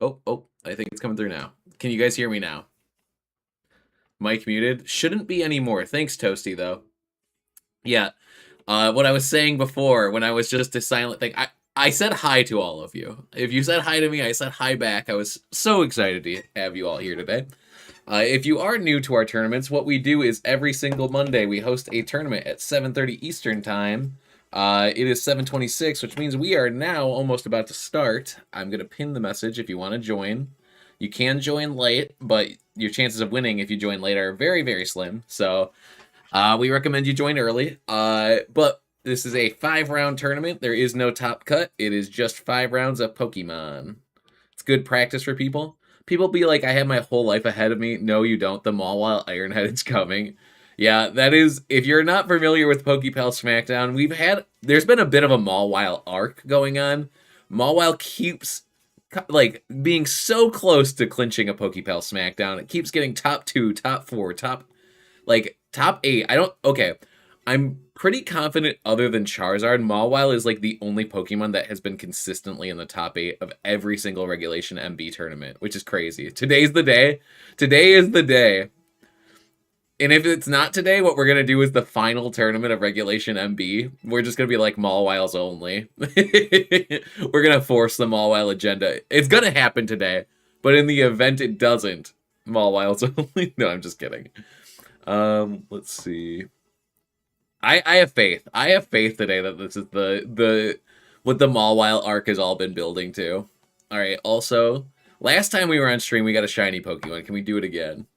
Oh, I think it's coming through now. Can you guys hear me now? Mic muted. Shouldn't be anymore. Thanks, Toasty, though. Yeah. What I was saying before when I was just a silent thing, I said hi to all of you. If you said hi to me, I said hi back. I was so excited to have you all here today. If you are new to our tournaments, what we do is every single Monday we host a tournament at 7:30 Eastern Time. It is 7:26, which means we are now almost about to start. I'm going to pin the message if you want to join. You can join late, but your chances of winning if you join late are very, very slim. So we recommend you join early. But this is a 5-round tournament. There is no top cut. It is just 5 rounds of Pokemon. It's good practice for people. People be like, I have my whole life ahead of me. No, you don't. The Mawile Ironhead is coming. Yeah, that is, if you're not familiar with PokePal SmackDown, there's been a bit of a Mawile arc going on. Mawile keeps, like, being so close to clinching a PokePal SmackDown. It keeps getting top 2, top 4, top 8. Okay. I'm pretty confident other than Charizard, Mawile is like the only Pokemon that has been consistently in the top 8 of every single Regulation MB tournament, which is crazy. Today's the day. Today is the day. And if it's not today, what we're going to do is the final tournament of Regulation MB. We're just going to be like Mawiles only. We're going to force the Mawile agenda. It's going to happen today, but in the event it doesn't, Mawiles only. No, I'm just kidding. Let's see. I have faith. I have faith today that this is the what the Mawile arc has all been building to. All right. Also, last time we were on stream, we got a shiny Pokemon. Can we do it again?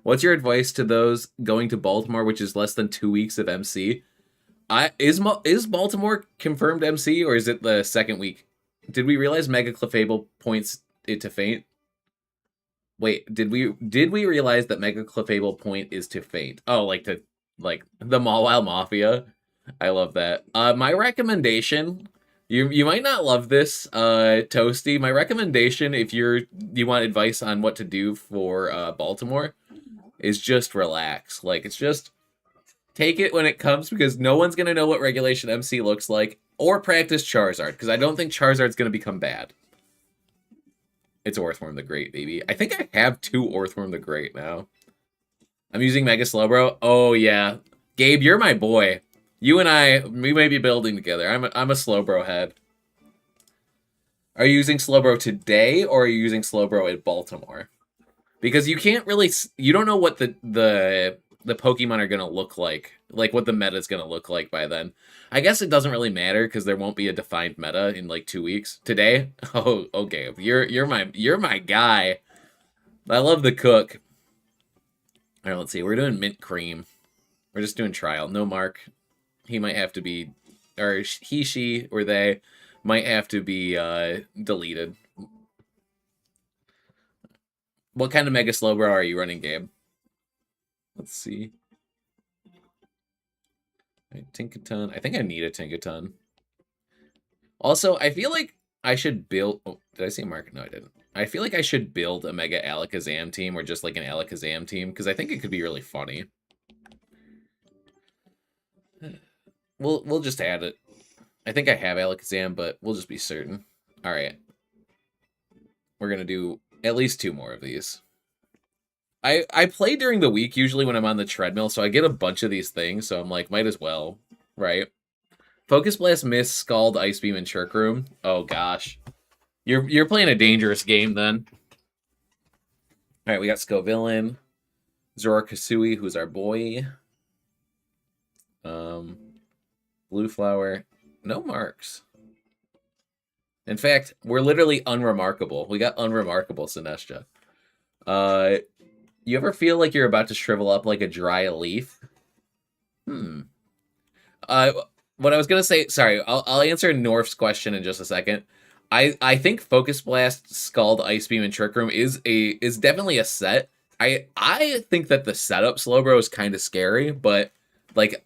What's your advice to those going to Baltimore, which is less than 2 weeks of MC? Is Baltimore confirmed MC, or is it the second week? Did we realize Mega Clefable points it to faint? Wait, did we realize that Mega Clefable point is to faint? Oh, like the Mawile Mafia. I love that. My recommendation, you might not love this, Toasty. My recommendation, if you want advice on what to do for Baltimore, is just relax. Like, it's just take it when it comes, because no one's gonna know what Regulation MC looks like, or practice Charizard, because I don't think Charizard's gonna become bad. It's Orthworm the Great, baby. I think I have 2 Orthworm the Great now. I'm using Mega Slowbro. Oh, yeah. Gabe, you're my boy. You and I, we may be building together. I'm a Slowbro head. Are you using Slowbro today, or are you using Slowbro at Baltimore? Because you can't really, you don't know what the Pokemon are going to look like what the meta is going to look like by then. I guess it doesn't really matter because there won't be a defined meta in like 2 weeks. Today? Oh, okay. You're my guy. I love the cook. All right, let's see. We're doing mint cream. We're just doing trial. No mark. He might have to be, or he, she, or they might have to be deleted. What kind of Mega Slowbro are you running, Gabe? Let's see. Right, Tinkaton. I think I need a Tinkaton. Also, I feel like I should build... Oh, did I say mark? No, I didn't. I feel like I should build a Mega Alakazam team, or just like an Alakazam team, because I think it could be really funny. We'll just add it. I think I have Alakazam, but we'll just be certain. All right. We're going to do at least 2 more of these. I play during the week, usually when I'm on the treadmill, so I get a bunch of these things, so I'm like, might as well, right? Focus Blast, Mist, Scald, Ice Beam, and Chirk Room. Oh, gosh. You're playing a dangerous game, then. All right, we got Scovillain, Zora Kasui, who's our boy. Blue Flower. No marks. In fact, we're literally unremarkable. We got unremarkable Sinestcha. You ever feel like you're about to shrivel up like a dry leaf? What I was gonna say, sorry, I'll answer Norf's question in just a second. I think Focus Blast, Scald, Ice Beam, and Trick Room is definitely a set. I think that the setup Slowbro is kind of scary, but like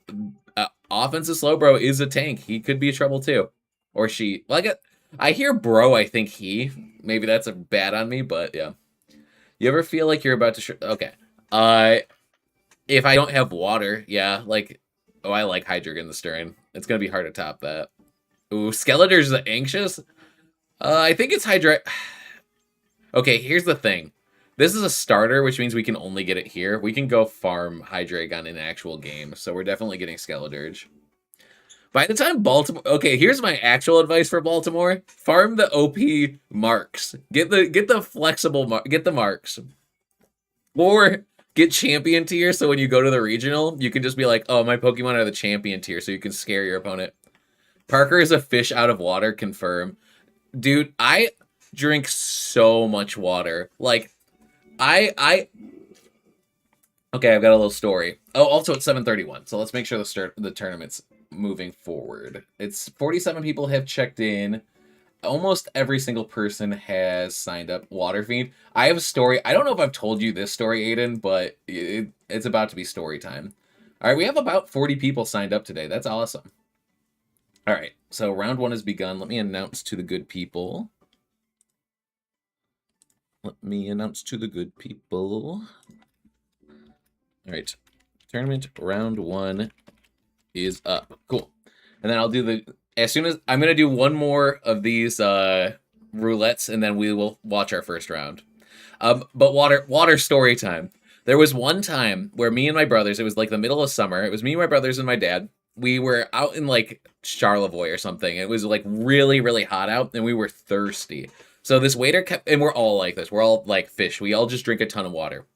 offensive Slowbro is a tank. He could be trouble too, or she. Like I hear bro. I think he. Maybe that's a bad on me, but yeah. You ever feel like you're about to... Okay. If I don't have water, yeah, like... Oh, I like Hydreigon the Stern. It's gonna be hard to top that. Ooh, Skeletor's anxious? I think it's Okay, here's the thing. This is a starter, which means we can only get it here. We can go farm Hydreigon in an actual game, so we're definitely getting Skeledirge. By the time Baltimore, okay, here's my actual advice for Baltimore: farm the OP marks, get the flexible get the marks, or get champion tier. So when you go to the regional, you can just be like, "Oh, my Pokemon are the champion tier," so you can scare your opponent. Parker is a fish out of water. Confirm, dude. I drink so much water. Like I okay, I've got a little story. Oh, also it's 7:31, so let's make sure the tournament's moving forward. It's 47 people have checked in. Almost every single person has signed up. Water Fiend. I have a story. I don't know if I've told you this story, Aiden, but it's about to be story time. All right, we have about 40 people signed up today. That's awesome. All right, so round one has begun. Let me announce to the good people. Let me announce to the good people. All right, tournament round one is up. Cool. And then I'll do the, as soon as, I'm going to do one more of these roulettes, and then we will watch our first round. But water story time. There was one time where me and my brothers, it was like the middle of summer. It was me, my brothers, and my dad. We were out in like Charlevoix or something. It was like really, really hot out, and we were thirsty. So this waiter kept, and we're all like this. We're all like fish. We all just drink a ton of water.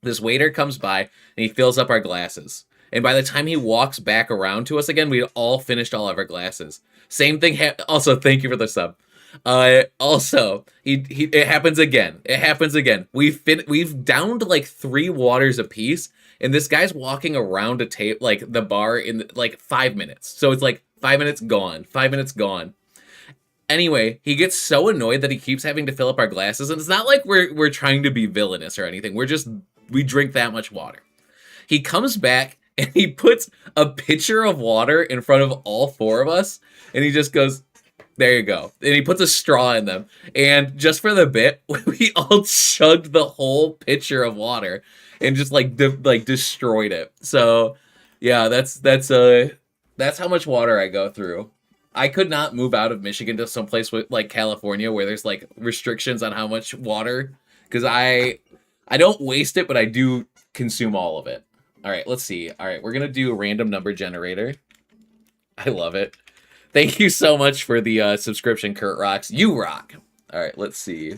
This waiter comes by and he fills up our glasses. And by the time he walks back around to us again, we all finished all of our glasses. Same thing. Also, thank you for the sub. Also, he it happens again. It happens again. We've downed like 3 waters apiece, and this guy's walking around a tape like the bar in like 5 minutes. So it's like 5 minutes gone, 5 minutes gone. Anyway, he gets so annoyed that he keeps having to fill up our glasses, and it's not like we're trying to be villainous or anything. We drink that much water. He comes back and he puts a pitcher of water in front of all 4 of us, and he just goes, "There you go." And he puts a straw in them. And just for the bit, we all chugged the whole pitcher of water and just like destroyed it. So, yeah, that's how much water I go through. I could not move out of Michigan to someplace with like California where there's like restrictions on how much water, because I don't waste it, but I do consume all of it. All right, let's see. All right, we're going to do a random number generator. I love it. Thank you so much for the subscription, Kurt Rocks. You rock. All right, let's see.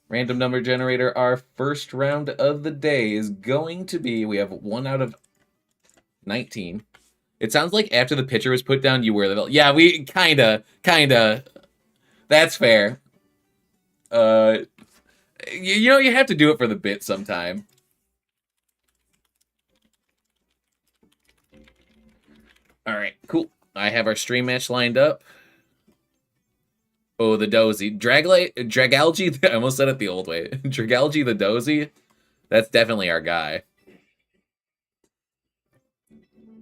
Random number generator. Our first round of the day is going to be, we have 1 out of 19. It sounds like after the pitcher was put down, you were the... Yeah, we kinda. That's fair. You know, you have to do it for the bit sometime. All right, cool. I have our stream match lined up. Oh, the dozy. Dragalge, I almost said it the old way. Dragalge the dozy. That's definitely our guy.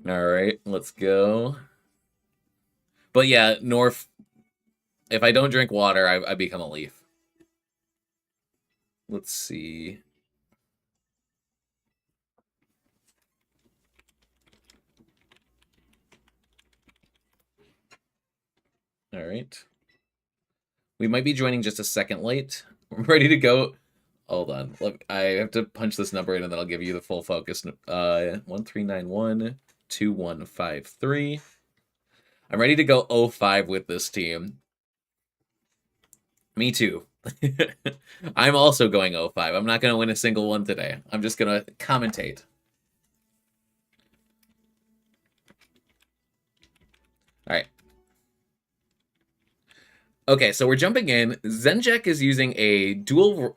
All right, let's go. But yeah, North, if I don't drink water, I become a leaf. Let's see. All right. We might be joining just a second late. We're ready to go. Hold on. Look, I have to punch this number in, and then I'll give you the full focus. 1391-2153. I'm ready to go 05 with this team. Me too. I'm also going 05. I'm not going to win a single one today. I'm just going to commentate. All right. Okay, so we're jumping in. Zenjek is using a dual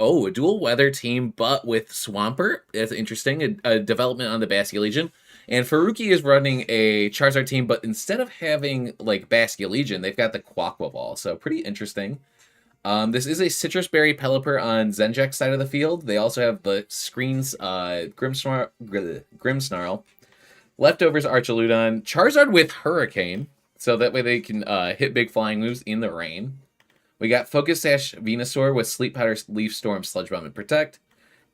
weather team, but with Swampert. That's interesting. A development on the Basculegion. And Faruki is running a Charizard team, but instead of having like Basculegion, they've got the Quaqua Ball. So pretty interesting. This is a Citrus Berry Pelipper on Zenjek's side of the field. They also have the screens Grimmsnarl. Leftovers Archaludon. Charizard with Hurricane. So that way they can hit big flying moves in the rain. We got Focus Sash Venusaur with Sleep Powder, Leaf Storm, Sludge Bomb, and Protect.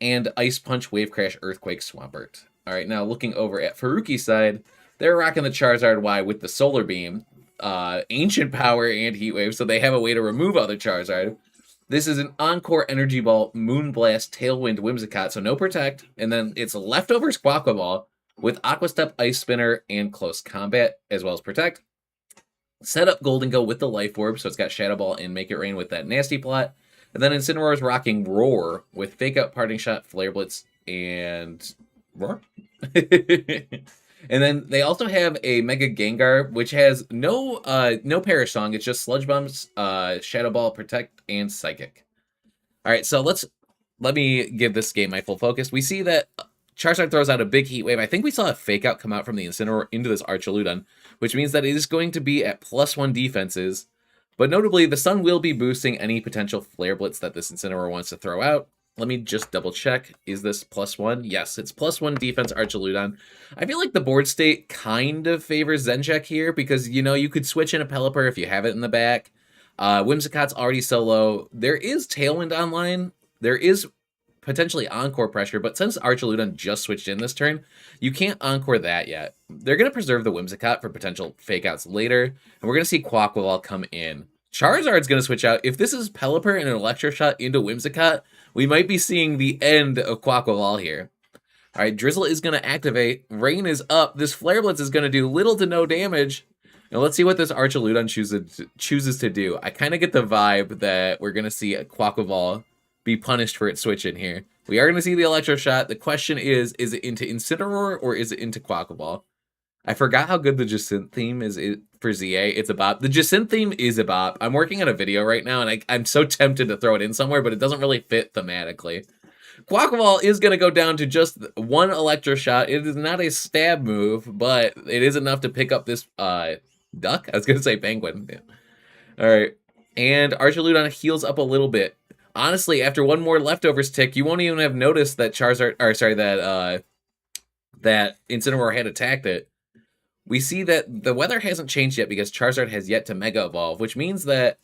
And Ice Punch, Wave Crash, Earthquake, Swampert. All right, now looking over at Faruki's side, they're rocking the Charizard Y with the Solar Beam, Ancient Power, and Heat Wave, so they have a way to remove other Charizard. This is an Encore Energy Ball, Moonblast, Tailwind, Whimsicott, so no Protect, and then it's Leftovers Aqua Ball with Aqua Step, Ice Spinner, and Close Combat, as well as Protect. Set up Golden Go with the Life Orb, so it's got Shadow Ball and Make It Rain with that Nasty Plot. And then Incineroar is rocking Roar with Fake Out, Parting Shot, Flare Blitz, and Roar. And then they also have a Mega Gengar, which has no Perish Song. It's just Sludge Bombs, Shadow Ball, Protect, and Psychic. All right, so let me give this game my full focus. We see that Charizard throws out a big Heat Wave. I think we saw a Fake Out come out from the Incineroar into this Archaludon, which means that it is going to be at +1 defenses. But notably, the Sun will be boosting any potential Flare Blitz that this Incineroar wants to throw out. Let me just double check. Is this +1? Yes, it's +1 defense Archaludon. I feel like the board state kind of favors Zencheck here because, you know, you could switch in a Pelipper if you have it in the back. Whimsicott's already so low. There is Tailwind online. There is potentially Encore pressure, but since Archaludon just switched in this turn, you can't Encore that yet. They're going to preserve the Whimsicott for potential fake outs later, and we're going to see Quaquaval come in. Charizard's going to switch out. If this is Pelipper and an Electroshot into Whimsicott, we might be seeing the end of Quaquaval here. All right, Drizzle is going to activate. Rain is up. This Flare Blitz is going to do little to no damage. Now let's see what this Archaludon chooses to do. I kind of get the vibe that we're going to see a Quaquaval be punished for its switch in here. We are going to see the Electroshot. The question is it into Incineroar or is it into Quaquaval? I forgot how good the Jacynth theme is for ZA. It's a bop. The Jacynth theme is a bop. I'm working on a video right now, and I'm so tempted to throw it in somewhere, but it doesn't really fit thematically. Quaquaval is going to go down to just one Electroshot. It is not a stab move, but it is enough to pick up this duck. I was going to say penguin. Yeah. All right. And Archaludon heals up a little bit. Honestly, after one more Leftovers tick, you won't even have noticed that that Incineroar had attacked it. We see that the weather hasn't changed yet because Charizard has yet to Mega Evolve, which means that,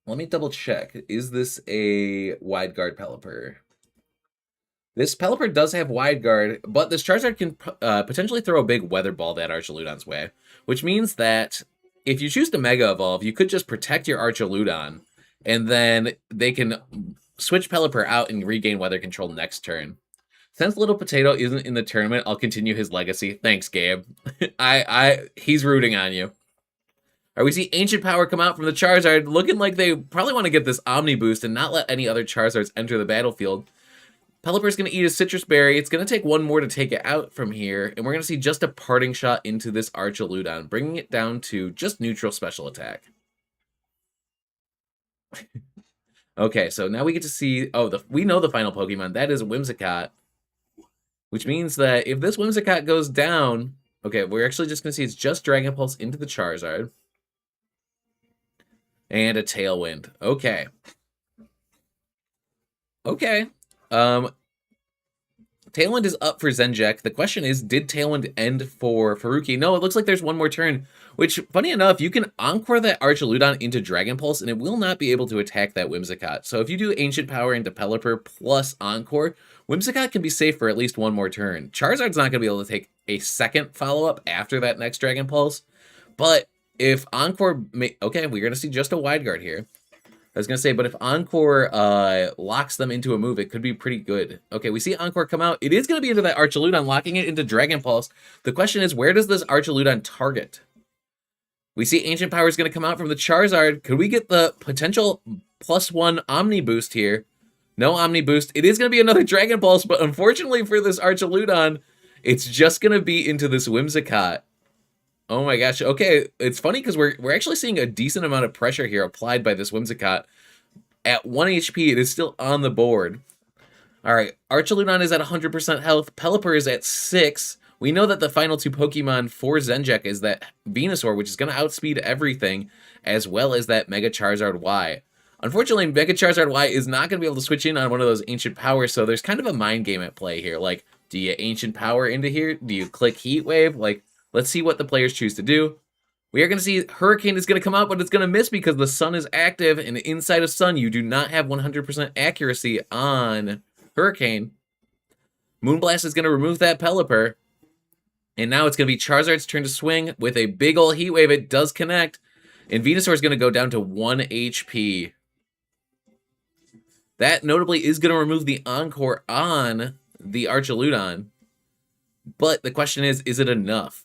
let me double check. Is this a Wide Guard Pelipper? This Pelipper does have Wide Guard, but this Charizard can potentially throw a big Weather Ball at Archaludon's way, which means that if you choose to Mega Evolve, you could just protect your Archaludon, and then they can switch Pelipper out and regain Weather Control next turn. Since Little Potato isn't in the tournament, I'll continue his legacy. Thanks, Gabe. He's rooting on you. All right, we see Ancient Power come out from the Charizard, looking like they probably want to get this Omni boost and not let any other Charizards enter the battlefield. Pelipper's going to eat a Citrus Berry. It's going to take one more to take it out from here, and we're going to see just a Parting Shot into this Archaludon, bringing it down to just neutral special attack. Okay, so now we get to see, we know the final Pokemon. That is Whimsicott. Which means that if this Whimsicott goes down, okay, we're actually just going to see it's just Dragon Pulse into the Charizard. And a Tailwind. Okay. Okay. Tailwind is up for Zencheck. The question is, did Tailwind end for Faruki? No, it looks like there's one more turn. Which, funny enough, you can Encore that Archaludon into Dragon Pulse, and it will not be able to attack that Whimsicott. So if you do Ancient Power into Pelipper plus Encore, Whimsicott can be safe for at least one more turn. Charizard's not going to be able to take a second follow-up after that next Dragon Pulse. But if Encore... Okay, we're going to see just a Wide Guard here. I was going to say, but if Encore locks them into a move, it could be pretty good. Okay, we see Encore come out. It is going to be into that Archaludon, locking it into Dragon Pulse. The question is, where does this Archaludon target? We see Ancient Power is going to come out from the Charizard. Could we get the potential +1 Omni boost here? No Omni boost. It is going to be another Dragon Pulse, but unfortunately for this Archaludon, it's just going to be into this Whimsicott. Oh my gosh. Okay, it's funny because we're actually seeing a decent amount of pressure here applied by this Whimsicott. At 1 HP, it is still on the board. All right, Archaludon is at 100% health. Pelipper is at 6. We know that the final two Pokemon for Zencheck is that Venusaur, which is going to outspeed everything, as well as that Mega Charizard Y. Unfortunately, Mega Charizard Y is not going to be able to switch in on one of those Ancient Powers, so there's kind of a mind game at play here. Like, do you Ancient Power into here? Do you click Heat Wave? Like, let's see what the players choose to do. We are going to see Hurricane is going to come out, but it's going to miss because the Sun is active, and inside of Sun, you do not have 100% accuracy on Hurricane. Moonblast is going to remove that Pelipper, and now it's going to be Charizard's turn to swing with a big ol' Heat Wave. It does connect, and Venusaur is going to go down to 1 HP. That notably is going to remove the Encore on the Archaludon. But the question is it enough?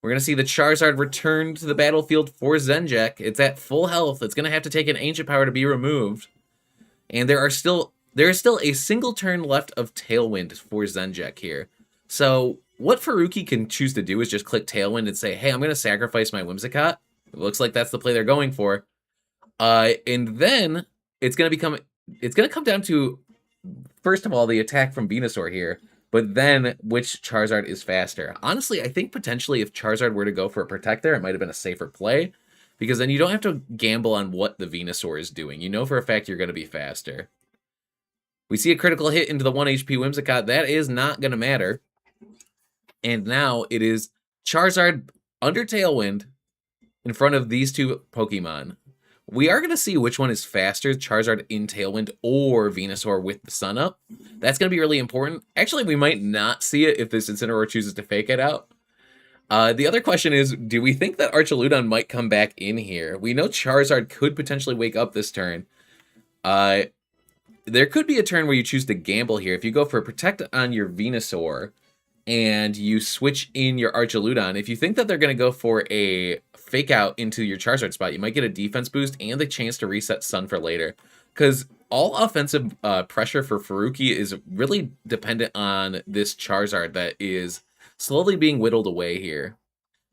We're going to see the Charizard return to the battlefield for Zenjek. It's at full health. It's going to have to take an Ancient Power to be removed. And there is still a single turn left of Tailwind for Zenjek here. So what Furuki can choose to do is just click Tailwind and say, hey, I'm going to sacrifice my Whimsicott. It looks like that's the play they're going for. And then it's going to come down to, first of all, the attack from Venusaur here, but then which Charizard is faster. Honestly, I think potentially if Charizard were to go for a Protector, it might have been a safer play, because then you don't have to gamble on what the Venusaur is doing. You know for a fact you're going to be faster. We see a critical hit into the 1 HP Whimsicott. That is not going to matter. And now it is Charizard under Tailwind in front of these two Pokemon. We are going to see which one is faster, Charizard in Tailwind or Venusaur with the sun up. That's going to be really important. Actually, we might not see it if this Incineroar chooses to fake it out. The other question is, do we think that Archaludon might come back in here? We know Charizard could potentially wake up this turn. There could be a turn where you choose to gamble here. If you go for Protect on your Venusaur and you switch in your Archaludon, if you think that they're going to go for a fake out into your Charizard spot, you might get a defense boost and the chance to reset Sun for later. Because all offensive pressure for Furuki is really dependent on this Charizard that is slowly being whittled away here.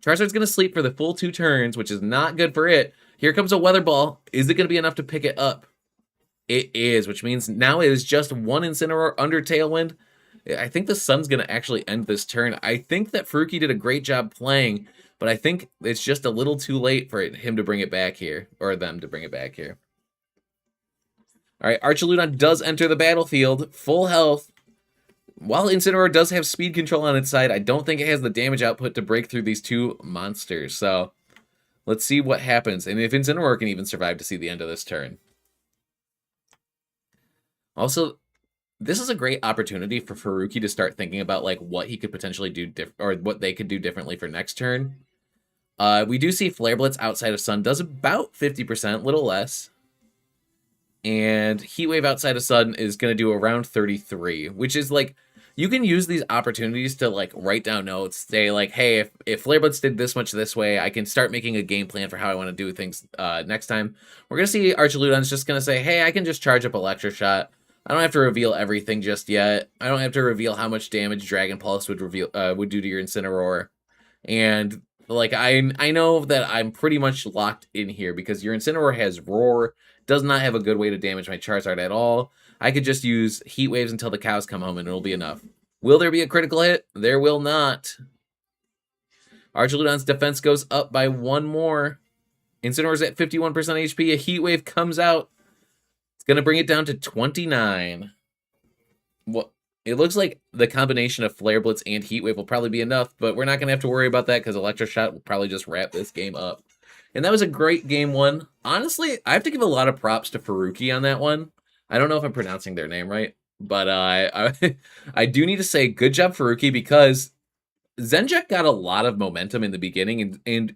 Charizard's going to sleep for the full 2 turns, which is not good for it. Here comes a Weather Ball. Is it going to be enough to pick it up? It is, which means now it is just 1 Incineroar under Tailwind. I think the Sun's going to actually end this turn. I think that Furuki did a great job playing, but I think it's just a little too late for him to bring it back here, or them to bring it back here. All right, Archaludon does enter the battlefield, full health. While Incineroar does have speed control on its side, I don't think it has the damage output to break through these 2 monsters. So let's see what happens, and if Incineroar can even survive to see the end of this turn. Also, this is a great opportunity for Furuki to start thinking about like what he could potentially do or what they could do differently for next turn. We do see Flare Blitz outside of Sun does about 50%, little less. And Heat Wave outside of Sun is going to do around 33, which is like, you can use these opportunities to like write down notes, say like, hey, if Flare Blitz did this much this way, I can start making a game plan for how I want to do things next time. We're going to see Archaludon's just going to say, hey, I can just charge up Electro Shot. I don't have to reveal everything just yet. I don't have to reveal how much damage Dragon Pulse would do to your Incineroar. And like I know that I'm pretty much locked in here because your Incineroar has Roar, does not have a good way to damage my Charizard at all. I could just use Heat Waves until the cows come home and it'll be enough. Will there be a critical hit? There will not. Archaludon's defense goes up by 1 more. Incineroar's at 51% HP. A Heat Wave comes out. Going to bring it down to 29. Well, it looks like the combination of Flare Blitz and Heat Wave will probably be enough, but we're not going to have to worry about that because Electro Shot will probably just wrap this game up. And that was a great game 1. Honestly, I have to give a lot of props to Furuki on that one. I don't know if I'm pronouncing their name right, but I do need to say good job, Furuki, because Zenjek got a lot of momentum in the beginning, and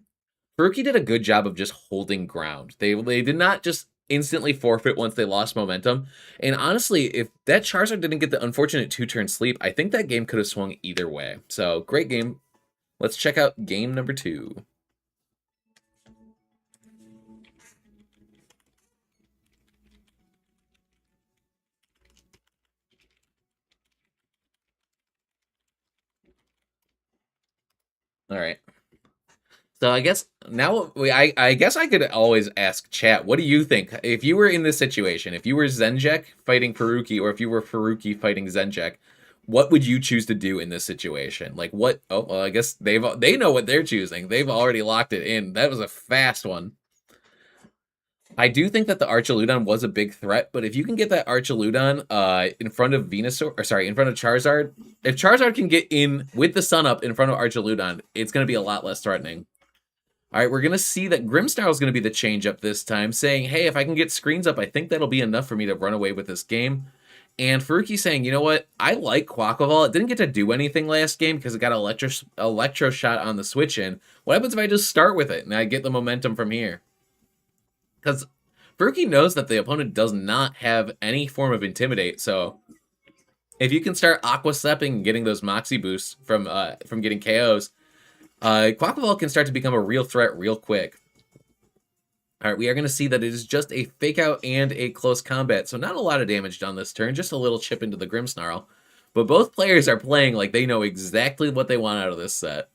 Furuki did a good job of just holding ground. They did not just instantly forfeit once they lost momentum. And honestly, if that Charizard didn't get the unfortunate 2-turn sleep, I think that game could have swung either way. So, great game. Let's check out game number 2. All right. So I guess now I guess I could always ask chat, what do you think? If you were in this situation, if you were Zenjek fighting Furuki, or if you were Furuki fighting Zenjek, what would you choose to do in this situation? Like what? Oh, well, I guess they know what they're choosing. They've already locked it in. That was a fast one. I do think that the Archaludon was a big threat, but if you can get that Archaludon in front of Venusaur, or sorry, in front of Charizard, if Charizard can get in with the sun up in front of Archaludon, it's going to be a lot less threatening. All right, we're going to see that Grimmsnarl is going to be the change-up this time, saying, hey, if I can get screens up, I think that'll be enough for me to run away with this game. And Furuki saying, you know what, I like Quaquaval. It didn't get to do anything last game because it got Electro Shot on the switch in. What happens if I just start with it and I get the momentum from here? Because Furuki knows that the opponent does not have any form of Intimidate, so if you can start Aqua Stepping and getting those Moxie boosts from getting KOs, Quaquaval can start to become a real threat real quick. Alright, we are going to see that it is just a Fake Out and a Close Combat, so not a lot of damage done this turn, just a little chip into the Grimmsnarl. But both players are playing like they know exactly what they want out of this set.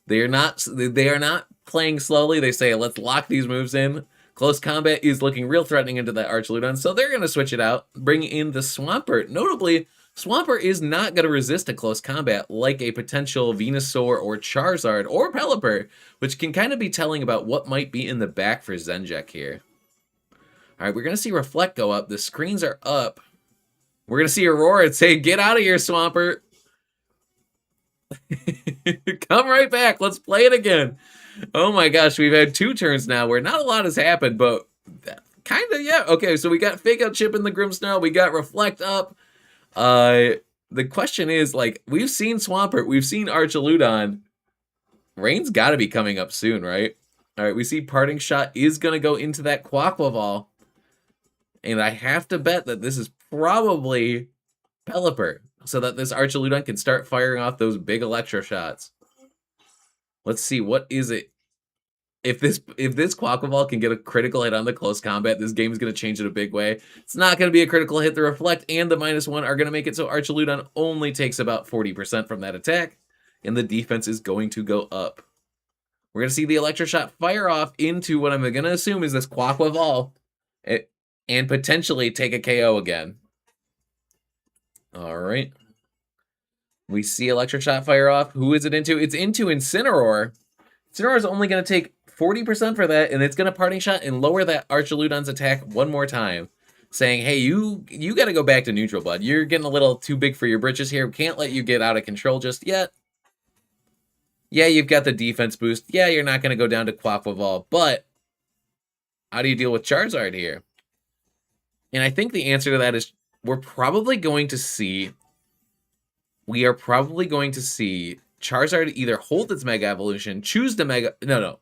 They are not playing slowly. They say, let's lock these moves in. Close Combat is looking real threatening into that Archaludon, so they're going to switch it out, bring in the Swampert. Notably, Swampert is not going to resist a Close Combat like a potential Venusaur or Charizard or Pelipper, which can kind of be telling about what might be in the back for Zenjek here. Alright, we're going to see Reflect go up. The screens are up. We're going to see Aurora and say, get out of here, Swampert. Come right back. Let's play it again. Oh my gosh, we've had 2 turns now where not a lot has happened, but kind of, yeah. Okay, so we got Fake Out Chip in the Grimmsnarl. We got Reflect up. The question is, like, we've seen Swampert. We've seen Archaludon. Rain's got to be coming up soon, right? All right, we see Parting Shot is going to go into that Quaquaval. And I have to bet that this is probably Pelipper, so that this Archaludon can start firing off those big Electro Shots. Let's see, what is it? If this Quaquaval can get a critical hit on the Close Combat, this game is going to change in a big way. It's not going to be a critical hit. The Reflect and the -1 are going to make it so Archaludon only takes about 40% from that attack, and the defense is going to go up. We're going to see the Electroshock fire off into what I'm going to assume is this Quaquaval, and potentially take a KO again. All right. We see Electroshock fire off. Who is it into? It's into Incineroar. Incineroar is only going to take 40% for that, and it's going to Parting Shot and lower that Archaludon's attack one more time, saying, hey, you got to go back to neutral, bud. You're getting a little too big for your britches here. Can't let you get out of control just yet. Yeah, you've got the defense boost. Yeah, you're not going to go down to Quaquaval, but how do you deal with Charizard here? And I think the answer to that is we are probably going to see Charizard either hold its Mega Evolution, choose the Mega... No.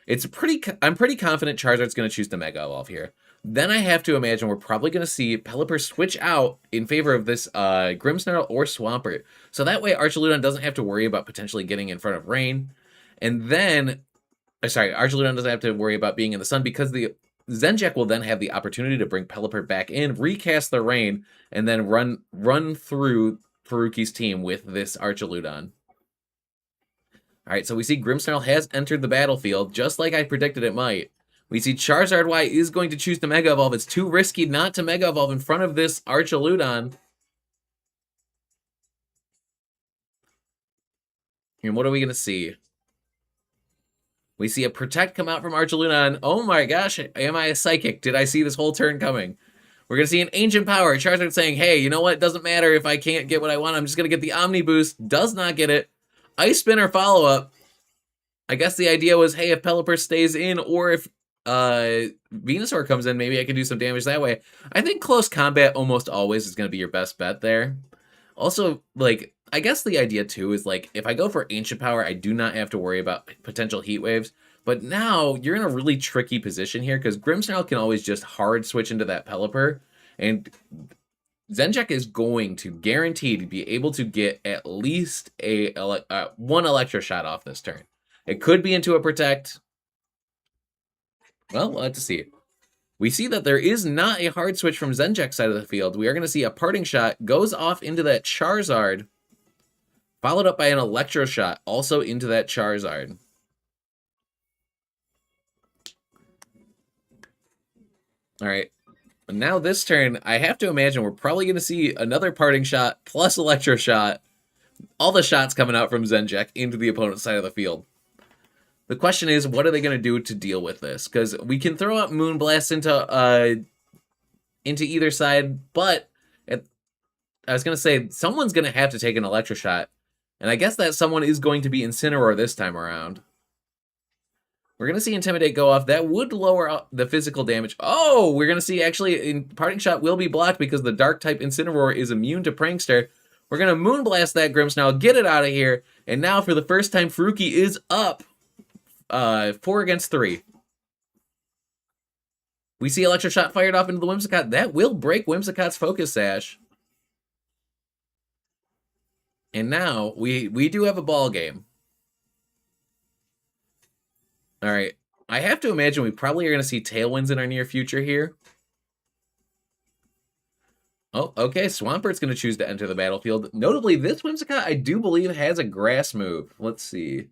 I'm pretty confident Charizard's going to choose the Mega Evolve here. Then I have to imagine we're probably going to see Pelipper switch out in favor of this Grimmsnarl or Swampert. So that way Archaludon doesn't have to worry about potentially getting in front of Rain. And then... Archaludon doesn't have to worry about being in the sun because the Zenjek will then have the opportunity to bring Pelipper back in, recast the Rain, and then run through Furuki's team with this Archaludon. Alright, so we see Grimmsnarl has entered the battlefield, just like I predicted it might. We see Charizard Y is going to choose to Mega Evolve. It's too risky not to Mega Evolve in front of this Archaludon. And what are we going to see? We see a Protect come out from Archaludon. Oh my gosh, am I a psychic? Did I see this whole turn coming? We're going to see an Ancient Power. Charizard saying, hey, you know what? It doesn't matter if I can't get what I want. I'm just going to get the Omni Boost. Does not get it. Ice Spinner follow-up. I guess the idea was, hey, if Pelipper stays in or if Venusaur comes in, maybe I can do some damage that way. I think Close Combat almost always is going to be your best bet there. Also, like, I guess the idea, too, is, like, if I go for Ancient Power, I do not have to worry about potential Heat Waves. But now, you're in a really tricky position here, because Grimmsnarl can always just hard switch into that Pelipper, and Zenjek is going to guarantee to be able to get at least one Electro Shot off this turn. It could be into a Protect. Well, we'll have to see. We see that there is not a hard switch from Zenjek's side of the field. We are going to see a Parting Shot goes off into that Charizard, followed up by an Electro Shot also into that Charizard. All right. Now this turn, I have to imagine we're probably going to see another Parting Shot plus Electro Shot. All the shots coming out from Zenjek into the opponent's side of the field. The question is, what are they going to do to deal with this? Because we can throw out Moonblast into either side, but I was going to say, someone's going to have to take an Electro Shot. And I guess that someone is going to be Incineroar this time around. We're going to see Intimidate go off. That would lower the physical damage. Oh, we're going to see actually Parting Shot will be blocked because the Dark-type Incineroar is immune to Prankster. We're going to Moonblast that Grimmsnarl, get it out of here. And now for the first time, Furuki is up 4 against 3. We see Electroshock fired off into the Whimsicott. That will break Whimsicott's Focus Sash. And now we do have a ball game. All right. I have to imagine we probably are going to see Tailwinds in our near future here. Oh, okay. Swampert's going to choose to enter the battlefield. Notably, this Whimsicott, I do believe, has a grass move. Let's see.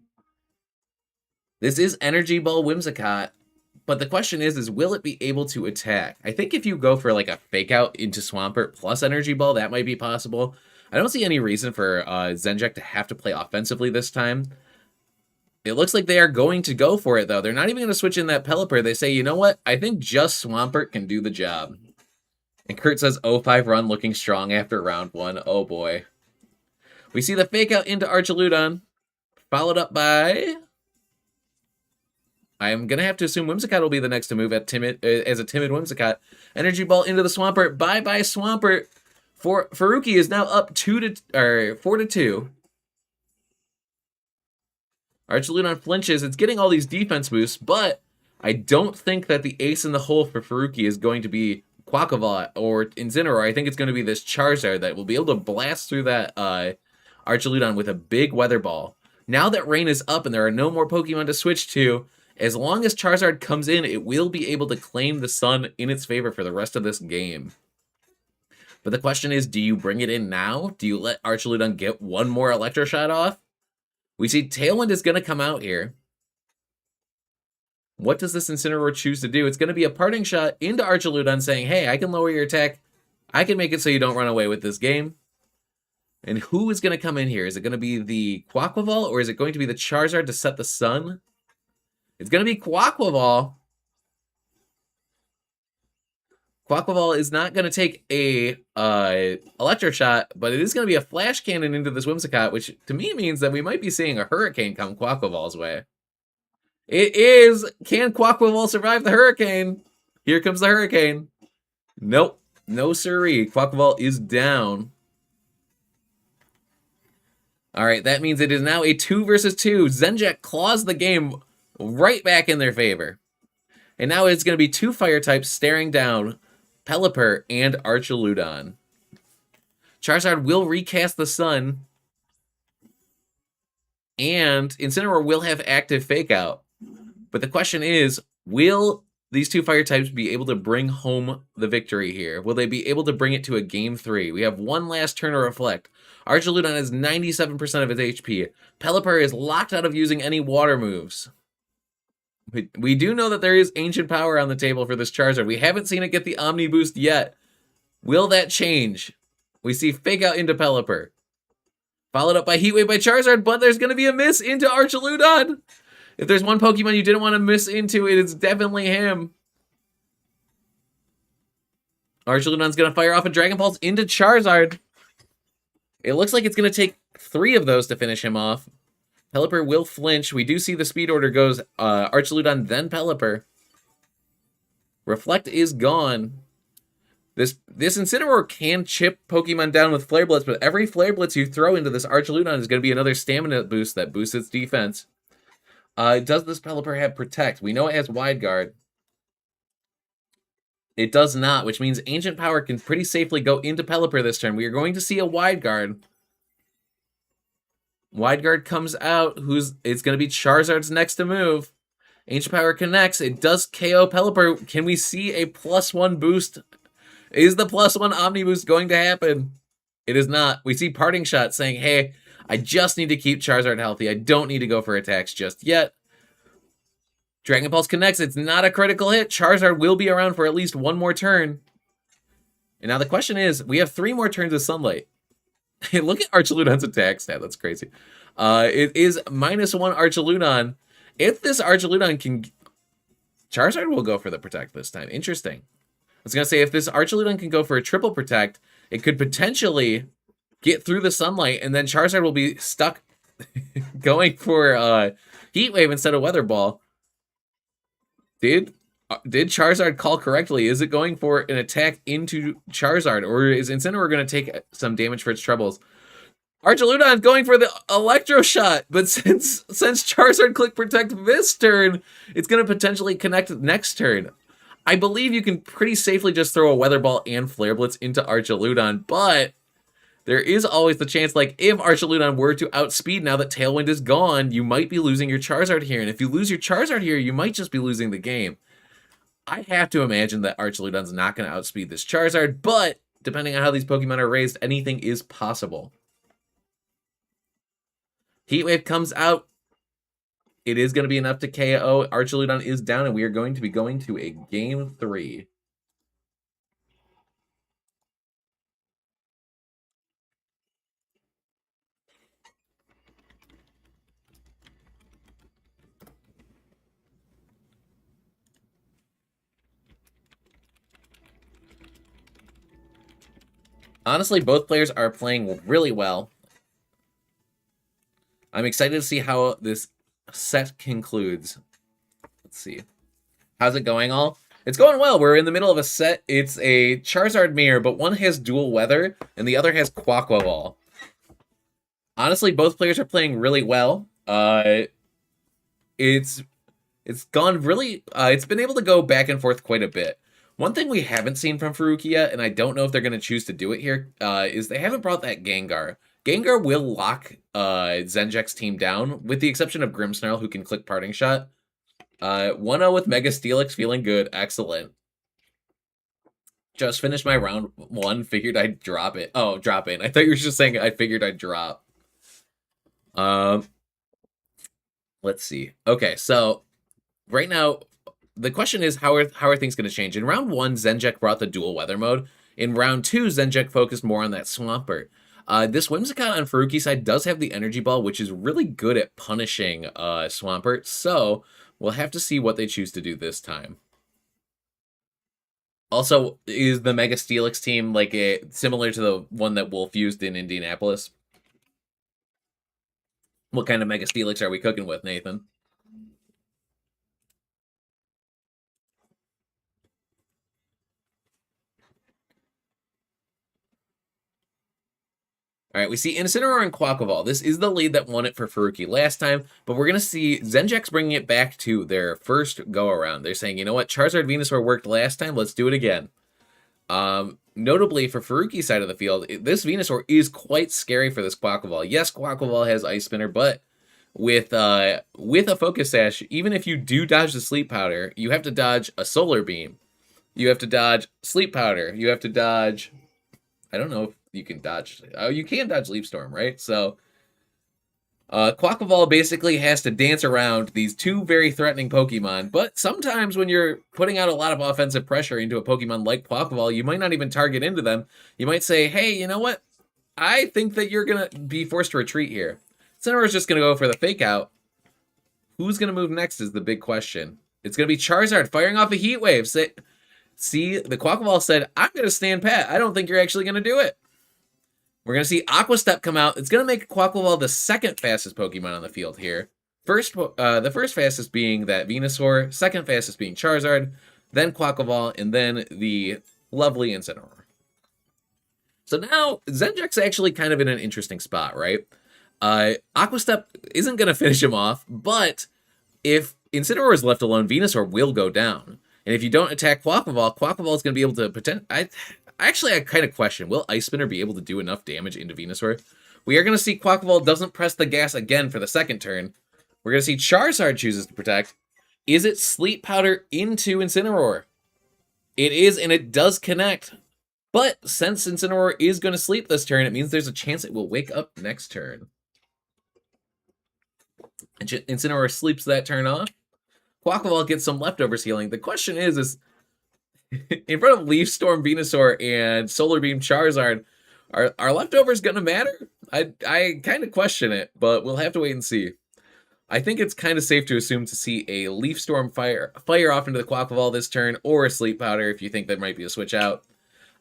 This is Energy Ball Whimsicott. But the question is will it be able to attack? I think if you go for like a fake out into Swampert plus Energy Ball, that might be possible. I don't see any reason for Zenjek to have to play offensively this time. It looks like they are going to go for it, though. They're not even going to switch in that Pelipper. They say, you know what? I think just Swampert can do the job. And Kurt says 0-5 run looking strong after round 1. Oh, boy. We see the fake out into Archaludon, followed up by... I'm going to have to assume Whimsicott will be the next to move as a timid Whimsicott. Energy Ball into the Swampert. Bye-bye, Swampert. Faruki is now up 4-2. Archaludon flinches. It's getting all these defense boosts, but I don't think that the ace in the hole for Faruki is going to be Quaquaval or Incineroar. I think it's going to be this Charizard that will be able to blast through that Archaludon with a big Weather Ball. Now that rain is up and there are no more Pokemon to switch to, as long as Charizard comes in, it will be able to claim the sun in its favor for the rest of this game. But the question is, do you bring it in now? Do you let Archaludon get one more Electroshot off? We see Tailwind is going to come out here. What does this Incineroar choose to do? It's going to be a parting shot into Archaludon saying, hey, I can lower your attack. I can make it so you don't run away with this game. And who is going to come in here? Is it going to be the Quaquaval or is it going to be the Charizard to set the sun? It's going to be Quaquaval. Quaquaval is not going to take a Electroshot, but it is going to be a Flash Cannon into this Whimsicott, which to me means that we might be seeing a Hurricane come Quaquaval's way. It is. Can Quaquaval survive the Hurricane? Here comes the Hurricane. Nope. No siree. Quaquaval is down. All right, that means it is now a 2 versus 2. Zenjek claws the game right back in their favor. And now it's going to be 2 fire types staring down Pelipper and Archaludon. Charizard will recast the sun. And Incineroar will have active Fake Out. But the question is, will these 2 fire types be able to bring home the victory here? Will they be able to bring it to a game 3? We have one last turn to reflect. Archaludon has 97% of its HP. Pelipper is locked out of using any water moves. We do know that there is ancient power on the table for this Charizard. We haven't seen it get the Omni Boost yet. Will that change? We see Fake Out into Pelipper. Followed up by Heat Wave by Charizard, but there's going to be a miss into Archaludon. If there's one Pokemon you didn't want to miss into, it is definitely him. Archaludon's going to fire off a Dragon Pulse into Charizard. It looks like it's going to take 3 of those to finish him off. Pelipper will flinch. We do see the speed order goes Archaludon, then Pelipper. Reflect is gone. This Incineroar can chip Pokemon down with Flare Blitz, but every Flare Blitz you throw into this Archaludon is going to be another stamina boost that boosts its defense. Does this Pelipper have Protect? We know it has Wide Guard. It does not, which means Ancient Power can pretty safely go into Pelipper this turn. We are going to see a Wide Guard. Wide Guard comes out. It's going to be Charizard's next to move. Ancient Power connects. It does KO Pelipper. Can we see a +1 boost? Is the +1 Omni Boost going to happen? It is not. We see Parting Shot saying, hey, I just need to keep Charizard healthy. I don't need to go for attacks just yet. Dragon Pulse connects. It's not a critical hit. Charizard will be around for at least one more turn. And now the question is, we have 3 more turns of Sunlight. Look at Archaludon's attack stat. That's crazy. It is -1 Archaludon. If this Archaludon can... Charizard will go for the Protect this time. Interesting. I was going to say, if this Archaludon can go for a triple Protect, it could potentially get through the Sunlight, and then Charizard will be stuck going for Heat Wave instead of Weather Ball. Did Charizard call correctly? Is it going for an attack into Charizard, or is Incineroar going to take some damage for its troubles? Archaludon going for the Electro Shot, but since Charizard clicked Protect this turn, it's going to potentially connect next turn. I believe you can pretty safely just throw a Weather Ball and Flare Blitz into Archaludon, but there is always the chance, like, if Archaludon were to outspeed now that Tailwind is gone, you might be losing your Charizard here, and if you lose your Charizard here, you might just be losing the game. I have to imagine that Archaludon's not going to outspeed this Charizard, but depending on how these Pokemon are raised, anything is possible. Heat Wave comes out. It is going to be enough to KO. Archaludon is down, and we are going to be going to a Game 3. Honestly, both players are playing really well. I'm excited to see how this set concludes. Let's see. How's it going, all? It's going well. We're in the middle of a set. It's a Charizard mirror, but one has dual weather, and the other has Quaquaval. Honestly, both players are playing really well. It's gone really... it's been able to go back and forth quite a bit. One thing we haven't seen from Furuki yet, and I don't know if they're going to choose to do it here, is they haven't brought that Gengar. Gengar will lock Zenjek's team down, with the exception of Grimmsnarl, who can click Parting Shot. 1-0 with Mega Steelix, feeling good. Excellent. Just finished my round 1, figured I'd drop it. Oh, drop in. I thought you were just saying I figured I'd drop. Let's see. Okay, so right now, the question is, how are things going to change? In round 1, Zenjek brought the dual weather mode. In round 2, Zenjek focused more on that Swampert. This Whimsicott on Furuki's side does have the Energy Ball, which is really good at punishing Swampert, so we'll have to see what they choose to do this time. Also, is the Mega Steelix team like similar to the one that Wolf used in Indianapolis? What kind of Mega Steelix are we cooking with, Nathan? All right, we see Incineroar and Quaquaval. This is the lead that won it for Furuki last time, but we're going to see Zenjek's bringing it back to their first go-around. They're saying, you know what, Charizard Venusaur worked last time, let's do it again. Notably, for Furuki's side of the field, this Venusaur is quite scary for this Quaquaval. Yes, Quaquaval has Ice Spinner, but with a Focus Sash, even if you do dodge the Sleep Powder, you have to dodge a Solar Beam. You have to dodge Sleep Powder. You have to dodge... I don't know if you can dodge... Oh, you can dodge Leaf Storm, right? So, Quaquaval basically has to dance around these two very threatening Pokemon, but sometimes when you're putting out a lot of offensive pressure into a Pokemon like Quaquaval, you might not even target into them. You might say, hey, you know what? I think that you're going to be forced to retreat here. Incineroar's just going to go for the Fake Out. Who's going to move next is the big question. It's going to be Charizard firing off a Heat Wave. See, the Quaquaval said, I'm going to stand pat. I don't think you're actually going to do it. We're going to see Aqua Step come out. It's going to make Quaquaval the second fastest Pokemon on the field here. The first fastest being that Venusaur, second fastest being Charizard, then Quaquaval, and then the lovely Incineroar. So now, Zenjek's actually kind of in an interesting spot, right? Aqua Step isn't going to finish him off, but if Incineroar is left alone, Venusaur will go down. And if you don't attack Quaquaval, Quaquaval is going to be able to I kind of question, will Ice Spinner be able to do enough damage into Venusaur? We are going to see Quaquaval doesn't press the gas again for the second turn. We're going to see Charizard chooses to protect. Is it Sleep Powder into Incineroar? It is, and it does connect. But since Incineroar is going to sleep this turn, it means there's a chance it will wake up next turn. And Incineroar sleeps that turn off. Quaquaval gets some leftovers healing. The question is in front of Leaf Storm Venusaur and Solar Beam Charizard, are leftovers going to matter? I kind of question it, but we'll have to wait and see. I think it's kind of safe to assume to see a Leaf Storm fire off into the Quaquaval this turn, or a Sleep Powder if you think there might be a switch out.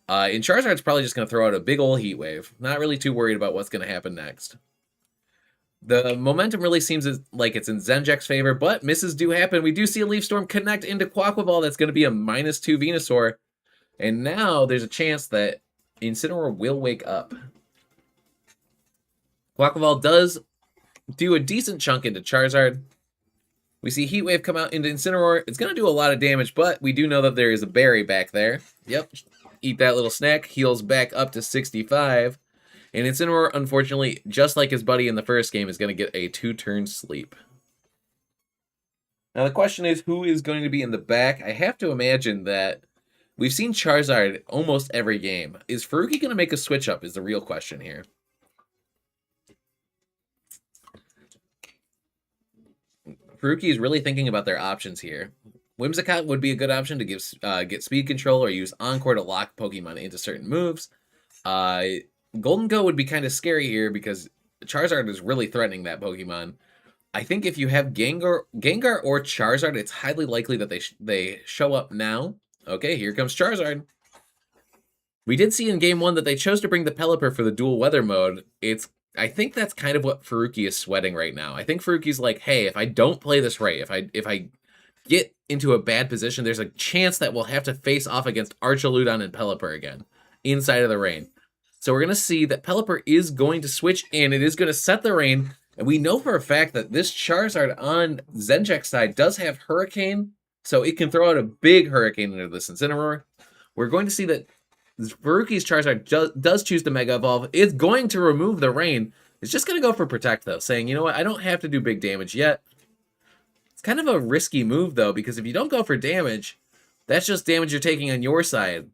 And Charizard's probably just going to throw out a big old Heat Wave. Not really too worried about what's going to happen next. The momentum really seems like it's in Zenjek's favor, but misses do happen. We do see a Leaf Storm connect into Quaquaval. That's going to be a -2 Venusaur. And now there's a chance that Incineroar will wake up. Quaquaval does do a decent chunk into Charizard. We see Heat Wave come out into Incineroar. It's going to do a lot of damage, but we do know that there is a berry back there. Yep. Eat that little snack. Heals back up to 65. And Incineroar, unfortunately, just like his buddy in the first game, is going to get a 2-turn sleep. Now the question is, who is going to be in the back? I have to imagine that we've seen Charizard almost every game. Is Faruki going to make a switch up is the real question here. Faruki is really thinking about their options here. Whimsicott would be a good option to get speed control or use Encore to lock Pokemon into certain moves. Golden Go would be kind of scary here because Charizard is really threatening that Pokemon. I think if you have Gengar or Charizard, it's highly likely that they show up now. Okay, here comes Charizard. We did see in Game 1 that they chose to bring the Pelipper for the dual weather mode. I think that's kind of what Faruki is sweating right now. I think Faruki's like, hey, if I don't play this right, if I get into a bad position, there's a chance that we'll have to face off against Archaludon and Pelipper again inside of the rain. So we're going to see that Pelipper is going to switch in. It is going to set the rain. And we know for a fact that this Charizard on Zenjek's side does have Hurricane. So it can throw out a big Hurricane into this Incineroar. We're going to see that Faruki's Charizard does choose to Mega Evolve. It's going to remove the rain. It's just going to go for Protect, though, saying, you know what, I don't have to do big damage yet. It's kind of a risky move, though, because if you don't go for damage, that's just damage you're taking on your side.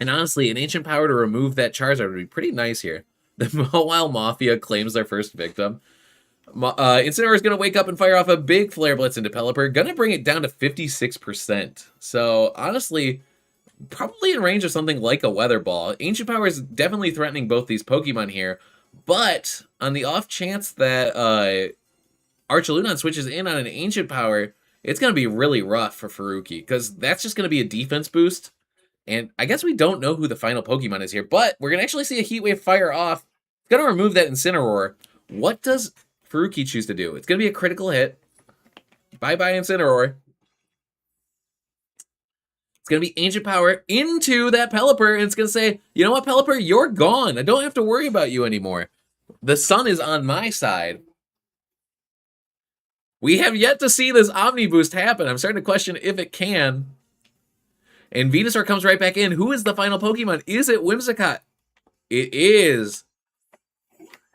And honestly, an Ancient Power to remove that Charizard would be pretty nice here. The Mobile Mafia claims their first victim. Incineroar is going to wake up and fire off a big Flare Blitz into Pelipper. Going to bring it down to 56%. So, honestly, probably in range of something like a Weather Ball. Ancient Power is definitely threatening both these Pokemon here. But, on the off chance that Archaludon switches in on an Ancient Power, it's going to be really rough for Faruki. Because that's just going to be a defense boost. And I guess we don't know who the final Pokemon is here, but we're going to actually see a Heat Wave fire off. It's going to remove that Incineroar. What does Faruki choose to do? It's going to be a critical hit. Bye-bye, Incineroar. It's going to be Ancient Power into that Pelipper, and it's going to say, you know what, Pelipper, you're gone. I don't have to worry about you anymore. The sun is on my side. We have yet to see this Omni Boost happen. I'm starting to question if it can. And Venusaur comes right back in. Who is the final Pokemon? Is it Whimsicott? It is.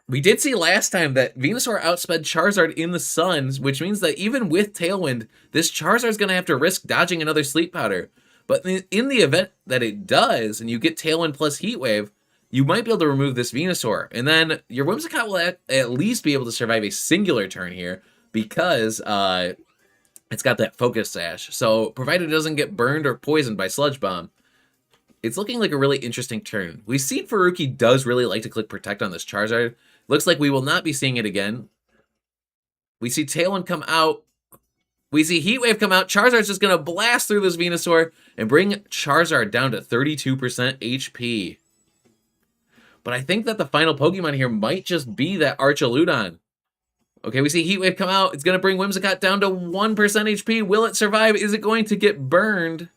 We did see last time that Venusaur outsped Charizard in the Suns, which means that even with Tailwind, this Charizard's going to have to risk dodging another Sleep Powder. But in the event that it does, and you get Tailwind plus Heat Wave, you might be able to remove this Venusaur. And then your Whimsicott will at least be able to survive a singular turn here, because it's got that Focus Sash. So, provided it doesn't get burned or poisoned by Sludge Bomb, it's looking like a really interesting turn. We've seen Faruki does really like to click Protect on this Charizard. Looks like we will not be seeing it again. We see Tailwind come out. We see Heat Wave come out. Charizard's just going to blast through this Venusaur and bring Charizard down to 32% HP. But I think that the final Pokemon here might just be that Archaludon. Okay, we see Heat Wave come out. It's going to bring Whimsicott down to 1% HP. Will it survive? Is it going to get burned?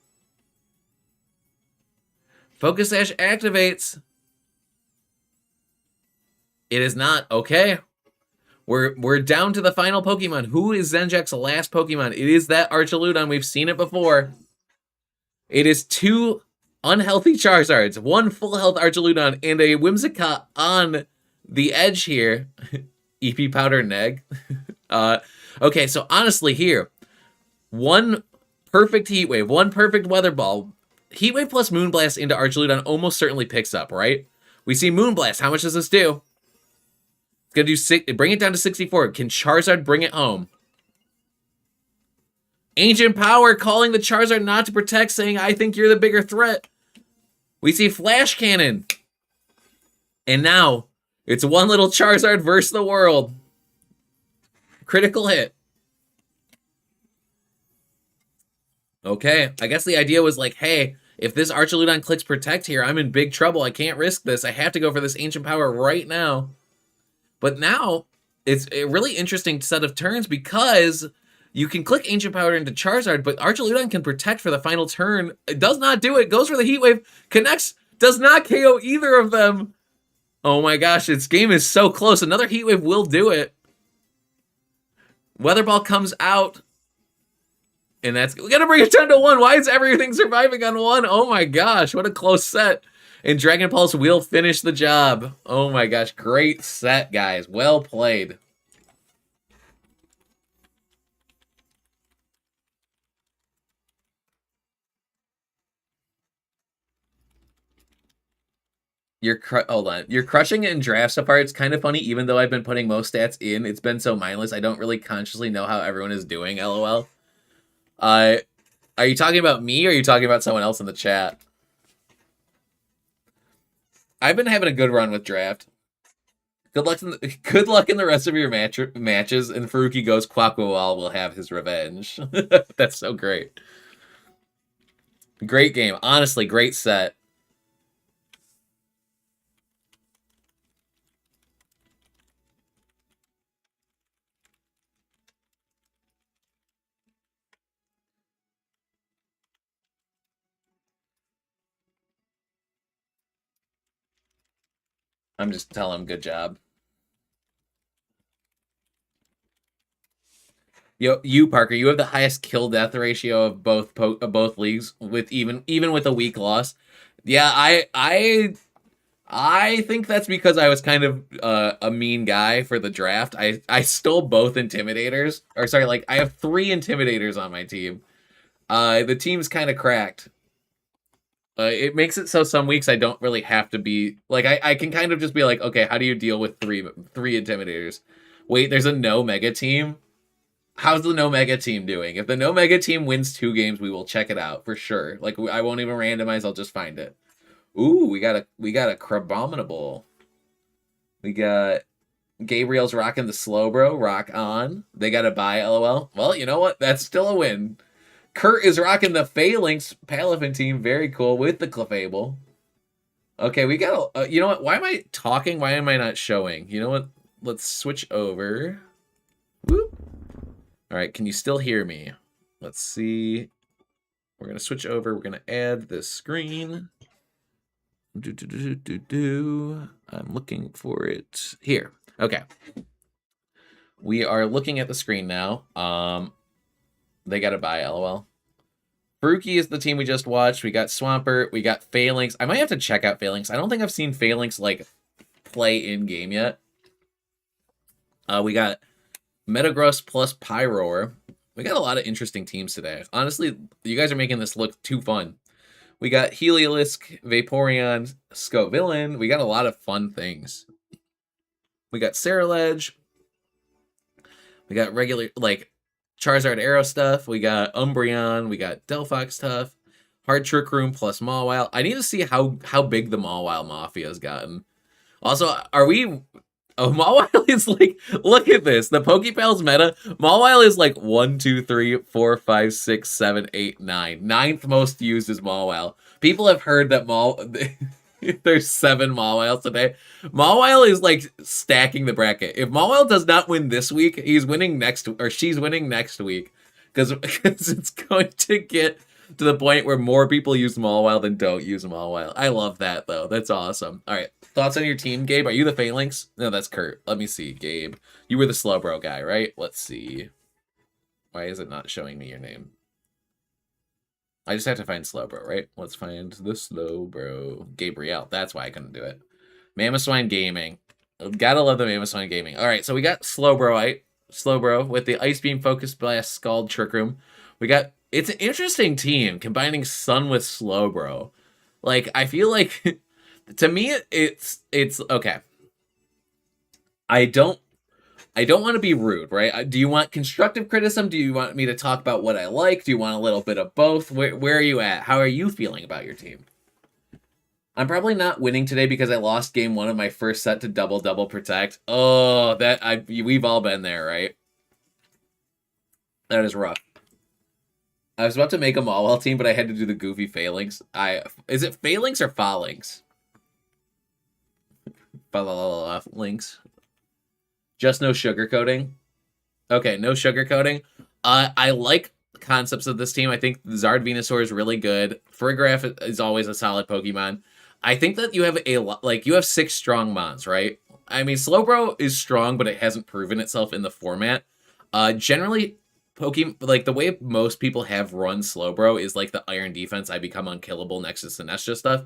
Focus Sash activates. It is not. Okay. We're down to the final Pokemon. Who is Zenjek's last Pokemon? It is that Archaludon. We've seen it before. It is 2 unhealthy Charizards, 1 full health Archaludon, and a Whimsicott on the edge here. EP Powder Neg. Okay, so honestly here, 1 perfect Heat Wave, 1 perfect Weather Ball. Heat Wave plus Moonblast into Archaludon almost certainly picks up, right? We see Moonblast. How much does this do? It's going to do bring it down to 64. Can Charizard bring it home? Ancient Power calling the Charizard not to protect, saying, I think you're the bigger threat. We see Flash Cannon. And now, it's 1 little Charizard versus the world. Critical hit. Okay, I guess the idea was like, hey, if this Archaludon clicks Protect here, I'm in big trouble. I can't risk this. I have to go for this Ancient Power right now. But now, it's a really interesting set of turns because you can click Ancient Power into Charizard, but Archaludon can Protect for the final turn. It does not do it. Goes for the Heat Wave. Connects. Does not KO either of them. Oh my gosh, this game is so close. Another Heat Wave will do it. Weather Ball comes out, and we gotta bring it down to 1. Why is everything surviving on 1? Oh my gosh, what a close set. And Dragon Pulse will finish the job. Oh my gosh, great set, guys. Well played. Hold on. You're crushing it in drafts so far. It's kind of funny, even though I've been putting most stats in. It's been so mindless. I don't really consciously know how everyone is doing. LOL. Are you talking about me, or are you talking about someone else in the chat? I've been having a good run with draft. Good luck in the rest of your matches. And Faruki goes, Quaquawal will have his revenge. That's so great. Great game. Honestly, great set. I'm just telling him good job. You Parker, you have the highest kill death ratio of both leagues with even with a weak loss. Yeah, I think that's because I was kind of a mean guy for the draft. I stole both intimidators, or sorry, like I have 3 intimidators on my team. The team's kind of cracked. It makes it so some weeks I don't really have to be like I can kind of just be like, okay, how do you deal with three intimidators? Wait, there's a no mega team. How's the no mega team doing? If the no mega team wins 2 games, we will check it out for sure. Like I won't even randomize. I'll just find it. Ooh, we got a Crabominable. We got Gabriel's rocking the slow bro. Rock on. They got to buy. LOL. Well, you know what? That's still a win. Kurt is rocking the Phalanx Palafin team. Very cool with the Clefable. Okay, we got. You know what? Why am I talking? Why am I not showing? You know what? Let's switch over. Whoop. All right, can you still hear me? Let's see. We're gonna switch over. We're gonna add this screen. I'm looking for it here. Okay. We are looking at the screen now. They gotta buy. LOL. Faruki is the team we just watched. We got Swampert. We got Phalanx. I might have to check out Phalanx. I don't think I've seen Phalanx like play in game yet. We got Metagross plus Pyroar. We got a lot of interesting teams today. Honestly, you guys are making this look too fun. We got Heliolisk, Vaporeon, Scovillain. We got a lot of fun things. We got Ceruledge. We got regular, like, Charizard Arrow stuff. We got Umbreon. We got Delphox stuff. Hard Trick Room plus Mawile. I need to see how big the Mawile Mafia has gotten. Also, are we... Oh, Mawile is like, look at this. The Pokepals meta, Mawile is like 1, 2, 3, 4, 5, 6, 7, 8, 9. 9th most used is Mawile. People have heard that there's 7 Mawiles today. Mawile is like stacking the bracket. If Mawile does not win this week, he's winning she's winning next week. Because it's going to get to the point where more people use Mawile than don't use Mawile. I love that, though. That's awesome. All right. Thoughts on your team, Gabe? Are you the Phalanx? No, that's Kurt. Let me see, Gabe. You were the Slowbro guy, right? Let's see. Why is it not showing me your name? I just have to find Slowbro, right? Let's find the Slowbro. Gabriel. That's why I couldn't do it. Mamoswine Gaming. Gotta love the Mamoswine Gaming. All right, so we got Slowbro with the Ice Beam, Focus Blast, Scald, Trick Room. We got... It's an interesting team, combining Sun with Slowbro. Like, I feel like... To me, it's okay. I don't want to be rude, right? Do you want constructive criticism? Do you want me to talk about what I like? Do you want a little bit of both? Where are you at? How are you feeling about your team? I'm probably not winning today because I lost game 1 of my first set to double protect. Oh, we've all been there, right? That is rough. I was about to make a Mawile team, but I had to do the goofy Phalanx. Is it Phalanx or Phalanx? Links. Just no sugarcoating. Okay, no sugarcoating. I like the concepts of this team. I think Zard Venusaur is really good. Farigiraf is always a solid Pokemon. I think that you have you have 6 strong mons, right? I mean, Slowbro is strong, but it hasn't proven itself in the format. Generally, Pokemon, like the way most people have run Slowbro is like the Iron Defense. I become unkillable next to Sinestro stuff.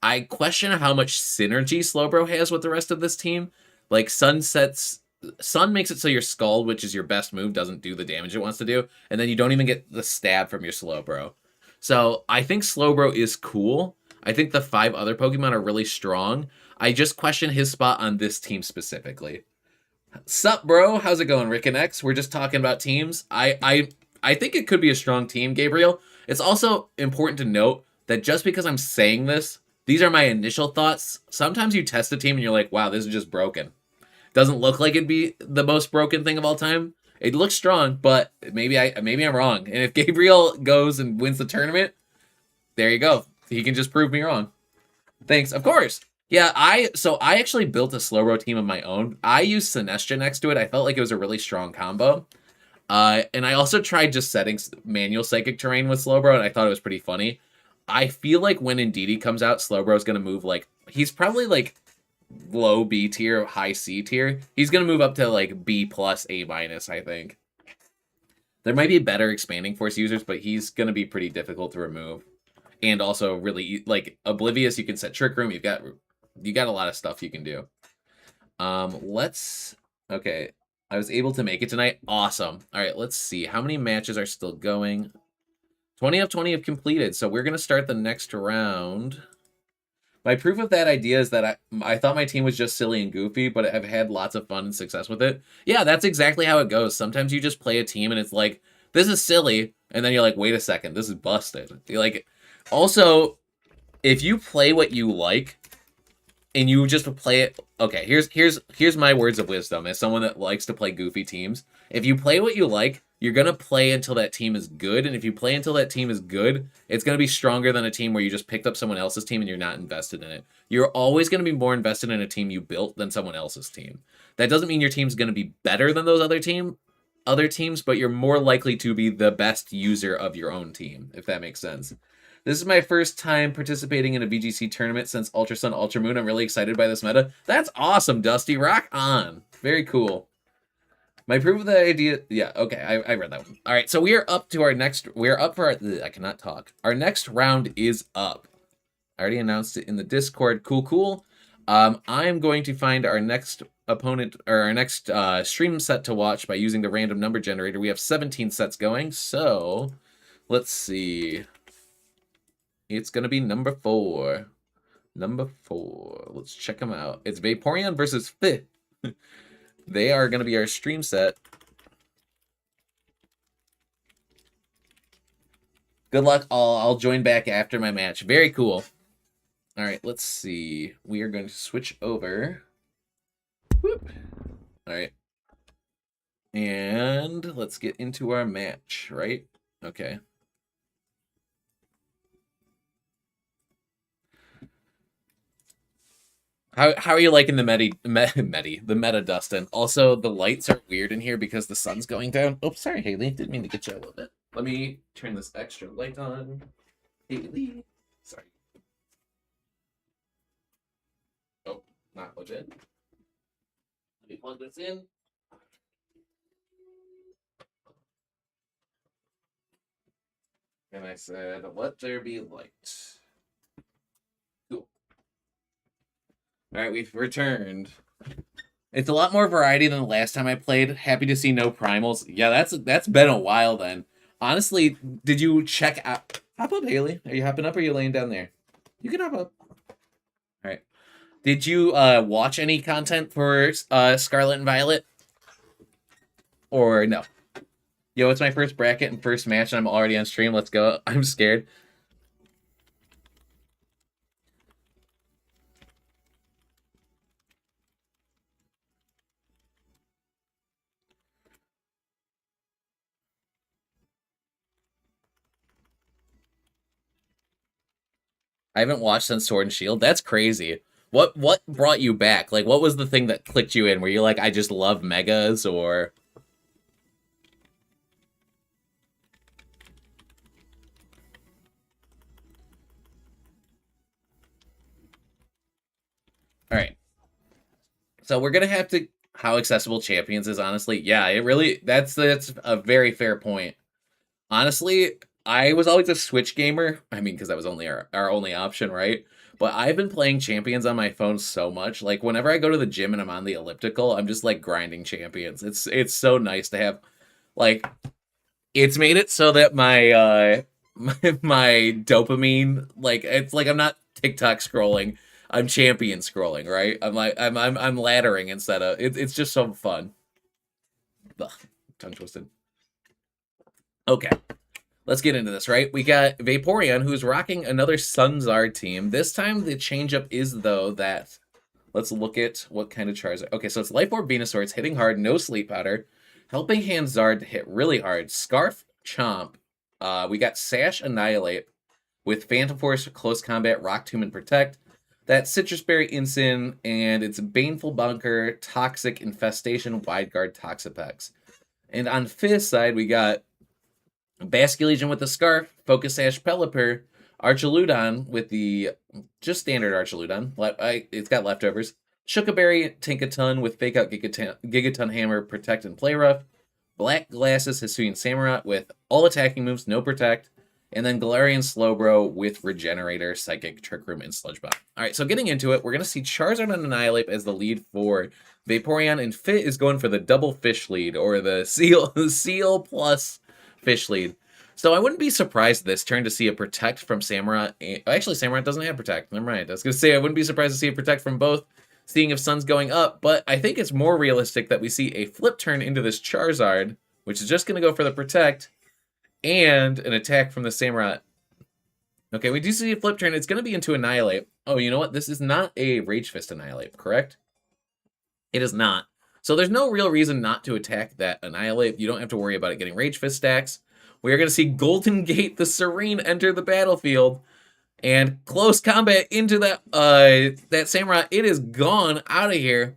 I question how much synergy Slowbro has with the rest of this team. Like Sun makes it so your Scald, which is your best move, doesn't do the damage it wants to do, and then you don't even get the stab from your Slowbro. So I think Slowbro is cool. I think the 5 other Pokemon are really strong. I just question his spot on this team specifically. Sup, bro? How's it going, Rick and X? We're just talking about teams. I think it could be a strong team, Gabriel. It's also important to note that just because I'm saying this, these are my initial thoughts. Sometimes you test a team and you're like, wow, this is just broken. Doesn't look like it'd be the most broken thing of all time. It looks strong, but maybe I'm wrong. And if Gabriel goes and wins the tournament, there you go. He can just prove me wrong. Thanks. Of course. Yeah, I actually built a Slowbro team of my own. I used Sinestro next to it. I felt like it was a really strong combo. And I also tried just setting manual psychic terrain with Slowbro, and I thought it was pretty funny. I feel like when Indeedee comes out, Slowbro is going to move like he's probably like low B tier, high C tier. He's going to move up to like B plus, A minus, I think. There might be better expanding force users, but he's going to be pretty difficult to remove. And also really like Oblivious, you can set Trick Room. You got a lot of stuff you can do. Okay. I was able to make it tonight. Awesome. All right, let's see. How many matches are still going? 20 of 20 have completed, so we're going to start the next round. My proof of that idea is that I thought my team was just silly and goofy, but I've had lots of fun and success with it. Yeah, that's exactly how it goes. Sometimes you just play a team and it's like, this is silly, and then you're like, wait a second, this is busted. You're like, also, if you play what you like, and you just play it. Okay, here's my words of wisdom as someone that likes to play goofy teams. If you play what you like, you're gonna play until that team is good, and if you play until that team is good, it's gonna be stronger than a team where you just picked up someone else's team and you're not invested in it. You're always gonna be more invested in a team you built than someone else's team. That doesn't mean your team's gonna be better than those other teams, but you're more likely to be the best user of your own team, if that makes sense. This is my first time participating in a VGC tournament since Ultra Sun, Ultra Moon. I'm really excited by this meta. That's awesome, Dusty. Rock on. Very cool. My proof of the idea... Yeah, okay, I read that one. All right, so we are up to our next... We are up for our... I cannot talk. Our next round is up. I already announced it in the Discord. Cool. I'm going to find our next opponent... Or our next stream set to watch by using the random number generator. We have 17 sets going, so... Let's see... It's going to be number 4. Number 4. Let's check them out. It's Vaporeon versus Fifth. They are going to be our stream set. Good luck. I'll join back after my match. Very cool. All right, let's see. We are going to switch over. Whoop. All right. And let's get into our match, right? Okay. How are you liking the meta, Dustin? Also, the lights are weird in here because the sun's going down. Oh, sorry, Haley. Didn't mean to get you a little bit. Let me turn this extra light on. Haley. Sorry. Oh, not legit. Let me plug this in. And I said, let there be light. Cool. All right, we've returned. It's a lot more variety than the last time I played. Happy to see no primals. Yeah, that's been a while then. Honestly, did you check out... Hop up, Haley. Are you hopping up or are you laying down there? You can hop up. All right. Did you watch any content for Scarlet and Violet? Or no? Yo, it's my first bracket and first match and I'm already on stream. Let's go. I'm scared. I haven't watched since Sword and Shield. That's crazy. What brought you back? Like, what was the thing that clicked you in? Were you like, I just love megas, or... All right. So we're going to have to How accessible Champions is, honestly. Yeah, it really that's a very fair point. Honestly, I was always a Switch gamer. I mean, because that was only our only option, right? But I've been playing Champions on my phone so much. Like whenever I go to the gym and I'm on the elliptical, I'm just like grinding Champions. It's so nice to have like it's made it so that my my dopamine, like it's like I'm not TikTok scrolling. I'm champion scrolling, right? I'm laddering instead of it's just so fun. Ugh, tongue twisted. Okay. Let's get into this, right? We got Vaporeon, who's rocking another Sunzard team. This time, the changeup is, though, that... Let's look at what kind of Charizard... Okay, so it's Life Orb Venusaur. It's hitting hard, no Sleep Powder. Helping Hand Zard to hit really hard. Scarf, Chomp. We got Sash, Annihilate. With Phantom Force, Close Combat, Rock Tomb, and Protect. That's Citrus Berry, Incin, and it's Baneful Bunker, Toxic, Infestation, Wide Guard, Toxapex. And on Fizz side, we got Basculegion with the Scarf, Focus Sash Pelipper, Archaludon with the just standard Archaludon. It's got leftovers. Chookaberry, Tinkaton with Fake Out Gigaton Hammer, Protect, and Play Rough. Black Glasses, Hisuian Samurott with all attacking moves, no Protect. And then Galarian Slowbro with Regenerator, Psychic, Trick Room, and Sludge Bomb. All right, so getting into it, we're going to see Charizard and Annihilate as the lead for Vaporeon, and Fit is going for the double fish lead, or the seal plus fish lead. So I wouldn't be surprised this turn to see a Protect from Samurott. Actually, Samurott doesn't have Protect. Never mind. I was going to say I wouldn't be surprised to see a Protect from both, seeing if Sun's going up. But I think it's more realistic that we see a flip turn into this Charizard, which is just going to go for the Protect, and an attack from the Samurott. Okay, we do see a flip turn. It's going to be into Annihilate. Oh, you know what? This is not a Rage Fist Annihilate, correct? It is not. So there's no real reason not to attack that Annihilate. You don't have to worry about it getting Rage Fist stacks. We are going to see Golden Gate the Serene enter the battlefield. And close combat into that Samurott. It is gone out of here.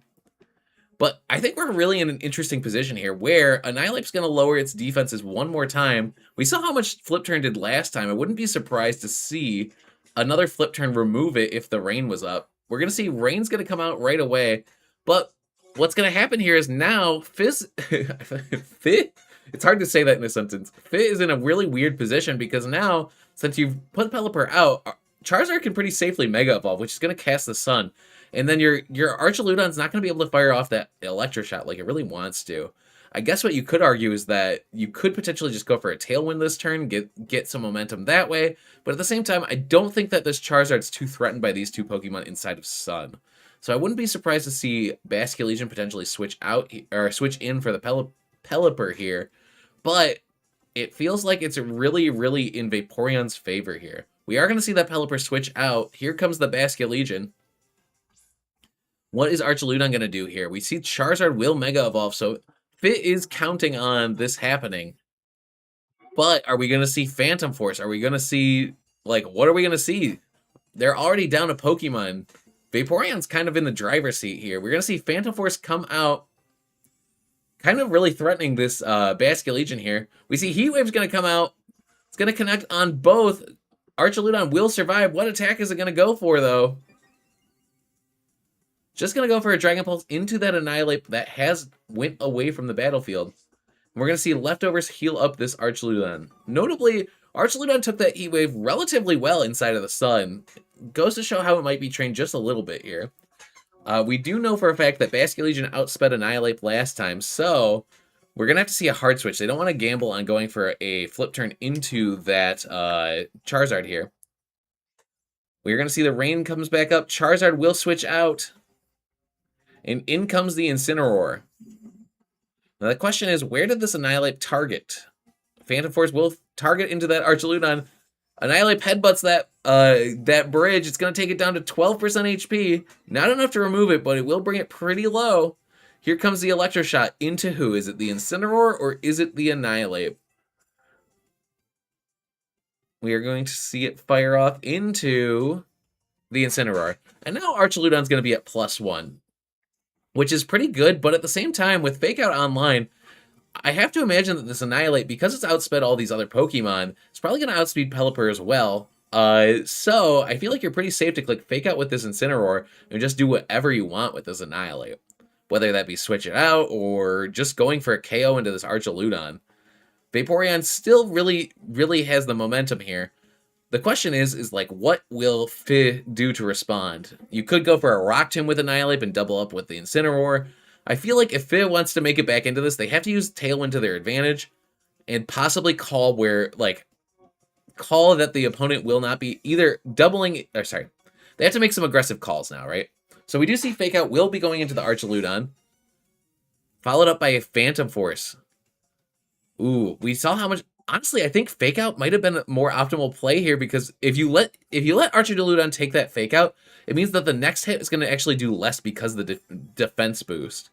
But I think we're really in an interesting position here where Annihilate's going to lower its defenses one more time. We saw how much Flip Turn did last time. I wouldn't be surprised to see another Flip Turn remove it if the Rain was up. We're going to see Rain's going to come out right away. But what's going to happen here is now Fizz... it's hard to say that in a sentence. Fizz is in a really weird position because now, since you've put Pelipper out, Charizard can pretty safely Mega Evolve, which is going to cast the Sun. And then your Archaludon's not going to be able to fire off that Electroshot like it really wants to. I guess what you could argue is that you could potentially just go for a Tailwind this turn, get some momentum that way. But at the same time, I don't think that this Charizard's too threatened by these two Pokemon inside of Sun. So I wouldn't be surprised to see Basculegion potentially switch out or switch in for the Pelipper here. But it feels like it's really, really in Vaporeon's favor here. We are going to see that Pelipper switch out. Here comes the Basculegion. What is Archaludon going to do here? We see Charizard will Mega Evolve, so Fit is counting on this happening. But are we going to see Phantom Force? Are we going to see, like, what are we going to see? They're already down a Pokemon. Vaporeon's kind of in the driver's seat here. We're going to see Phantom Force come out, kind of really threatening this Basculegion here. We see Heat Wave's going to come out. It's going to connect on both. Archaludon will survive. What attack is it going to go for, though? Just going to go for a Dragon Pulse into that Annihilate that has went away from the battlefield. We're going to see leftovers heal up this Archaludon. Notably, Archaludon took that Heat Wave relatively well inside of the Sun. Goes to show how it might be trained just a little bit here. We do know for a fact that Basculegion outsped Annihilate last time, so we're going to have to see a hard switch. They don't want to gamble on going for a flip turn into that Charizard here. We're going to see the Rain comes back up. Charizard will switch out. And in comes the Incineroar. Now the question is, where did this Annihilate target? Phantom Force will target into that Archaludon. Annihilate headbutts that bridge. It's going to take it down to 12% HP. Not enough to remove it, but it will bring it pretty low. Here comes the Electroshot. Into who? Is it the Incineroar or is it the Annihilate? We are going to see it fire off into the Incineroar. And now Archaludon's going to be at +1. Which is pretty good, but at the same time, with Fake Out Online, I have to imagine that this Annihilate, because it's outsped all these other Pokemon, it's probably going to outspeed Pelipper as well. So I feel like you're pretty safe to click Fake Out with this Incineroar and just do whatever you want with this Annihilate. whether that be switch it out or just going for a KO into this Archaludon. Vaporeon still really has the momentum here. The question is like, what will Fi do to respond? You could go for a Rock Tomb with Annihilate and double up with the Incineroar. I feel like if Fi wants to make it back into this, they have to use Tailwind to their advantage and possibly call that the opponent will not be either doubling, or sorry, they have to make some aggressive calls now, right? So we do see Fake Out will be going into the Archaludon, followed up by a Phantom Force. Ooh, we saw how much. Honestly, I think Fake Out might have been a more optimal play here, because if you let Archaludon take that Fake Out, it means that the next hit is going to actually do less because of the defense boost.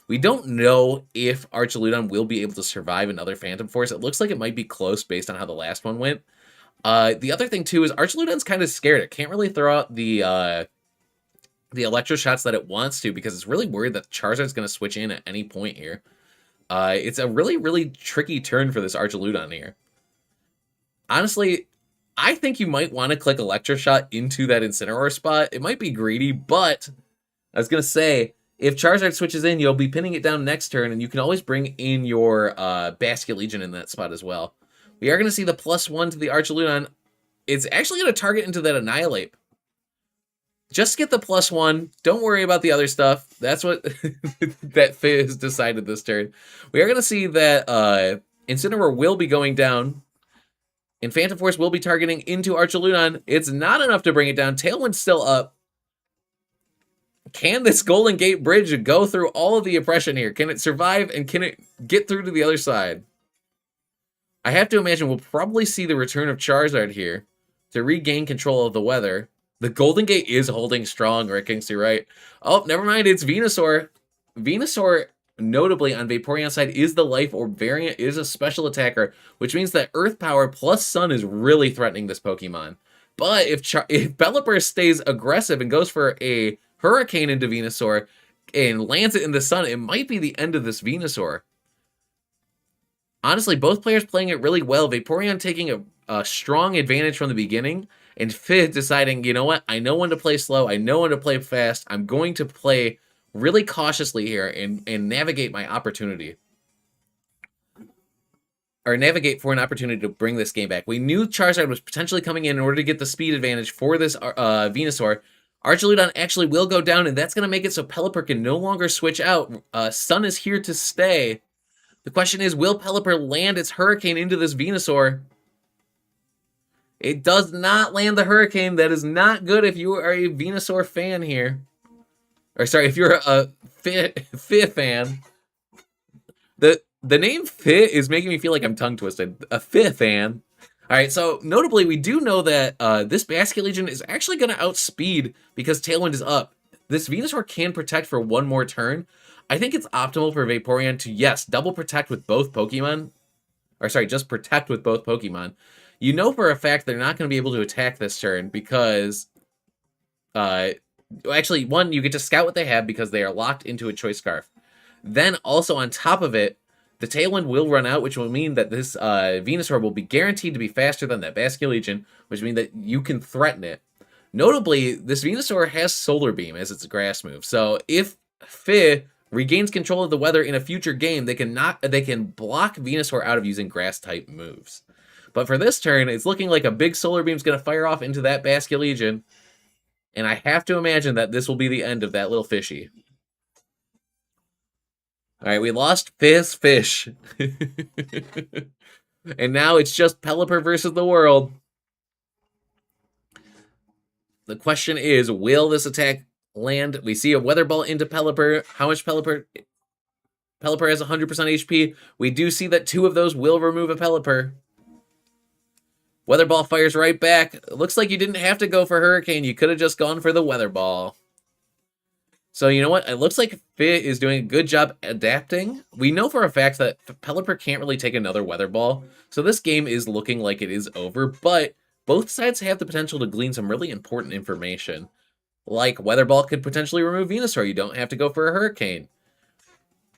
We don't know if Archaludon will be able to survive another Phantom Force. It looks like it might be close based on how the last one went. The other thing too is Archaludon's kind of scared. It can't really throw out the electro shots that it wants to, because it's really worried that Charizard's going to switch in at any point here. It's a really tricky turn for this Archaludon here. Honestly, I think you might want to click Electro Shot into that Incineroar spot. It might be greedy, but I was going to say, if Charizard switches in, you'll be pinning it down next turn, and you can always bring in your Basculegion in that spot as well. We are going to see the +1 to the Archaludon. It's actually going to target into that Annihilate. Just get the +1. Don't worry about the other stuff. That's what that Fizz decided this turn. We are going to see that Incineroar will be going down, and Phantom Force will be targeting into Archaludon. It's not enough to bring it down. Tailwind's still up. Can this Golden Gate Bridge go through all of the oppression here? Can it survive, and can it get through to the other side? I have to imagine we'll probably see the return of Charizard here to regain control of the weather. The Golden Gate is holding strong, Rick Kingsley, right? Oh, never mind, it's Venusaur. Venusaur, notably on Vaporeon's side, is the Life Orb variant, is a special attacker, which means that Earth Power plus Sun is really threatening this Pokemon. But if Pelipper stays aggressive and goes for a Hurricane into Venusaur and lands it in the Sun, it might be the end of this Venusaur. Honestly, both players playing it really well. Vaporeon taking a strong advantage from the beginning, and Fizz deciding, you know what, I know when to play slow, I know when to play fast, I'm going to play really cautiously here and navigate my opportunity. Or navigate for an opportunity to bring this game back. We knew Charizard was potentially coming in order to get the speed advantage for this Venusaur. Archaludon actually will go down, and that's going to make it so Pelipper can no longer switch out. Sun is here to stay. The question is, will Pelipper land its Hurricane into this Venusaur? It does not land the Hurricane. That is not good if you are a Venusaur fan here. Or sorry, if you're a Fi fan. The name Fi is making me feel like I'm tongue twisted. A Fi fan. All right, so notably, we do know that this Basculegion is actually going to outspeed because Tailwind is up. This Venusaur can protect for one more turn. I think it's optimal for Vaporeon to, yes, double protect with both Pokemon. Or sorry, just protect with both Pokemon. You know for a fact they're not going to be able to attack this turn because... actually, one, you get to scout what they have because they are locked into a Choice Scarf. Then, also on top of it, the Tailwind will run out, which will mean that this Venusaur will be guaranteed to be faster than that Basculegion, which means that you can threaten it. Notably, this Venusaur has Solar Beam as its grass move, so if Fi regains control of the weather in a future game, they can block Venusaur out of using grass-type moves. But for this turn, it's looking like a big Solar Beam is going to fire off into that Basculegion, and I have to imagine that this will be the end of that little fishy. All right, we lost Fish. And now it's just Pelipper versus the world. The question is, will this attack land? We see a Weather Ball into Pelipper. How much Pelipper? Pelipper has 100% HP. We do see that 2 of those will remove a Pelipper. Weather Ball fires right back. It looks like you didn't have to go for Hurricane. You could have just gone for the Weather Ball. So you know what? It looks like Fi is doing a good job adapting. We know for a fact that Pelipper can't really take another Weather Ball. So this game is looking like it is over, but both sides have the potential to glean some really important information. Like Weather Ball could potentially remove Venusaur. You don't have to go for a Hurricane.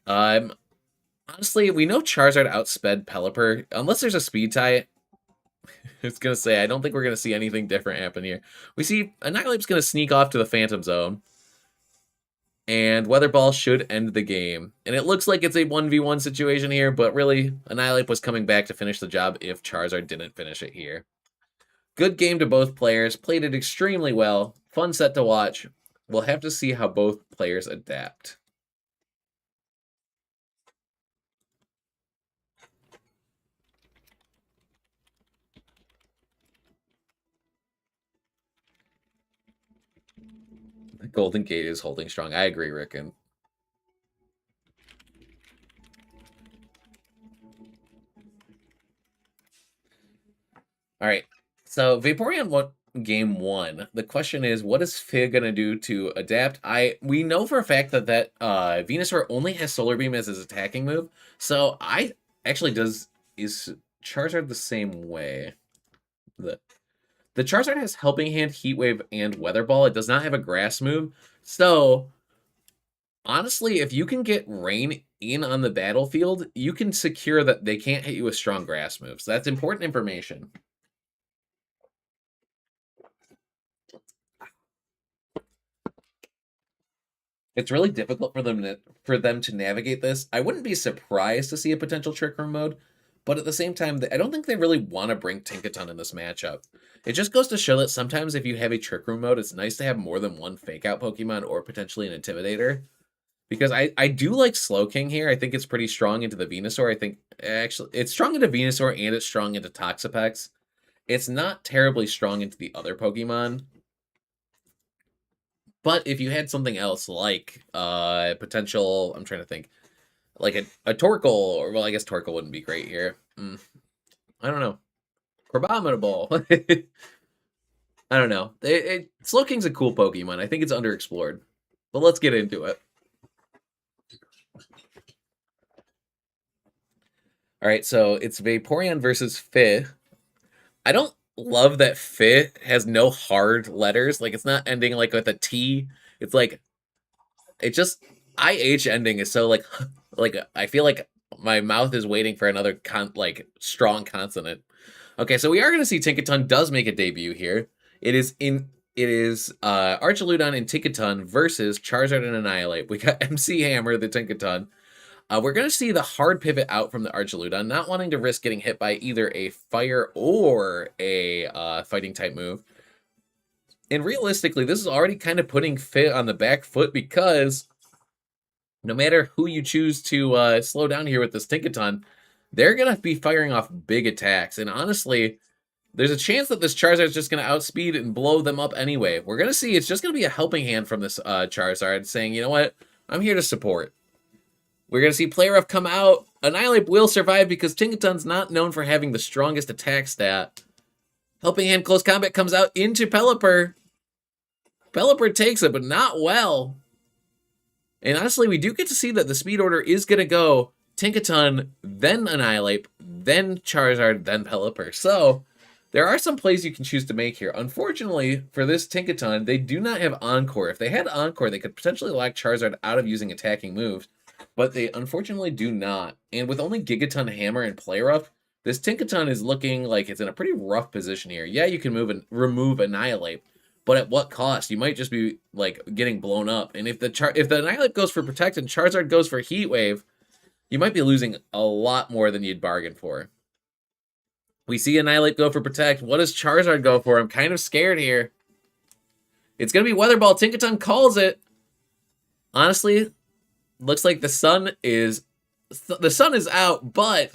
Honestly, we know Charizard outsped Pelipper. Unless there's a speed tie, it's going to say, I don't think we're going to see anything different happen here. We see Annihilate's going to sneak off to the Phantom Zone. And Weather Ball should end the game. And it looks like it's a 1v1 situation here, but really, Annihilate was coming back to finish the job if Charizard didn't finish it here. Good game to both players. Played it extremely well. Fun set to watch. We'll have to see how both players adapt. The Golden Gate is holding strong. I agree, Rickon. All right. So Vaporeon won game 1. The question is, what is Fig gonna do to adapt? We know for a fact that Venusaur only has Solar Beam as his attacking move. So I actually is Charizard the same way? The Charizard has Helping Hand, Heat Wave, and Weather Ball. It does not have a Grass move. So honestly, if you can get Rain in on the battlefield, you can secure that they can't hit you with strong Grass moves. That's important information. It's really difficult for them to navigate this. I wouldn't be surprised to see a potential Trick Room mode, but at the same time, I don't think they really want to bring Tinkaton in this matchup. It just goes to show that sometimes if you have a Trick Room mode, it's nice to have more than one Fake Out Pokemon or potentially an Intimidator. Because I do like Slowking here. I think it's pretty strong into the Venusaur. I think, actually, it's strong into Venusaur and it's strong into Toxapex. It's not terribly strong into the other Pokemon. But if you had something else like potential, I'm trying to think, like a Torkoal, or well, I guess Torkoal wouldn't be great here. I don't know. Crabominable. I don't know. Slowking's a cool Pokemon. I think it's underexplored. But let's get into it. All right, so it's Vaporeon versus Fi. I don't love that Fi has no hard letters. Like, it's not ending like with a T. It's like, it just, IH ending is so like I feel like my mouth is waiting for another strong consonant. Okay, so we are going to see Tinkaton does make a debut here. It is Archaludon and Tinkaton versus Charizard and Annihilate. We got MC Hammer, the Tinkaton. We're going to see the hard pivot out from the Archaludon, not wanting to risk getting hit by either a fire or a fighting type move. And realistically, this is already kind of putting Fit on the back foot because no matter who you choose to slow down here with this Tinkaton, they're going to be firing off big attacks. And honestly, there's a chance that this Charizard is just going to outspeed and blow them up anyway. We're going to see it's just going to be a helping hand from this Charizard saying, you know what, I'm here to support. We're going to see Play Rough come out. Annihilate will survive because Tinkaton's not known for having the strongest attack stat. Helping Hand Close Combat comes out into Pelipper. Pelipper takes it, but not well. And honestly, we do get to see that the speed order is going to go Tinkaton, then Annihilate, then Charizard, then Pelipper. So there are some plays you can choose to make here. Unfortunately, for this Tinkaton, they do not have Encore. If they had Encore, they could potentially lock Charizard out of using attacking moves. But they unfortunately do not. And with only Gigaton, Hammer, and Play Rough, this Tinkaton is looking like it's in a pretty rough position here. Yeah, you can remove Annihilate, but at what cost? You might just be like getting blown up. And if the Annihilate goes for Protect and Charizard goes for Heat Wave, you might be losing a lot more than you'd bargain for. We see Annihilate go for Protect. What does Charizard go for? I'm kind of scared here. It's going to be Weather Ball. Tinkaton calls it. Honestly, looks like the sun is out, but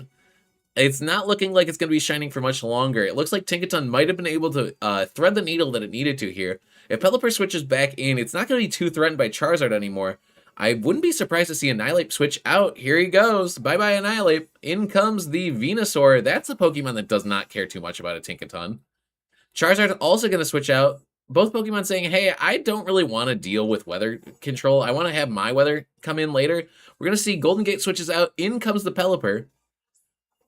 it's not looking like it's going to be shining for much longer. It looks like Tinkaton might have been able to thread the needle that it needed to here. If Pelipper switches back in, it's not going to be too threatened by Charizard anymore. I wouldn't be surprised to see Annihilate switch out. Here he goes. Bye-bye, Annihilate. In comes the Venusaur. That's a Pokemon that does not care too much about a Tinkaton. Charizard also going to switch out. Both Pokemon saying, hey, I don't really want to deal with weather control. I want to have my weather come in later. We're going to see Golden Gate switches out. In comes the Pelipper.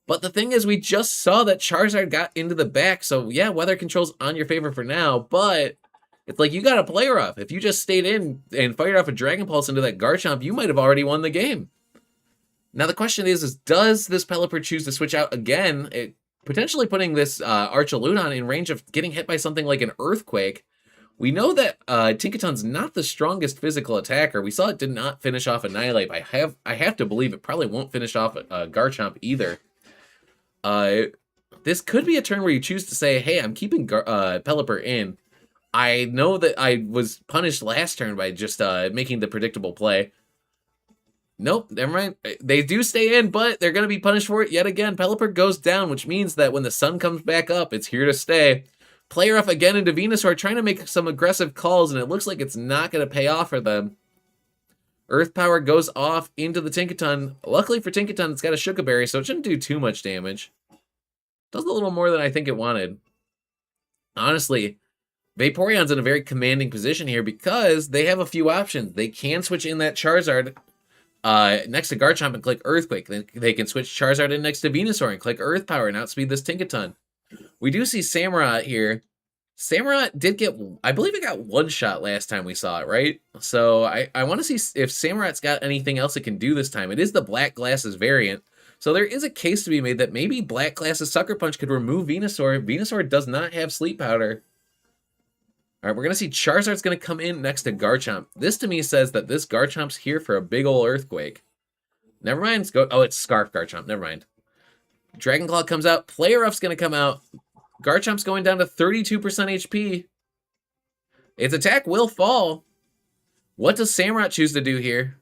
But the thing is, we just saw that Charizard got into the back. So, yeah, weather control's on your favor for now. But it's like you got to play rough. If you just stayed in and fired off a Dragon Pulse into that Garchomp, you might have already won the game. Now, the question is does this Pelipper choose to switch out again? Potentially putting this Archaludon in range of getting hit by something like an Earthquake. We know that Tinkaton's not the strongest physical attacker. We saw it did not finish off Annihilate. I have to believe it probably won't finish off Garchomp either. This could be a turn where you choose to say, hey, I'm keeping Pelipper in. I know that I was punished last turn by just making the predictable play. Nope, never mind. They do stay in, but they're going to be punished for it yet again. Pelipper goes down, which means that when the sun comes back up, it's here to stay. Player off again into Venusaur, trying to make some aggressive calls, and it looks like it's not going to pay off for them. Earth Power goes off into the Tinkaton. Luckily for Tinkaton, it's got a Shuka Berry, so it shouldn't do too much damage. Does a little more than I think it wanted. Honestly, Vaporeon's in a very commanding position here because they have a few options. They can switch in that Charizard next to Garchomp and click Earthquake. Then they can switch Charizard in next to Venusaur and click Earth Power and outspeed this Tinkaton. We do see Samurott here. Samurott did get, I believe it got one shot last time we saw it, right? So I want to see if Samurott's got anything else it can do this time. It is the Black Glasses variant. So there is a case to be made that maybe Black Glasses Sucker Punch could remove Venusaur. Venusaur does not have Sleep Powder. All right, we're going to see Charizard's going to come in next to Garchomp. This to me says that this Garchomp's here for a big ol' Earthquake. Never mind. Oh, it's Scarf Garchomp. Never mind. Dragon Claw comes out. Player Rough's going to come out. Garchomp's going down to 32% HP. Its attack will fall. What does Samurott choose to do here?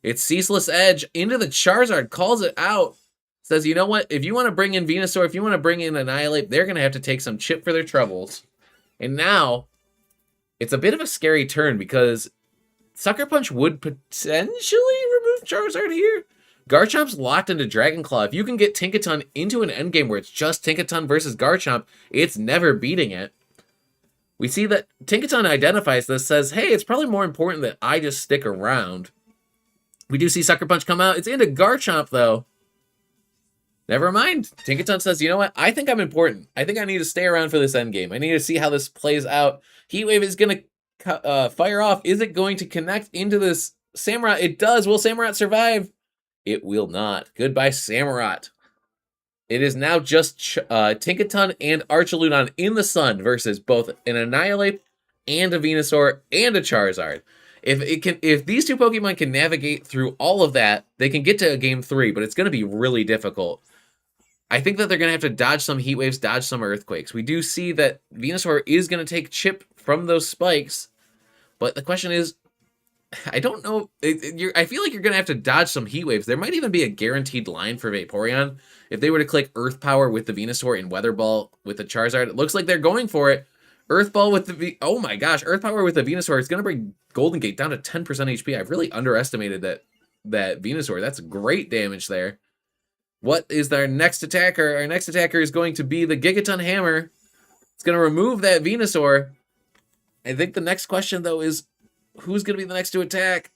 It's Ceaseless Edge into the Charizard. Calls it out. Says, you know what? If you want to bring in Venusaur, if you want to bring in Annihilate, they're going to have to take some chip for their troubles. And now, it's a bit of a scary turn because Sucker Punch would potentially remove Charizard here. Garchomp's locked into Dragon Claw. If you can get Tinkaton into an endgame where it's just Tinkaton versus Garchomp, it's never beating it. We see that Tinkaton identifies this, says, hey, it's probably more important that I just stick around. We do see Sucker Punch come out. It's into Garchomp, though. Never mind. Tinkaton says, you know what? I think I'm important. I think I need to stay around for this endgame. I need to see how this plays out. Heat Wave is going to fire off. Is it going to connect into this Samurott? It does. Will Samurott survive? It will not. Goodbye, Samurott. It is now just Tinkaton and Archaludon in the sun versus both an Annihilate and a Venusaur and a Charizard. If these two Pokemon can navigate through all of that, they can get to game 3, but it's going to be really difficult. I think that they're going to have to dodge some Heat Waves, dodge some Earthquakes. We do see that Venusaur is going to take chip from those spikes, but the question is, I don't know. I feel like you're going to have to dodge some Heat Waves. There might even be a guaranteed line for Vaporeon. If they were to click Earth Power with the Venusaur and Weather Ball with the Charizard, it looks like they're going for it. Earth Ball with the oh my gosh, Earth Power with the Venusaur is going to bring Golden Gate down to 10% HP. I've really underestimated that Venusaur. That's great damage there. What is our next attacker? Our next attacker is going to be the Gigaton Hammer. It's going to remove that Venusaur. I think the next question, though, is who's going to be the next to attack?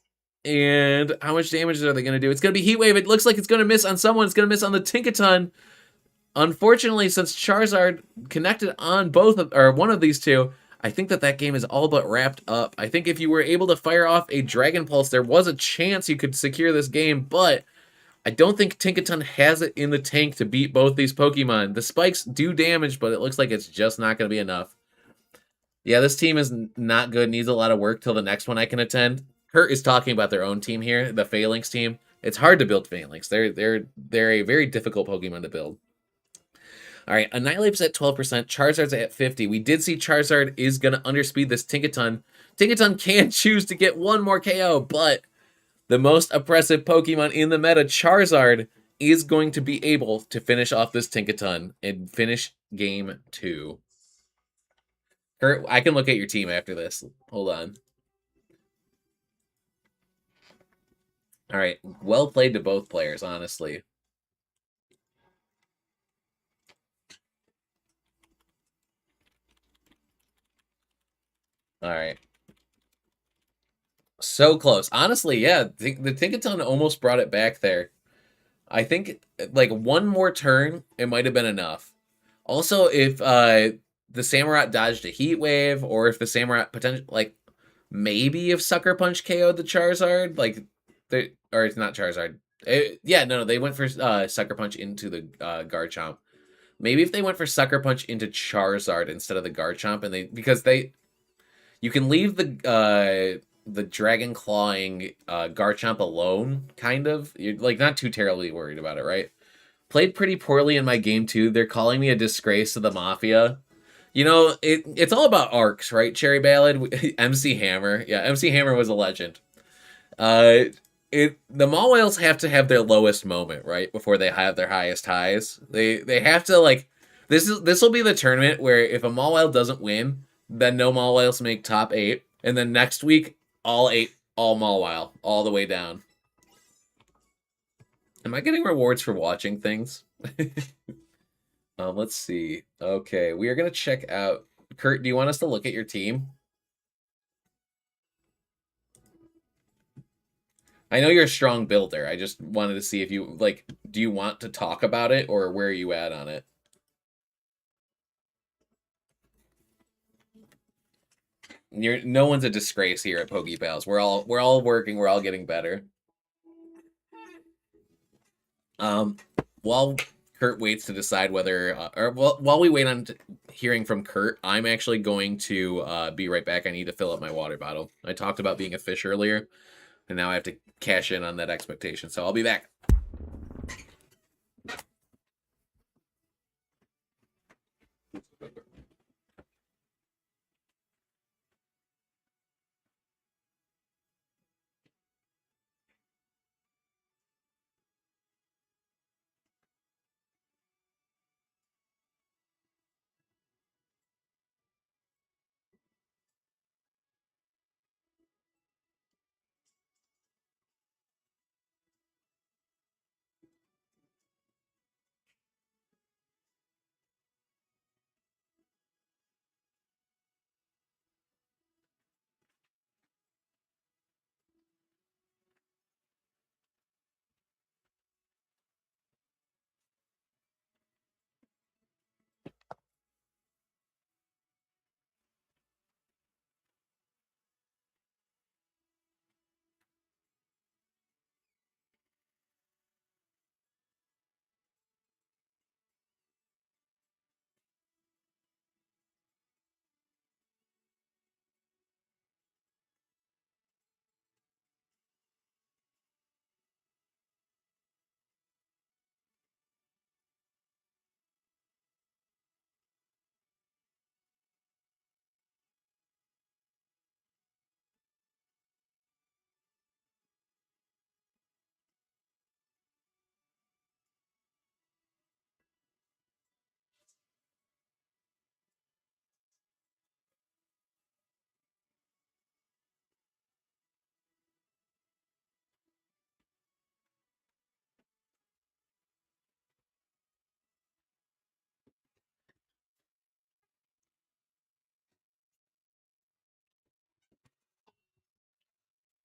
And how much damage are they going to do? It's going to be Heat Wave. It looks like it's going to miss on someone. It's going to miss on the Tinkaton. Unfortunately, since Charizard connected on one of these two, I think that game is all but wrapped up. I think if you were able to fire off a Dragon Pulse, there was a chance you could secure this game, but I don't think Tinkaton has it in the tank to beat both these Pokemon. The spikes do damage, but it looks like it's just not going to be enough. Yeah, this team is not good. Needs a lot of work till the next one I can attend. Kurt is talking about their own team here, the Phalanx team. It's hard to build Phalanx. They're a very difficult Pokemon to build. All right, Annihilate's at 12%. Charizard's at 50%. We did see Charizard is going to underspeed this Tinkaton. Tinkaton can choose to get one more KO, but the most oppressive Pokemon in the meta, Charizard, is going to be able to finish off this Tinkaton and finish game 2. Kurt, I can look at your team after this. Hold on. All right, well played to both players, honestly. All right. So close. Honestly, yeah, the Tinkaton almost brought it back there. I think, like, one more turn, it might have been enough. Also, if the Samurott dodged a Heat Wave, or if the Samurott potentially, like, maybe if Sucker Punch KO'd the Charizard, like, or it's not Charizard. No, they went for Sucker Punch into the Garchomp. Maybe if they went for Sucker Punch into Charizard instead of the Garchomp, and because You can leave the dragon clawing Garchomp alone, kind of. You're like not too terribly worried about it, right? Played pretty poorly in my game too. They're calling me a disgrace to the Mafia. You know, it's all about arcs, right? Cherry Ballad, MC Hammer. Yeah, MC Hammer was a legend. Uh, the Mawwhales have to have their lowest moment, right, before they have their highest highs. They have to like this will be the tournament where if a Mawwhale doesn't win, then no Mawwhales make top 8, and then next week all 8 all Mawwhale all the way down. Am I getting rewards for watching things? Let's see. Okay, we are gonna check out. Kurt, do you want us to look at your team? I know you're a strong builder. I just wanted to see if you like. Do you want to talk about it, or where are you at on it? No one's a disgrace here at Pokepals. We're all working. We're all getting better. Um, while Kurt waits to decide whether, while we wait on hearing from Kurt, I'm actually going to be right back. I need to fill up my water bottle. I talked about being a fish earlier, and now I have to cash in on that expectation. So I'll be back.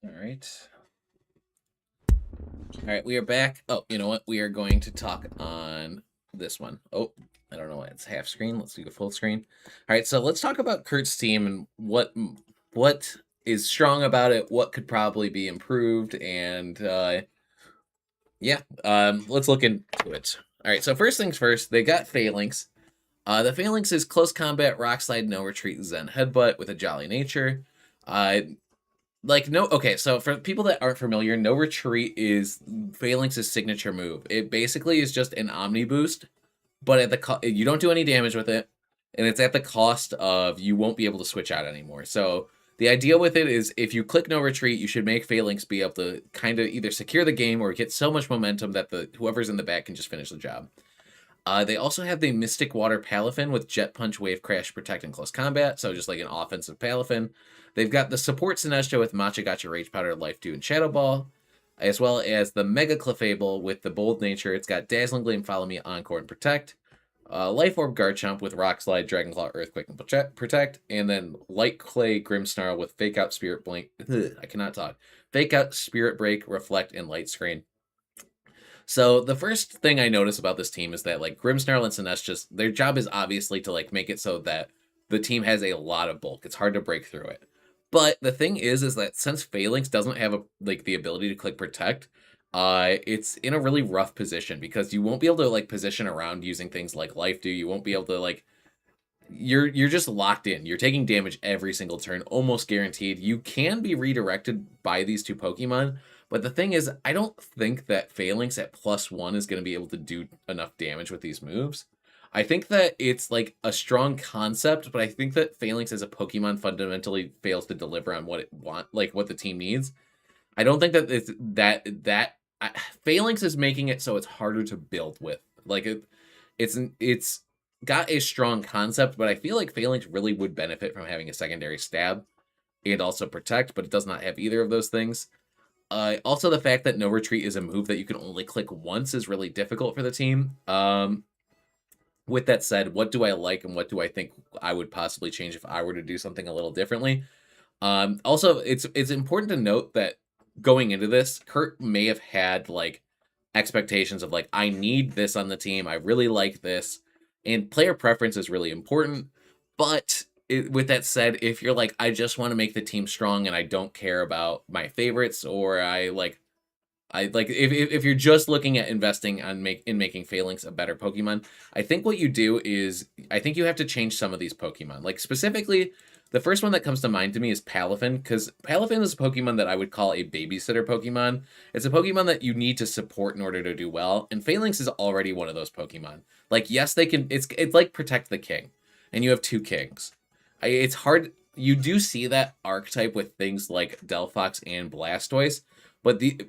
All right. All right, we are back. Oh, you know what? We are going to talk on this one. Oh, I don't know why it's half screen. Let's do a full screen. All right, so let's talk about Kurt's team and what is strong about it, what could probably be improved, and yeah, let's look into it. All right, so first things first, they got Phalanx. The Phalanx is close combat, rock slide, no retreat, Zen headbutt with a jolly nature. Uh, like no okay, so for people that aren't familiar, no retreat is Phalanx's signature move. It basically is just an omni boost, but at you don't do any damage with it, and it's at the cost of you won't be able to switch out anymore. So the idea with it is if you click no retreat, you should make Phalanx be able to kind of either secure the game or get so much momentum that the whoever's in the back can just finish the job. They also have the Mystic Water Palafin with Jet Punch, Wave Crash, Protect, and Close Combat, so just like an offensive Palafin. They've got the Support Sinestro with Matcha Gotcha, Rage Powder, Life Dew, and Shadow Ball, as well as the Mega Clefable with the Bold Nature. It's got Dazzling Gleam, Follow Me, Encore, and Protect. Life Orb Garchomp with Rock Slide, Dragon Claw, Earthquake, and Protect. And then Light Clay Grimmsnarl with Fake Out Spirit Blink. I cannot talk. Fake Out Spirit Break, Reflect, and Light Screen. So the first thing I notice about this team is that like Grimmsnarl and Sinestro, just their job is obviously to like make it so that the team has a lot of bulk. It's hard to break through it. But the thing is that since Phalanx doesn't have like the ability to click protect, it's in a really rough position because you won't be able to like position around using things like Life Dew. You won't be able to like you're just locked in. You're taking damage every single turn, almost guaranteed. You can be redirected by these two Pokemon, but the thing is, I don't think that Phalanx at +1 is going to be able to do enough damage with these moves. I think that it's like a strong concept, but I think that Phalanx as a Pokemon fundamentally fails to deliver on what it like what the team needs. I don't think that it's Phalanx is making it so it's harder to build with. Like it's got a strong concept, but I feel like Phalanx really would benefit from having a secondary stab and also protect, but it does not have either of those things. Also, the fact that no retreat is a move that you can only click once is really difficult for the team. With that said, what do I like and what do I think I would possibly change if I were to do something a little differently? Also, it's important to note that going into this, Kurt may have had like expectations of like, I need this on the team. I really like this, and player preference is really important. But with that said, if you're like, I just want to make the team strong and I don't care about my favorites, or I like if you're just looking at investing on making Phalanx a better Pokemon, I think what you do is I think you have to change some of these Pokemon. Like specifically, the first one that comes to mind to me is Palafin, because Palafin is a Pokemon that I would call a babysitter Pokemon. It's a Pokemon that you need to support in order to do well, and Phalanx is already one of those Pokemon. Like yes, they can. It's like Protect the King, and you have two kings. It's hard. You do see that archetype with things like Delphox and Blastoise, but the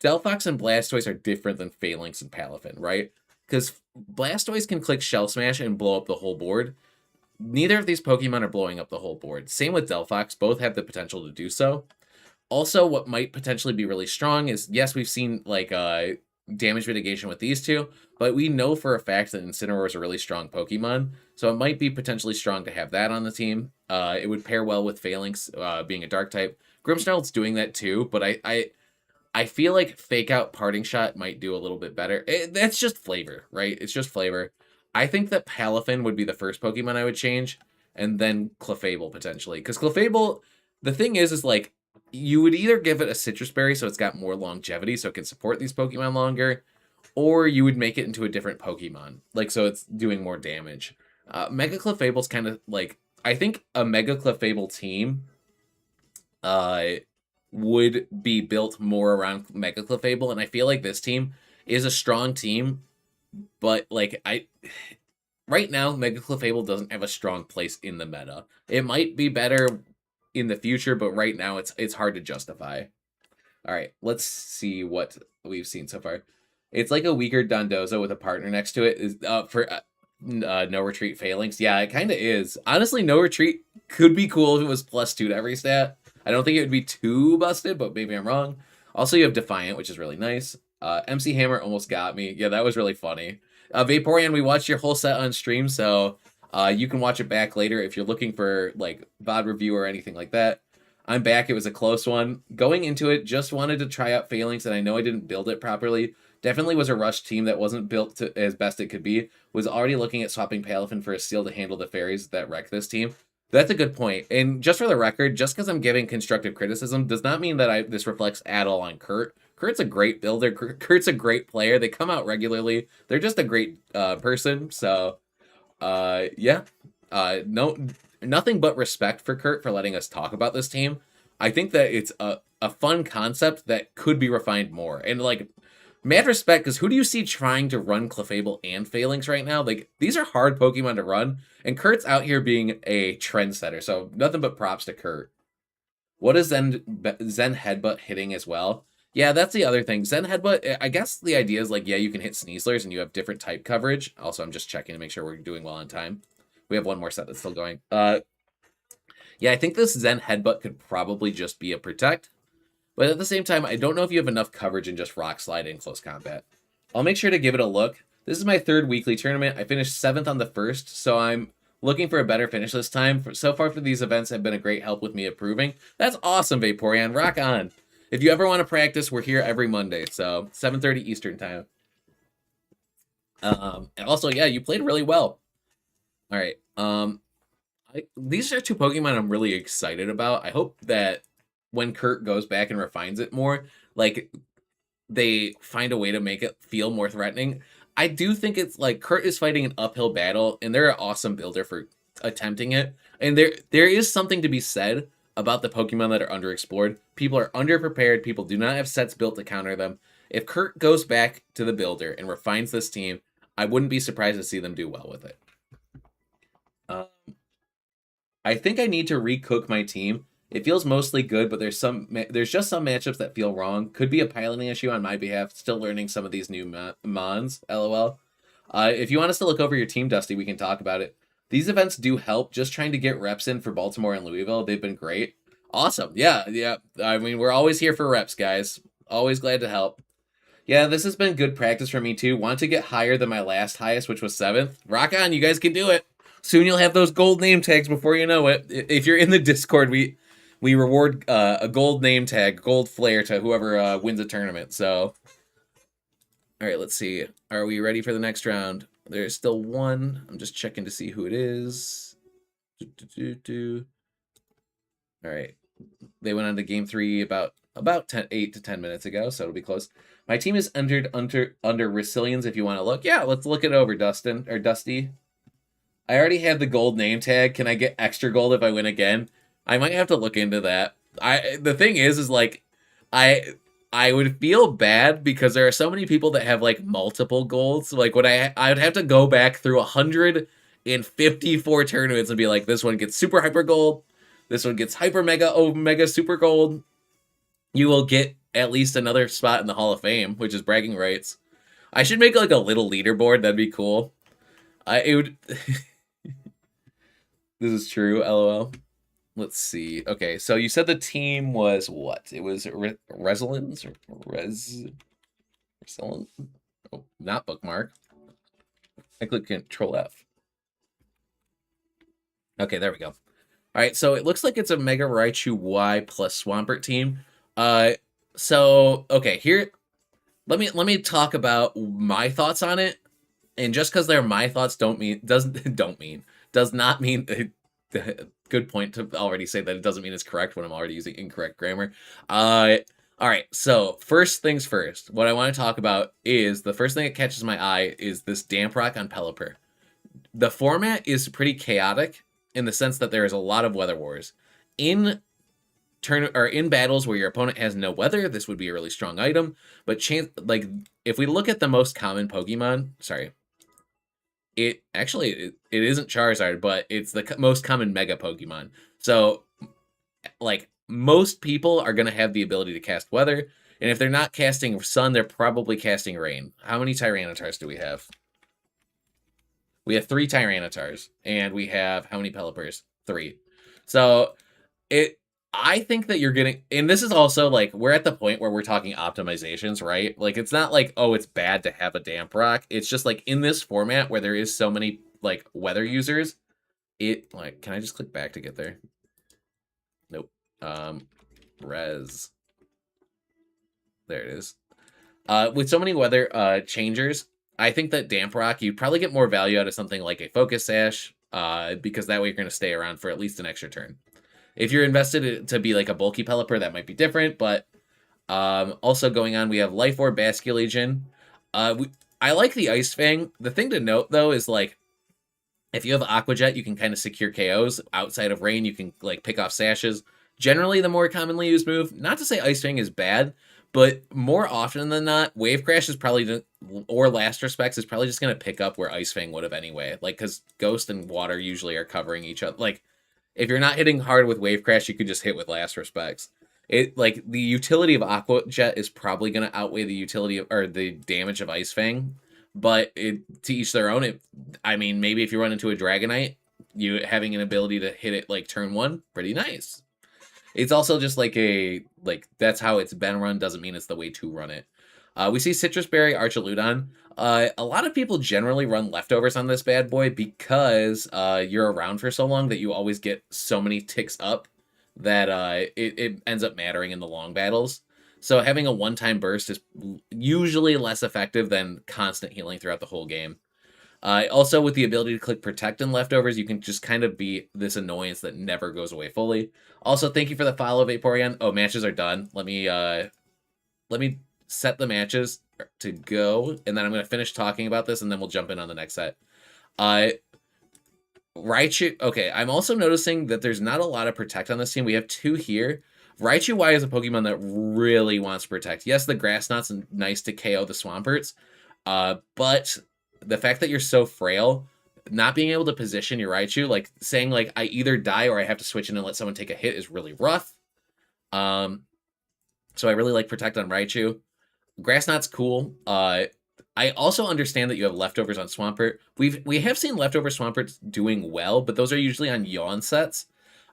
Delphox and Blastoise are different than Phalanx and Palafin, right? Because Blastoise can click Shell Smash and blow up the whole board. Neither of these Pokemon are blowing up the whole board. Same with Delphox, both have the potential to do so. Also, what might potentially be really strong is, yes, we've seen like damage mitigation with these two, but we know for a fact that Incineroar is a really strong Pokemon, so it might be potentially strong to have that on the team. It would pair well with Phalanx being a Dark type. Grimmsnarl's doing that too, but I feel like Fake Out Parting Shot might do a little bit better. That's just flavor, right? It's just flavor. I think that Palafin would be the first Pokemon I would change, and then Clefable potentially. Because Clefable, the thing is like, you would either give it a Citrus Berry so it's got more longevity so it can support these Pokemon longer, or you would make it into a different Pokemon, like so it's doing more damage. Mega Clefable's kind of like, I think a Mega Clefable team uh, would be built more around Mega Clefable, and I feel like this team is a strong team, but like right now Mega Clefable doesn't have a strong place in the meta. It might be better in the future, but right now it's hard to justify. All right, let's see what we've seen so far. It's like a weaker Dondozo with a partner next to it is for No Retreat Phalanx. Yeah, it kind of is. Honestly, No Retreat could be cool if it was +2 to every stat. I don't think it would be too busted, but maybe I'm wrong. Also, you have Defiant, which is really nice. MC Hammer almost got me. Yeah, that was really funny. Vaporeon, we watched your whole set on stream, so you can watch it back later if you're looking for like VOD review or anything like that. I'm back. It was a close one. Going into it, just wanted to try out Phalanx, and I know I didn't build it properly. Definitely was a rush team that wasn't built to, as best it could be. Was already looking at swapping Palafin for a Seal to handle the fairies that wreck this team. That's a good point. And just for the record, just because I'm giving constructive criticism does not mean that this reflects at all on Kurt. Kurt's a great builder. Kurt's a great player. They come out regularly. They're just a great person. So, yeah. No, nothing but respect for Kurt for letting us talk about this team. I think that it's a fun concept that could be refined more. And like, mad respect, because who do you see trying to run Clefable and Phalanx right now? Like, these are hard Pokemon to run, and Kurt's out here being a trendsetter, so nothing but props to Kurt. What is Zen Headbutt hitting as well? Yeah, that's the other thing. Zen Headbutt, I guess the idea is like, yeah, you can hit Sneaslers and you have different type coverage. Also, I'm just checking to make sure we're doing well on time. We have one more set that's still going. Yeah, I think this Zen Headbutt could probably just be a Protect. But at the same time, I don't know if you have enough coverage in just Rock Slide in close combat. I'll make sure to give it a look. This is my third weekly tournament. I finished 7th on the first, so I'm looking for a better finish this time. So far for these events have been a great help with me improving. That's awesome, Vaporeon. Rock on. If you ever want to practice, we're here every Monday, so 7:30 Eastern time. And also, yeah, you played really well. All right. These are two Pokemon I'm really excited about. I hope that when Kurt goes back and refines it more, like they find a way to make it feel more threatening. I do think it's like Kurt is fighting an uphill battle, and they're an awesome builder for attempting it. And there is something to be said about the Pokemon that are underexplored. People are underprepared. People do not have sets built to counter them. If Kurt goes back to the builder and refines this team, I wouldn't be surprised to see them do well with it. I think I need to recook my team. It feels mostly good, but there's just some matchups that feel wrong. Could be a piloting issue on my behalf. Still learning some of these new mons. LOL. If you want us to look over your team, Dusty, we can talk about it. These events do help. Just trying to get reps in for Baltimore and Louisville. They've been great. Awesome. Yeah. I mean, we're always here for reps, guys. Always glad to help. Yeah, this has been good practice for me too. Want to get higher than my last highest, which was 7th. Rock on, you guys can do it. Soon you'll have those gold name tags before you know it. If you're in the Discord, we reward a gold name tag, gold flare to whoever wins a tournament. So, all right, let's see. Are we ready for the next round? There's still one. I'm just checking to see who it is. All right, they went on to game 3 about 8 to 10 minutes ago, so it'll be close. My team is entered under Resilience. If you want to look, yeah, let's look it over, Dusty. I already have the gold name tag. Can I get extra gold if I win again? I might have to look into that. The thing is like, I would feel bad because there are so many people that have like multiple golds. Like when I would have to go back through 154 tournaments and be like, this one gets super hyper gold, this one gets hyper mega omega super gold. You will get at least another spot in the Hall of Fame, which is bragging rights. I should make like a little leaderboard. That'd be cool. It would. This is true. LOL. Let's see. Okay, so you said the team was what? It was Resilience or Resilient? Oh, not bookmark. I click Control F. Okay, there we go. All right, so it looks like it's a Mega Raichu Y plus Swampert team. So okay, here, let me talk about my thoughts on it. And just because they're my thoughts does not mean good point to already say that it doesn't mean it's correct when I'm already using incorrect grammar. All right, so first things first, what I want to talk about is the first thing that catches my eye is this Damp Rock on Pelipper. The format is pretty chaotic in the sense that there is a lot of weather wars. In battles where your opponent has no weather, this would be a really strong item. But if we look at the most common Pokemon, it isn't Charizard, but it's the most common Mega Pokemon. So, like, most people are going to have the ability to cast Weather, and if they're not casting Sun, they're probably casting Rain. How many Tyrannotars do we have? We have 3 Tyrannotars, and we have how many Pelipers? 3. So, I think that you're getting, and this is also like, we're at the point where we're talking optimizations, right? Like, it's not like, oh, it's bad to have a Damp Rock. It's just like in this format where there is so many like weather users, can I just click back to get there? Nope. Res. There it is. With so many weather changers, I think that Damp Rock, you'd probably get more value out of something like a Focus Sash, because that way you're going to stay around for at least an extra turn. If you're invested to be like a bulky Pelipper, that might be different, but also going on, we have Life Orb, Basculegion. I like the Ice Fang. The thing to note, though, is like, if you have Aqua Jet, you can kind of secure KOs. Outside of Rain, you can like pick off Sashes. Generally, the more commonly used move. Not to say Ice Fang is bad, but more often than not, Wave Crash is probably, or Last Respects is probably just going to pick up where Ice Fang would have anyway. Like, because Ghost and Water usually are covering each other. Like, if you're not hitting hard with Wave Crash, you could just hit with Last Respects. The utility of Aqua Jet is probably going to outweigh the utility of, or the damage of Ice Fang. But to each their own. I mean, maybe if you run into a Dragonite, you having an ability to hit it like turn 1, pretty nice. It's also just like that's how it's been run, doesn't mean it's the way to run it. We see Citrus Berry, Archaludon. A lot of people generally run leftovers on this bad boy because you're around for so long that you always get so many ticks up that it ends up mattering in the long battles. So having a one-time burst is usually less effective than constant healing throughout the whole game. Also, with the ability to click Protect in leftovers, you can just kind of be this annoyance that never goes away fully. Also, thank you for the follow, Vaporeon. Oh, matches are done. Let me set the matches to go, and then I'm going to finish talking about this, and then we'll jump in on the next set. Uh, Raichu. Okay, I'm also noticing that there's not a lot of Protect on this team. We have 2 here. Raichu Y is a Pokemon that really wants to Protect. Yes, the Grass Knot's nice to KO the Swamperts, but the fact that you're so frail, not being able to position your Raichu, like saying like I either die or I have to switch in and let someone take a hit is really rough. So I really like Protect on Raichu. Grass Knot's cool. I also understand that you have leftovers on Swampert. We have seen leftover Swamperts doing well, but those are usually on Yawn sets.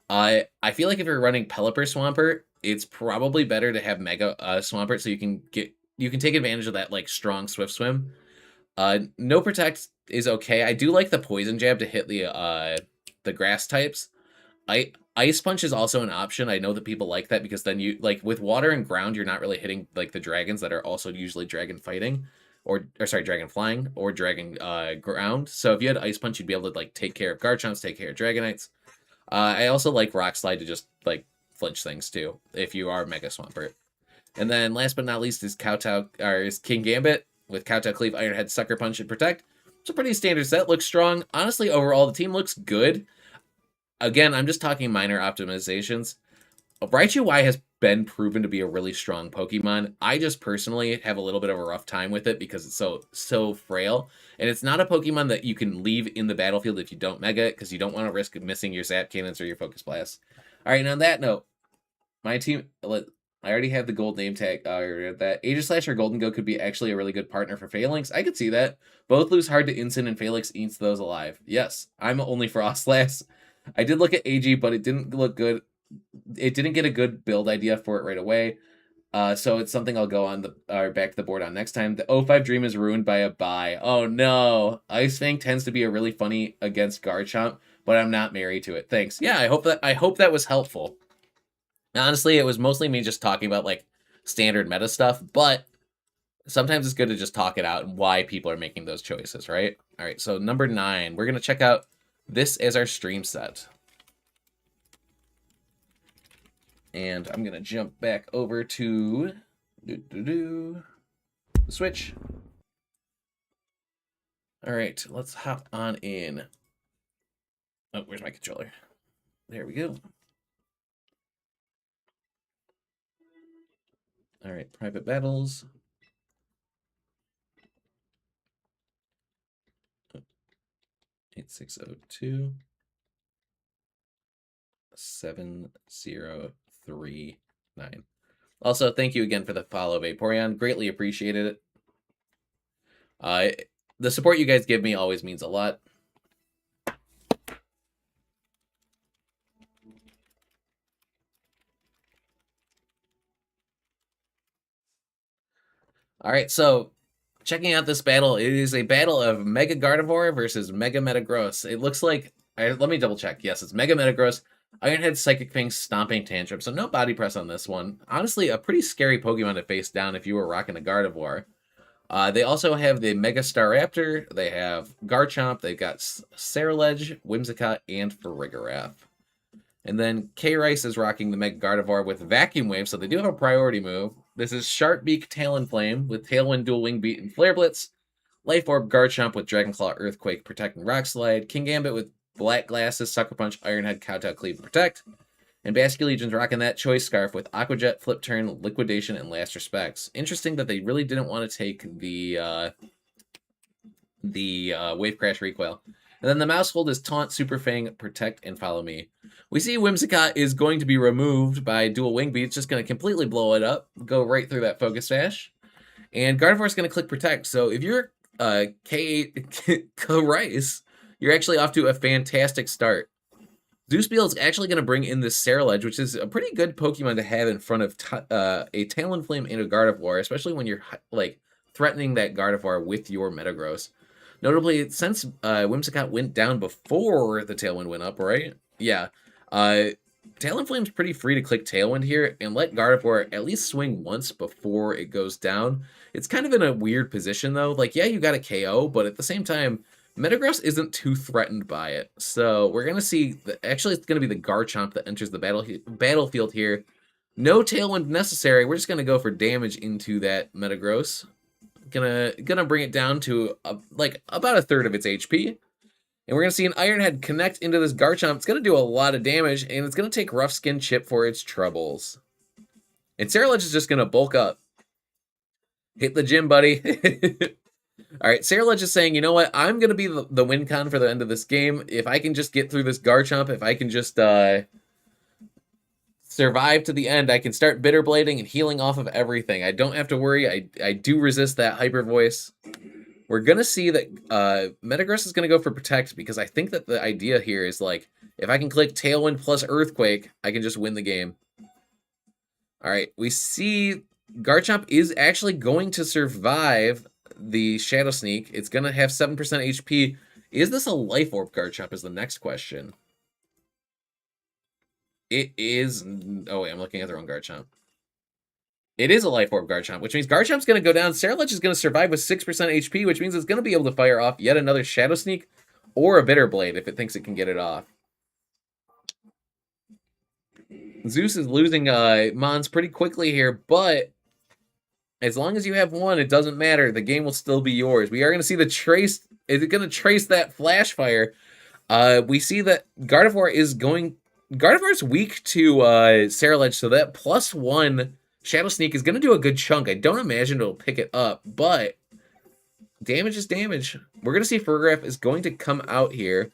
I feel like if you're running Pelipper Swampert, it's probably better to have Mega Swampert so you can take advantage of that like strong Swift Swim. No Protect is okay. I do like the Poison Jab to hit the grass types. Ice Punch is also an option. I know that people like that because then you like with water and ground, you're not really hitting like the dragons that are also usually dragon fighting, or sorry, dragon flying or dragon ground. So if you had Ice Punch, you'd be able to like take care of Garchomps, take care of Dragonites. I also like Rock Slide to just like flinch things too if you are Mega Swampert. And then last but not least is is King Gambit with Kowtow, Cleave, Iron Head, Sucker Punch, and Protect. It's a pretty standard set. Looks strong. Honestly, overall the team looks good. Again, I'm just talking minor optimizations. Raichu Y has been proven to be a really strong Pokemon. I just personally have a little bit of a rough time with it because it's so frail. And it's not a Pokemon that you can leave in the battlefield if you don't Mega it, because you don't want to risk missing your Zap Cannons or your Focus Blasts. Alright, and on that note, my team... I already have the gold name tag. That Aegislash or Golden Go could be actually a really good partner for Phalanx. I could see that. Both lose hard to Instant, and Phalanx eats those alive. Yes, I'm only Frostlass. I did look at AG, but it didn't look good. It didn't get a good build idea for it right away. So it's something I'll go on back to the board on next time. The 05 Dream is ruined by a bye. Oh no. Ice Fang tends to be a really funny against Garchomp, but I'm not married to it. Thanks. Yeah, I hope that was helpful. Honestly, it was mostly me just talking about like standard meta stuff, but sometimes it's good to just talk it out and why people are making those choices, right? All right, so number 9, we're going to check out this as our stream set. And I'm going to jump back over to the Switch. All right, let's hop on in. Oh, where's my controller? There we go. All right, private battles. 8602 7039. Also, thank you again for the follow, Vaporeon. Greatly appreciated it. The support you guys give me always means a lot. All right, so checking out this battle, it is a battle of Mega Gardevoir versus Mega Metagross. It looks like, let me double check. Yes, it's Mega Metagross. Ironhead, Psychic Fang, Stomping Tantrum. So no body press on this one. Honestly, a pretty scary Pokemon to face down if you were rocking a Gardevoir. They also have the Mega Staraptor. They have Garchomp. They've got Ceruledge, Whimsicott, and Farigiraf. And then K-Rice is rocking the Mega Gardevoir with Vacuum Wave, so they do have a priority move. This is Sharpbeak Talonflame with Tailwind, Dual Wing Beat, and Flare Blitz. Life Orb Garchomp with Dragonclaw, Earthquake, Protect, and Rock Slide. King Gambit with Black Glasses, Sucker Punch, Ironhead, Kowtow, Cleave, and Protect. And Basculegion's rocking that Choice Scarf with Aqua Jet, Flip Turn, Liquidation, and Last Respects. Interesting that they really didn't want to take the Wave Crash Recoil. And then the Mousehold is Taunt, Super Fang, Protect, and Follow Me. We see Whimsicott is going to be removed by Dual Wing Beat. It's just going to completely blow it up, go right through that Focus Sash. And Gardevoir is going to click Protect. So if you're K8 Rice, you're actually off to a fantastic start. Zeusbeal is actually going to bring in this Ceruledge, which is a pretty good Pokemon to have in front of a Talonflame and a Gardevoir, especially when you're like threatening that Gardevoir with your Metagross. Notably, since Whimsicott went down before the Tailwind went up, right? Yeah. Talonflame's pretty free to click Tailwind here and let Gardevoir at least swing once before it goes down. It's kind of in a weird position, though. Like, yeah, you got a KO, but at the same time, Metagross isn't too threatened by it. So we're going to see... Actually, it's going to be the Garchomp that enters the battlefield here. No Tailwind necessary. We're just going to go for damage into that Metagross. Gonna bring it down to like about a third of its HP. And we're going to see an Iron Head connect into this Garchomp. It's going to do a lot of damage, and it's going to take Rough Skin Chip for its troubles. And Cerulege is just going to bulk up. Hit the gym, buddy. All right, Cerulege is saying, you know what? I'm going to be the win con for the end of this game. If I can just get through this Garchomp, if I can just survive to the end, I can start Bitter Blading and healing off of everything. I don't have to worry. I do resist that Hyper Voice. We're going to see that Metagross is going to go for Protect because I think that the idea here is like, if I can click Tailwind plus Earthquake, I can just win the game. All right, we see Garchomp is actually going to survive the Shadow Sneak. It's going to have 7% HP. Is this a Life Orb Garchomp is the next question. It is... Oh, wait, I'm looking at the wrong Garchomp. It is a Life Orb Garchomp, which means Garchomp's going to go down. Cerulege is going to survive with 6% HP, which means it's going to be able to fire off yet another Shadow Sneak or a Bitter Blade if it thinks it can get it off. Zeus is losing Mons pretty quickly here, but as long as you have one, it doesn't matter. The game will still be yours. We are going to see the trace. Is it going to trace that Flash Fire? We see that Gardevoir is going... Gardevoir's weak to Cerulege, so that +1 Shadow Sneak is going to do a good chunk. I don't imagine it'll pick it up, but damage is damage. We're going to see Fergraph is going to come out here,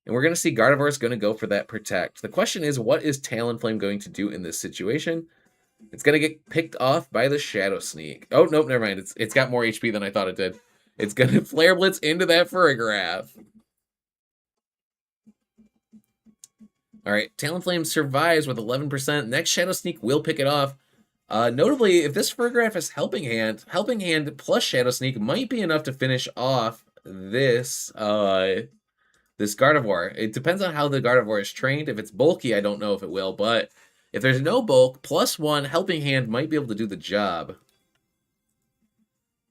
and we're going to see Gardevoir is going to go for that Protect. The question is, what is Talonflame going to do in this situation? It's going to get picked off by the Shadow Sneak. Oh, nope, never mind. It's got more HP than I thought it did. It's going to Flare Blitz into that Fergraph. All right, Talonflame survives with 11%. Next Shadow Sneak will pick it off. Notably, if this Fergraph is Helping Hand plus Shadow Sneak might be enough to finish off this this Gardevoir. It depends on how the Gardevoir is trained. If it's bulky, I don't know if it will, but if there's no bulk, +1 Helping Hand might be able to do the job.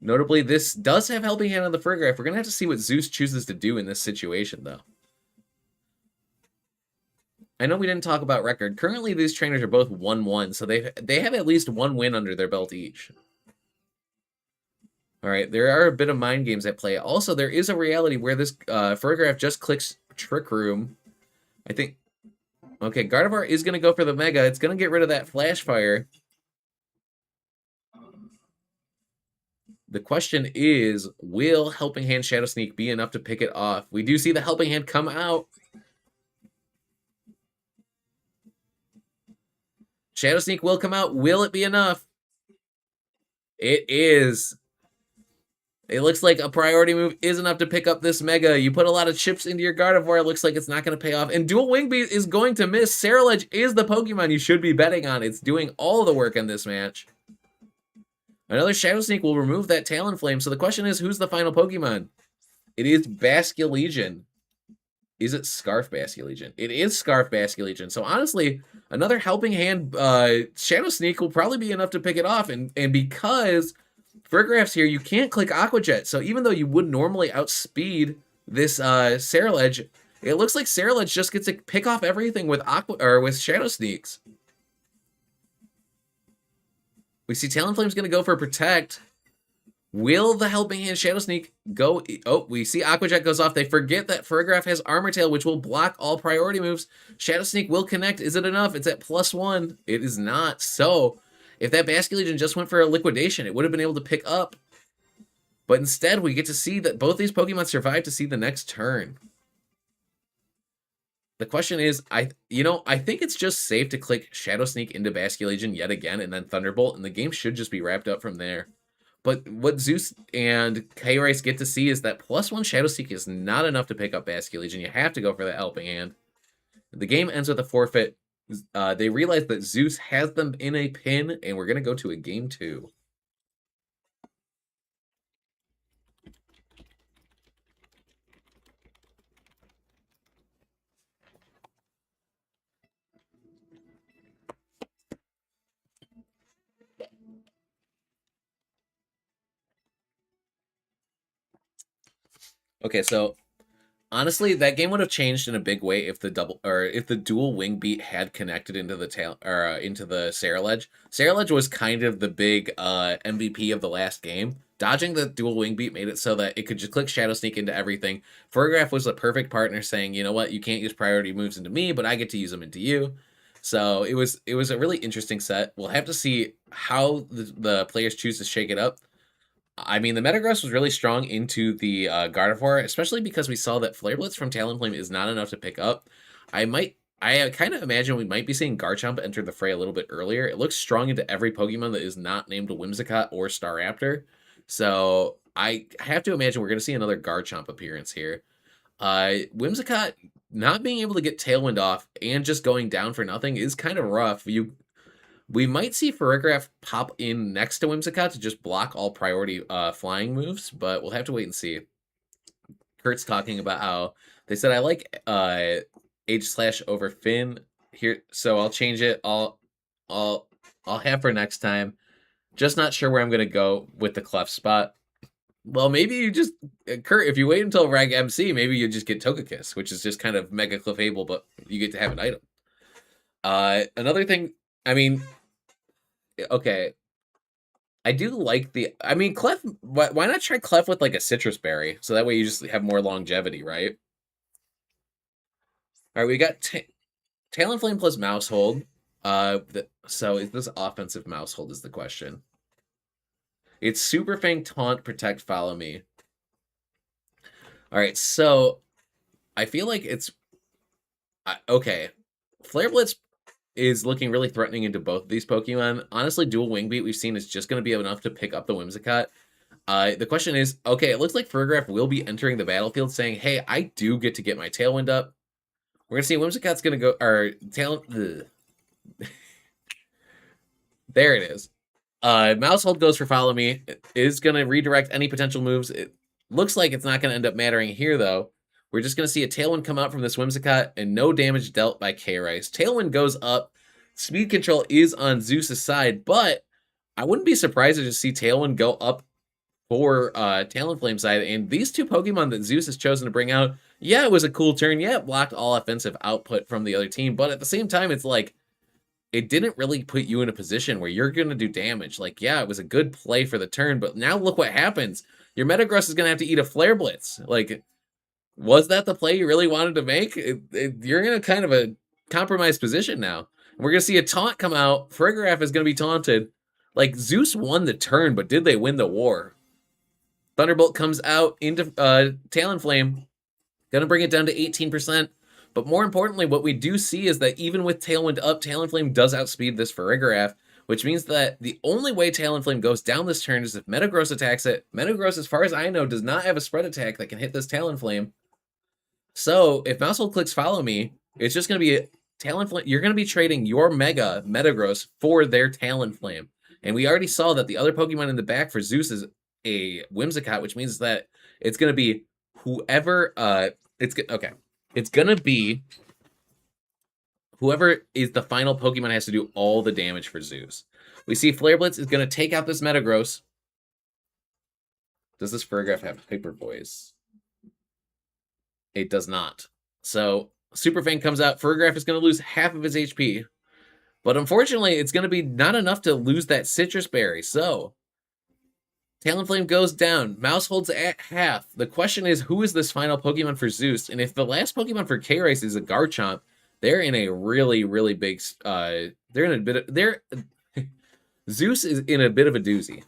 Notably, this does have Helping Hand on the Fergraph. We're going to have to see what Zeus chooses to do in this situation, though. I know we didn't talk about record. Currently, these trainers are both 1-1, so they have at least one win under their belt each. All right, there are a bit of mind games at play. Also, there is a reality where this Fergraph just clicks Trick Room. I think... Okay, Gardevoir is going to go for the Mega. It's going to get rid of that Flash Fire. The question is, will Helping Hand Shadow Sneak be enough to pick it off? We do see the Helping Hand come out. Shadow Sneak will come out. Will it be enough? It is. It looks like a priority move is enough to pick up this Mega. You put a lot of chips into your Gardevoir. It looks like it's not going to pay off. And Dual Wing Beat is going to miss. Cerulege is the Pokemon you should be betting on. It's doing all the work in this match. Another Shadow Sneak will remove that Talonflame. So the question is, who's the final Pokemon? It is Basculegion. Is it Scarf Basculegion? It is Scarf Basculegion. So honestly, another Helping Hand Shadow Sneak will probably be enough to pick it off. And because Fergraph's here, you can't click Aqua Jet. So even though you would normally outspeed this Cerulege, it looks like Cerulege just gets to pick off everything with with Shadow Sneaks. We see Talonflame's going to go for Protect. Will the Helping Hand Shadow Sneak go... Oh, we see Aqua Jet goes off. They forget that Fergraph has Armor Tail, which will block all priority moves. Shadow Sneak will connect. Is it enough? It's at +1. It is not. So, if that Basculegion just went for a Liquidation, it would have been able to pick up. But instead, we get to see that both these Pokemon survive to see the next turn. The question is, I think it's just safe to click Shadow Sneak into Basculegion yet again and then Thunderbolt, and the game should just be wrapped up from there. But what Zeus and K-Rice get to see is that +1 Shadow Sneak is not enough to pick up Basculegion. You have to go for that Helping Hand. The game ends with a forfeit. They realize that Zeus has them in a pin, and we're going to go to a game 2. Okay, so Honestly, that game would have changed in a big way if the double or if the dual wing beat had connected into the tail or into the Saraledge. Saraledge was kind of the big MVP of the last game. Dodging the dual wing beat made it so that it could just click Shadow Sneak into everything. Photograph was the perfect partner, saying, you know what, you can't use priority moves into me, but I get to use them into you. So it was a really interesting set. We'll have to see how the players choose to shake it up. I mean, the Metagross was really strong into the Gardevoir, especially because we saw that Flare Blitz from Talonflame is not enough to pick up. I kind of imagine we might be seeing Garchomp enter the fray a little bit earlier. It looks strong into every Pokemon that is not named Whimsicott or Staraptor. So I have to imagine we're going to see another Garchomp appearance here. Whimsicott not being able to get Tailwind off and just going down for nothing is kind of rough. We might see Farigiraf pop in next to Whimsicott to just block all priority flying moves, but we'll have to wait and see. Kurt's talking about how they said I like H slash over Finn here, so I'll change it. I'll have for next time. Just not sure where I'm gonna go with the clef spot. Well, maybe you just Kurt. If you wait until Rag MC, maybe you just get Togekiss, which is just kind of Mega Clefable, but you get to have an item. Another thing. I mean, okay. I do like the. I mean, Clef. Why not try Clef with like a citrus berry? So that way you just have more longevity, right? All right, we got Talonflame plus Mousehold. So is this offensive Mousehold is the question. It's Super Fang, Taunt, Protect, Follow Me. All right, so I feel like it's okay. Flare Blitz is looking really threatening into both of these Pokemon. Honestly, Dual Wing Beat we've seen is just going to be enough to pick up the Whimsicott. The question is, okay, it looks like Farigiraf will be entering the battlefield saying, hey, I do get to get my Tailwind up. We're going to see Whimsicott's going to go, or Tail, there it is. Mousehold goes for Follow Me. It is going to redirect any potential moves. It looks like it's not going to end up mattering here, though. We're just going to see a Tailwind come out from this Whimsicott and no damage dealt by K-Rice. Tailwind goes up. Speed control is on Zeus's side, but I wouldn't be surprised to just see Tailwind go up for Talonflame side. And these two Pokemon that Zeus has chosen to bring out, yeah, it was a cool turn. Yeah, it blocked all offensive output from the other team. But at the same time, it's like, it didn't really put you in a position where you're going to do damage. Like, yeah, it was a good play for the turn, but now look what happens. Your Metagross is going to have to eat a Flare Blitz. Like, was that the play you really wanted to make? You're in a kind of a compromised position now. We're going to see a taunt come out. Farigiraf is going to be taunted. Like, Zeus won the turn, but did they win the war? Thunderbolt comes out into Talonflame. Going to bring it down to 18%. But more importantly, what we do see is that even with Tailwind up, Talonflame does outspeed this Farigiraf, which means that the only way Talonflame goes down this turn is if Metagross attacks it. Metagross, as far as I know, does not have a spread attack that can hit this Talonflame. So if Mousehold clicks Follow Me, it's just going to be Talonflame. You're going to be trading your Mega Metagross for their Talonflame. And we already saw that the other Pokemon in the back for Zeus is a Whimsicott, which means that it's going to be whoever okay. It's going to be whoever is the final Pokemon has to do all the damage for Zeus. We see Flare Blitz is going to take out this Metagross. Does this Farigiraf have Hyper Voice? It does not. So Super Fang comes out. Farigiraf is going to lose half of his HP. But unfortunately, it's going to be not enough to lose that Citrus Berry. So Talonflame goes down. Mouse holds at half. The question is, who is this final Pokemon for Zeus? And if the last Pokemon for K-Rice is a Garchomp, they're in a really, really big. They're in a bit of. Zeus is in a bit of a doozy.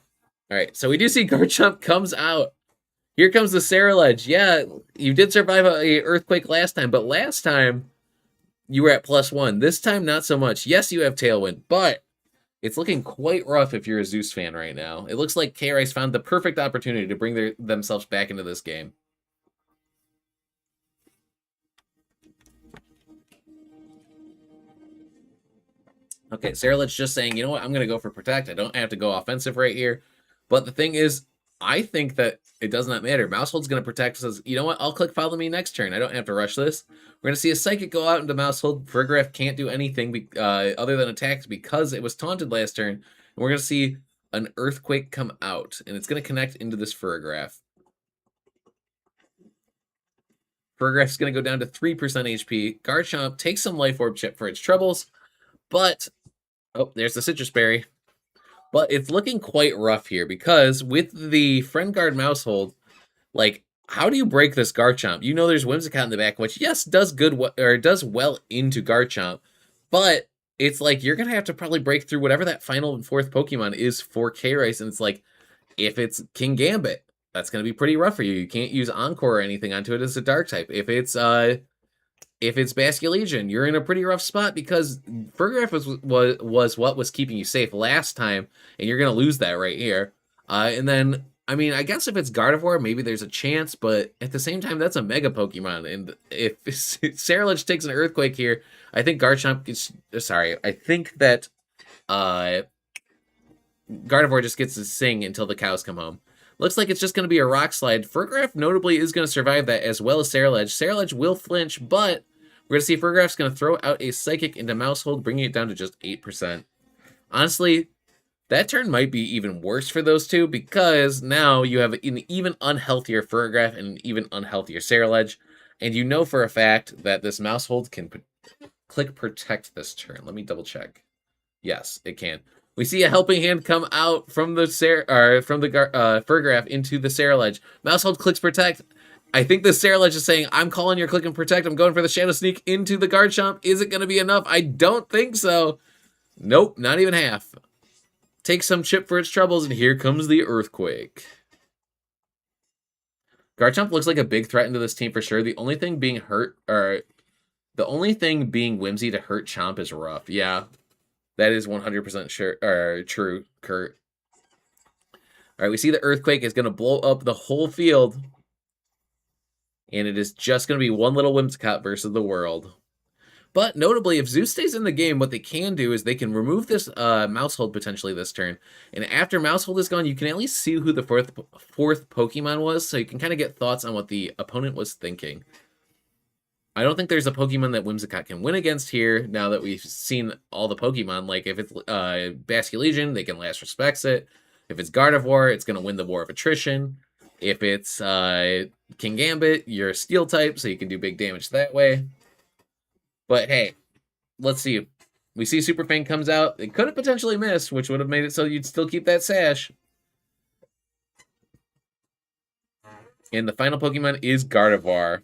All right, so we do see Garchomp comes out. Here comes the Saraledge. Yeah, you did survive a earthquake last time, but last time you were at +1. This time, not so much. Yes, you have Tailwind, but it's looking quite rough if you're a Zeus fan right now. It looks like K-Rice found the perfect opportunity to bring themselves back into this game. Okay, Saraled's just saying, you know what, I'm going to go for Protect. I don't have to go offensive right here. But the thing is, I think that it does not matter. Mousehold's going to Protect, says, you know what, I'll click Follow Me next turn. I don't have to rush this. We're going to see a Psychic go out into Mousehold. Farigiraf can't do anything other than attack because it was taunted last turn. And we're going to see an Earthquake come out, and it's going to connect into this Farigiraf. Fergraph's going to go down to 3% HP. Garchomp takes some Life Orb chip for its troubles, but... Oh, there's the Citrus Berry. But it's looking quite rough here, because with the Friend Guard Mousehold, like, how do you break this Garchomp? You know there's Whimsicott in the back, which, yes, does good, or does well into Garchomp, but it's like, you're going to have to probably break through whatever that final and fourth Pokemon is for K-Rice, and it's like, if it's King Gambit, that's going to be pretty rough for you. You can't use Encore or anything onto it as a Dark type. If it's Basculegion, you're in a pretty rough spot, because Fergraph was what was keeping you safe last time, and you're going to lose that right here. And then, I mean, I guess if it's Gardevoir, maybe there's a chance, but at the same time, that's a Mega Pokemon, and if Saralage takes an Earthquake here, I think Garchomp gets... Sorry, I think that Gardevoir just gets to sing until the cows come home. Looks like it's just going to be a Rock Slide. Fergraph notably is going to survive that, as well as Saralage. Saralage will flinch, but we're going to see Fergraph's going to throw out a Psychic into Mousehold, bringing it down to just 8%. Honestly, that turn might be even worse for those two, because now you have an even unhealthier Fergraph and an even unhealthier Saralage, and you know for a fact that this Mousehold can click Protect this turn. Let me double check. Yes, it can. We see a helping hand come out from the Fergraph into the Saralage. Mousehold clicks Protect. I think the Saralage is saying, I'm calling your Click and Protect. I'm going for the Shadow Sneak into the Garchomp. Is it going to be enough? I don't think so. Nope, not even half. Take some chip for its troubles, and here comes the Earthquake. Garchomp looks like a big threat into this team for sure. The only thing being Whimsy to hurt Chomp is rough. Yeah. That is 100% sure, true, Kurt. All right, we see the Earthquake is going to blow up the whole field. And it is just going to be one little Whimsicott versus the world. But notably, if Zeus stays in the game, what they can do is they can remove this Mousehold potentially this turn. And after Mousehold is gone, you can at least see who the fourth Pokemon was. So you can kind of get thoughts on what the opponent was thinking. I don't think there's a Pokemon that Whimsicott can win against here, now that we've seen all the Pokemon. Like, if it's Basculegion, they can last respects it. If it's Gardevoir, it's going to win the War of Attrition. If it's King Gambit, you're a Steel type, so you can do big damage that way. But hey, let's see. We see Super Fang comes out. It could have potentially missed, which would have made it so you'd still keep that Sash. And the final Pokemon is Gardevoir.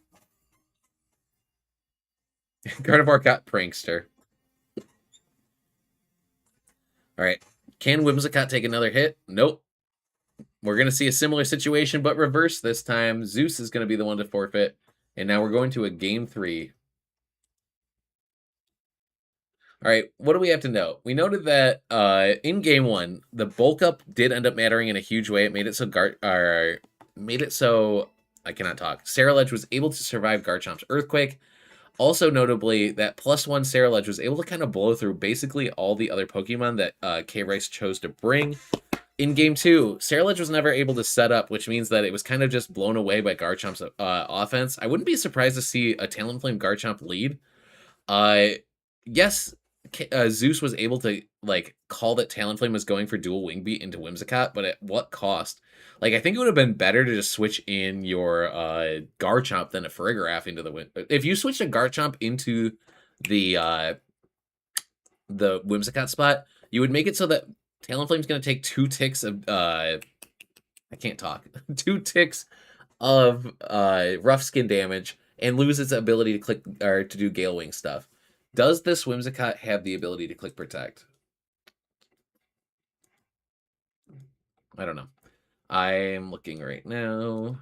Gardevoir got Prankster. Alright. Can Whimsicott take another hit? Nope. We're going to see a similar situation, but reverse this time. Zeus is going to be the one to forfeit. And now we're going to a Game 3. Alright, what do we have to note? We noted that in Game 1, the bulk up did end up mattering in a huge way. It made it so I cannot talk. Saralage was able to survive Garchomp's Earthquake. Also notably, that +1 Saralage was able to kind of blow through basically all the other Pokemon that K-Rice chose to bring. In Game 2, Saralage was never able to set up, which means that it was kind of just blown away by Garchomp's offense. I wouldn't be surprised to see a Talonflame Garchomp lead. Yes, Zeus was able to like call that Talonflame was going for dual Wing Beat into Whimsicott, but at what cost? Like, I think it would have been better to just switch in your Garchomp than a Farigiraf into the Whimsicott. If you switched a Garchomp into the Whimsicott spot, you would make it so that Talonflame's going to take 2 ticks of I can't talk. 2 ticks of rough skin damage and lose its ability to click or to do Gale Wing stuff. Does this Whimsicott have the ability to click Protect? I don't know. I'm looking right now.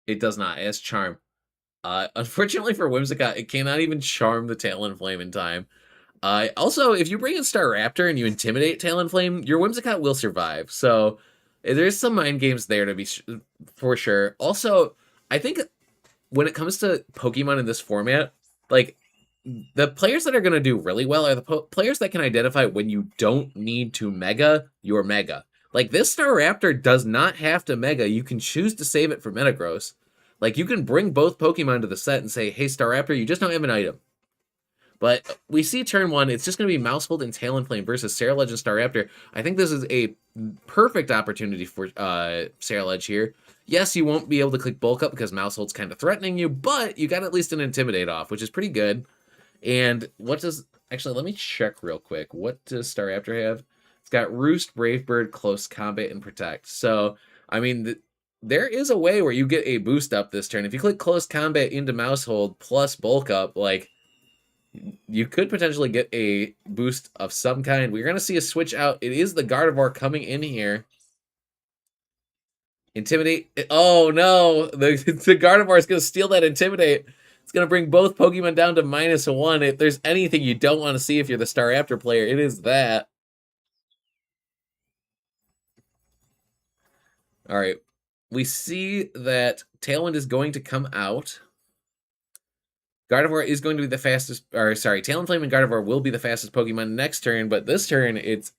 It does not. It has Charm. Unfortunately for Whimsicott, it cannot even charm the Talonflame in time. Also, if you bring in Staraptor and you intimidate Talonflame, your Whimsicott will survive. So there's some mind games there to be for sure. Also, I think when it comes to Pokemon in this format, like, the players that are going to do really well are the players that can identify when you don't need to Mega your Mega. Like, this Staraptor does not have to Mega. You can choose to save it for Metagross. Like, you can bring both Pokemon to the set and say, hey, Staraptor, you just don't have an item. But we see turn 1, it's just going to be Mousehold and Talonflame versus Saralege and Staraptor. I think this is a perfect opportunity for Saralege here. Yes, you won't be able to click Bulk Up because Mousehold's kind of threatening you, but you got at least an Intimidate off, which is pretty good. And what does... Actually, let me check real quick. What does Staraptor have? It's got Roost, Brave Bird, Close Combat, and Protect. So, I mean, there is a way where you get a boost up this turn. If you click Close Combat into Mousehold plus Bulk Up, like, you could potentially get a boost of some kind. We're going to see a switch out. It is the Gardevoir coming in here. Intimidate. Oh, no. The Gardevoir is going to steal that Intimidate. It's going to bring both Pokemon down to -1. If there's anything you don't want to see if you're the Staraptor player, it is that. All right. We see that Tailwind is going to come out. Gardevoir is going to be the fastest, or sorry, Talonflame and Gardevoir will be the fastest Pokemon next turn, but this turn it's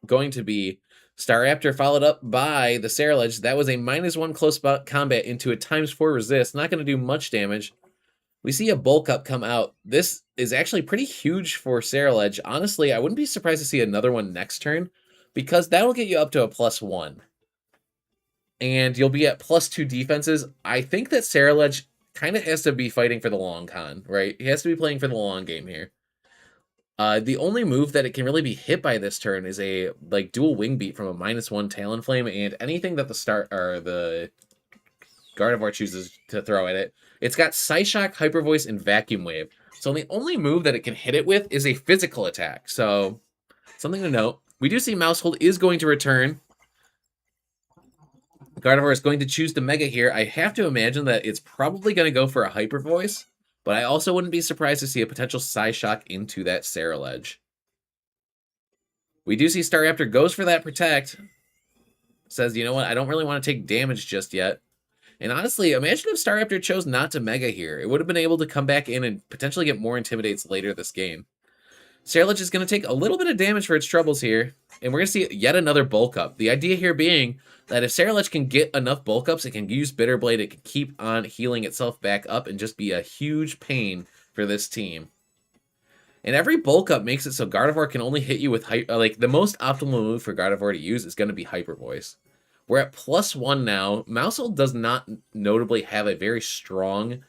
going to be Staraptor followed up by the Saralege. That was a -1 close combat into a ×4 resist. Not going to do much damage. We see a Bulk Up come out. This is actually pretty huge for Saralege. Honestly, I wouldn't be surprised to see another one next turn, because that'll get you up to a +1. And you'll be at +2 defenses. I think that Saralege kind of has to be fighting for the long con, right? He has to be playing for the long game here. The only move that it can really be hit by this turn is a like dual wing beat from a -1 Talonflame, and anything that the Gardevoir chooses to throw at it. It's got Psyshock, Hyper Voice, and Vacuum Wave. So the only move that it can hit it with is a physical attack. So something to note. We do see Mousehold is going to return. Gardevoir is going to choose the Mega here. I have to imagine that it's probably going to go for a Hyper Voice, but I also wouldn't be surprised to see a potential Psyshock into that Saralege. We do see Staraptor goes for that Protect. Says, you know what, I don't really want to take damage just yet. And honestly, imagine if Staraptor chose not to Mega here. It would have been able to come back in and potentially get more Intimidates later this game. Saralege is going to take a little bit of damage for its troubles here. And we're going to see yet another Bulk Up. The idea here being that if Saralege can get enough Bulk Ups, it can use Bitter Blade, it can keep on healing itself back up and just be a huge pain for this team. And every Bulk Up makes it so Gardevoir can only hit you with... like, the most optimal move for Gardevoir to use is going to be Hyper Voice. We're at +1 now. Mousehold does not notably have a very strong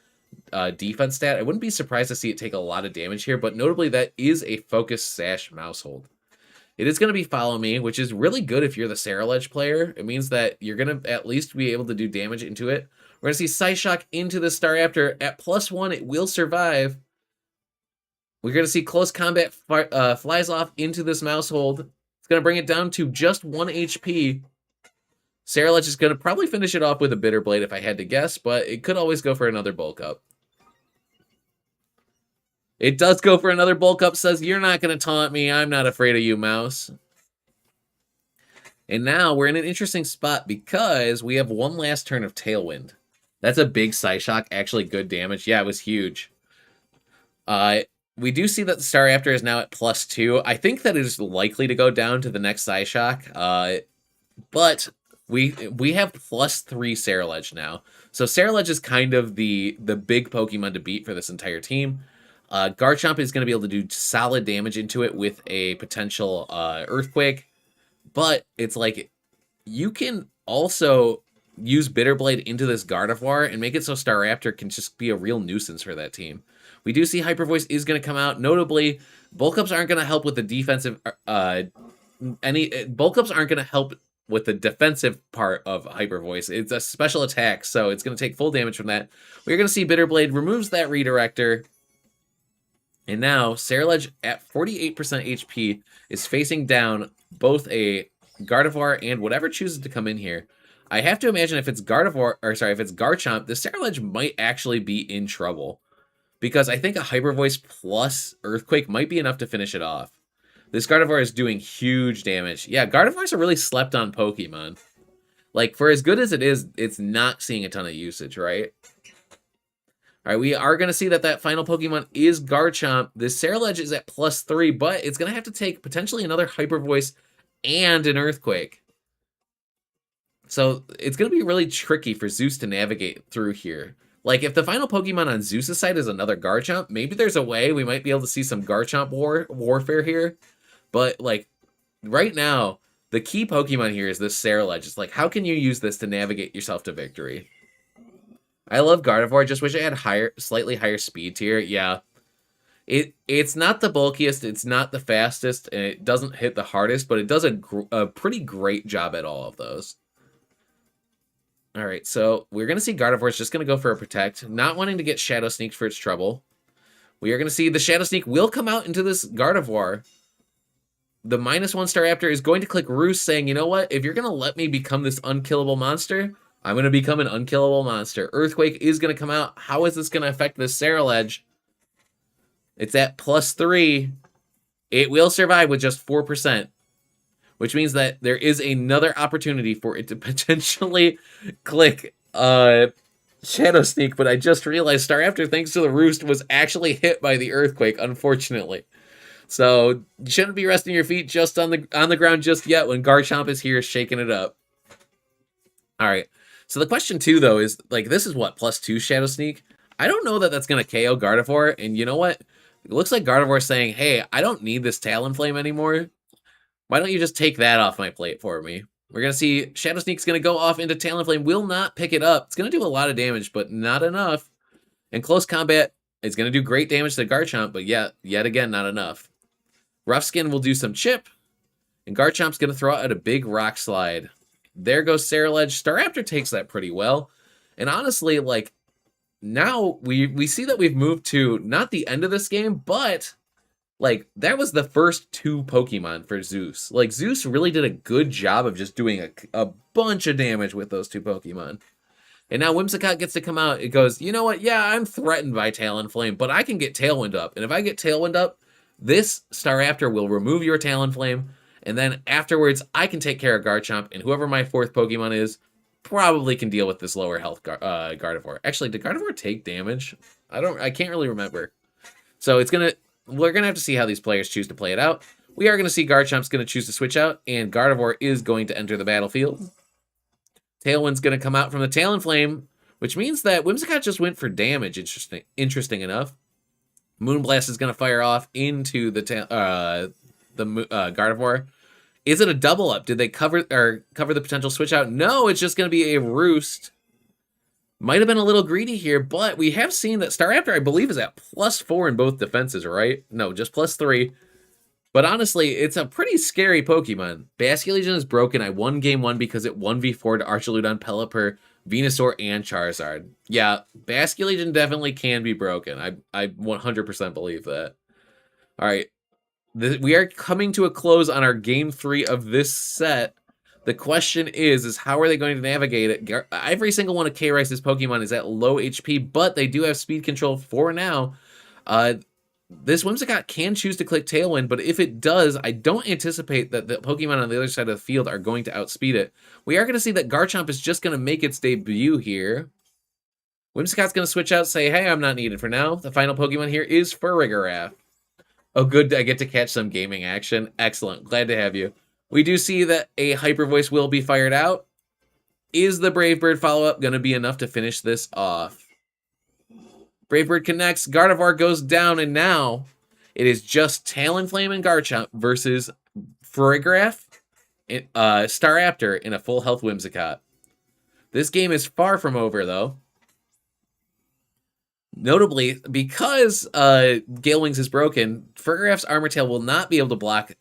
defense stat. I wouldn't be surprised to see it take a lot of damage here, but notably that is a Focus Sash Mousehold. It is going to be Follow Me, which is really good if you're the Saralege player. It means that you're going to at least be able to do damage into it. We're going to see Psyshock into the Staraptor. At +1, it will survive. We're going to see Close Combat flies off into this Mousehold. It's going to bring it down to just 1 HP. Saralege is going to probably finish it off with a Bitter Blade if I had to guess, but it could always go for another Bulk Up. It does go for another Bulk Up, says, you're not going to taunt me. I'm not afraid of you, Mouse. And now we're in an interesting spot because we have one last turn of Tailwind. That's a big Psyshock, actually good damage. Yeah, it was huge. We do see that the Staraptor is now at +2. I think that it is likely to go down to the next Psyshock, but we have +3 Saralege now. So Saralege is kind of the big Pokemon to beat for this entire team. Garchomp is going to be able to do solid damage into it with a potential Earthquake. But it's like, you can also use Bitter Blade into this Gardevoir and make it so Staraptor can just be a real nuisance for that team. We do see Hyper Voice is going to come out. Notably, Bulk Ups aren't going to help with the defensive... Bulk Ups aren't going to help with the defensive part of Hyper Voice. It's a special attack, so it's going to take full damage from that. We're going to see Bitter Blade removes that Redirector. And now, Saralege at 48% HP is facing down both a Gardevoir and whatever chooses to come in here. I have to imagine if it's Gardevoir, or sorry, if it's Garchomp, the Saralege might actually be in trouble. Because I think a Hyper Voice plus Earthquake might be enough to finish it off. This Gardevoir is doing huge damage. Yeah, Gardevoir's a really slept-on Pokemon. Like, for as good as it is, it's not seeing a ton of usage, right? All right, we are going to see that final Pokemon is Garchomp. This Saralege is at +3, but it's going to have to take potentially another Hyper Voice and an Earthquake. So it's going to be really tricky for Zeus to navigate through here. Like, if the final Pokemon on Zeus' side is another Garchomp, maybe there's a way we might be able to see some Garchomp warfare here. But, like, right now, the key Pokemon here is this Ceruledge. It's like, how can you use this to navigate yourself to victory? I love Gardevoir. Just wish it had slightly higher speed tier. Yeah. It's not the bulkiest, it's not the fastest, and it doesn't hit the hardest, but it does a pretty great job at all of those. All right, so we're going to see Gardevoir is just going to go for a Protect, not wanting to get Shadow Sneaked for its trouble. We are going to see the Shadow Sneak will come out into this Gardevoir. The -1 Staraptor is going to click Roost, saying, you know what? If you're going to let me become this unkillable monster, I'm going to become an unkillable monster. Earthquake is going to come out. How is this going to affect this Ceruledge? It's at +3. It will survive with just 4%, which means that there is another opportunity for it to potentially click Shadow Sneak, but I just realized Staraptor, thanks to the Roost, was actually hit by the Earthquake, unfortunately. So you shouldn't be resting your feet just on the ground just yet when Garchomp is here shaking it up. All right. So the question too, though, is like, this is what, +2 Shadow Sneak? I don't know that that's going to KO Gardevoir, and you know what? It looks like Gardevoir saying, hey, I don't need this Talonflame anymore. Why don't you just take that off my plate for me? We're going to see Shadow Sneak's going to go off into Talonflame, will not pick it up. It's going to do a lot of damage, but not enough. In close combat, it's going to do great damage to Garchomp, but yet again, not enough. Rough Skin will do some chip, and Garchomp's going to throw out a big Rock Slide. There goes Ceruledge. Staraptor takes that pretty well. And honestly, like, now we see that we've moved to not the end of this game, but like, that was the first 2 Pokemon for Zeus. Like, Zeus really did a good job of just doing a bunch of damage with those 2 Pokemon. And now Whimsicott gets to come out. It goes, you know what? Yeah, I'm threatened by Talonflame, but I can get Tailwind up. And if I get Tailwind up, this Staraptor will remove your Talonflame. And then afterwards, I can take care of Garchomp. And whoever my 4th Pokemon is probably can deal with this lower health Gardevoir. Actually, did Gardevoir take damage? I can't really remember. So we're going to have to see how these players choose to play it out. We are going to see Garchomp's going to choose to switch out, and Gardevoir is going to enter the battlefield. Tailwind's going to come out from the Talonflame, which means that Whimsicott just went for damage, interesting enough. Moonblast is going to fire off into the Gardevoir. Is it a double up? Did they cover the potential switch out? No, it's just going to be a Roost. Might have been a little greedy here, but we have seen that Staraptor, I believe, is at +4 in both defenses, right? No, just +3. But honestly, it's a pretty scary Pokemon. Basculegion is broken. I won game 1 because it 1v4'd Archaludon, Pelipper, Venusaur, and Charizard. Yeah, Basculegion definitely can be broken. I 100% believe that. All right. We are coming to a close on our game 3 of this set. The question is how are they going to navigate it? Every single one of K-Rice's Pokemon is at low HP, but they do have speed control for now. This Whimsicott can choose to click Tailwind, but if it does, I don't anticipate that the Pokemon on the other side of the field are going to outspeed it. We are going to see that Garchomp is just going to make its debut here. Whimsicott's going to switch out, say, hey, I'm not needed for now. The final Pokemon here is Farigiraf. Oh, good, I get to catch some gaming action. Excellent, glad to have you. We do see that a Hyper Voice will be fired out. Is the Brave Bird follow-up going to be enough to finish this off? Brave Bird connects, Gardevoir goes down, and now it is just Talonflame and Garchomp versus Farigiraf, Staraptor, in a full health Whimsicott. This game is far from over, though. Notably, because Gale Wings is broken, Farigiraf's Armor Tail will not be able to block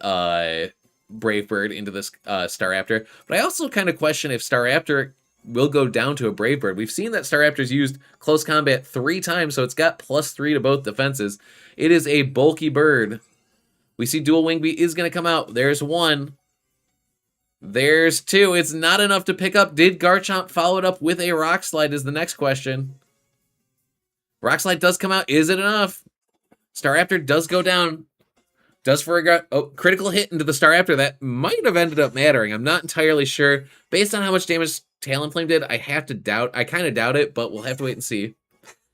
Brave Bird into this Staraptor. But I also kind of question if Staraptor will go down to a Brave Bird. We've seen that Staraptor's used close combat 3 times, so it's got +3 to both defenses. It is a bulky bird. We see Dual Wing Beat is going to come out. There's 1. There's 2. It's not enough to pick up. Did Garchomp follow it up with a Rock Slide is the next question. Rock Slide does come out. Is it enough? Staraptor does go down. Does Farigiraf... Oh, critical hit into the Staraptor. That might have ended up mattering. I'm not entirely sure. Based on how much damage Talonflame did, I kind of doubt it, but we'll have to wait and see.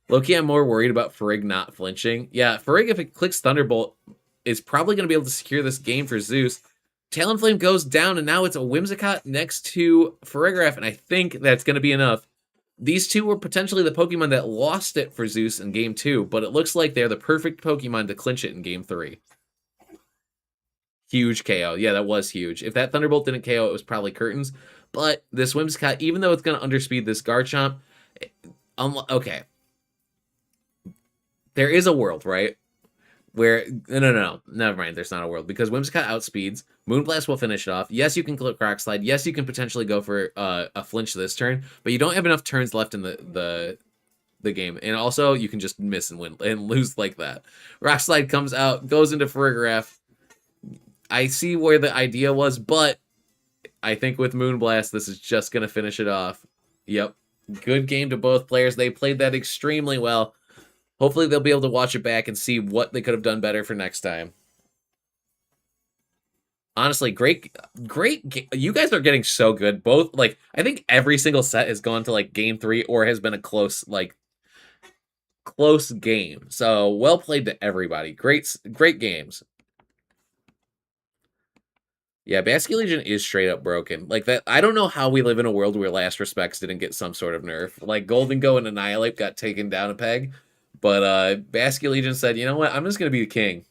Loki, I'm more worried about Farig not flinching. Yeah, Farig, if it clicks Thunderbolt, is probably going to be able to secure this game for Zeus. Talonflame goes down, and now it's a Whimsicott next to Farigiraf, and I think that's going to be enough. these two were potentially the Pokemon that lost it for Zeus in Game 2, but it looks like they're the perfect Pokemon to clinch it in Game 3. Huge KO. Yeah, that was huge. If that Thunderbolt didn't KO, it was probably curtains. But this Whimsicott, even though it's going to underspeed this Garchomp, okay. There is a world, right? Where no, never mind. There's not a world because Whimsicott outspeeds. Moonblast will finish it off. Yes, you can click Rock Slide. Yes, you can potentially go for a flinch this turn, but you don't have enough turns left in the game, and also you can just miss and win and lose like that. Rock Slide comes out, goes into Farigiraf. I see where the idea was, but I think with Moonblast, this is just gonna finish it off. Yep, good game to both players. They played that extremely well. Hopefully they'll be able to watch it back and see what they could have done better for next time. Honestly, great. You guys are getting so good. Both, like, I think every single set has gone to, like, game 3 or has been a close game. So, well played to everybody. Great games. Yeah, Basculegion is straight up broken. Like, that, I don't know how we live in a world where Last Respects didn't get some sort of nerf. Like, Golden Go and Annihilate got taken down a peg. But Basculegion said, you know what, I'm just going to be the king.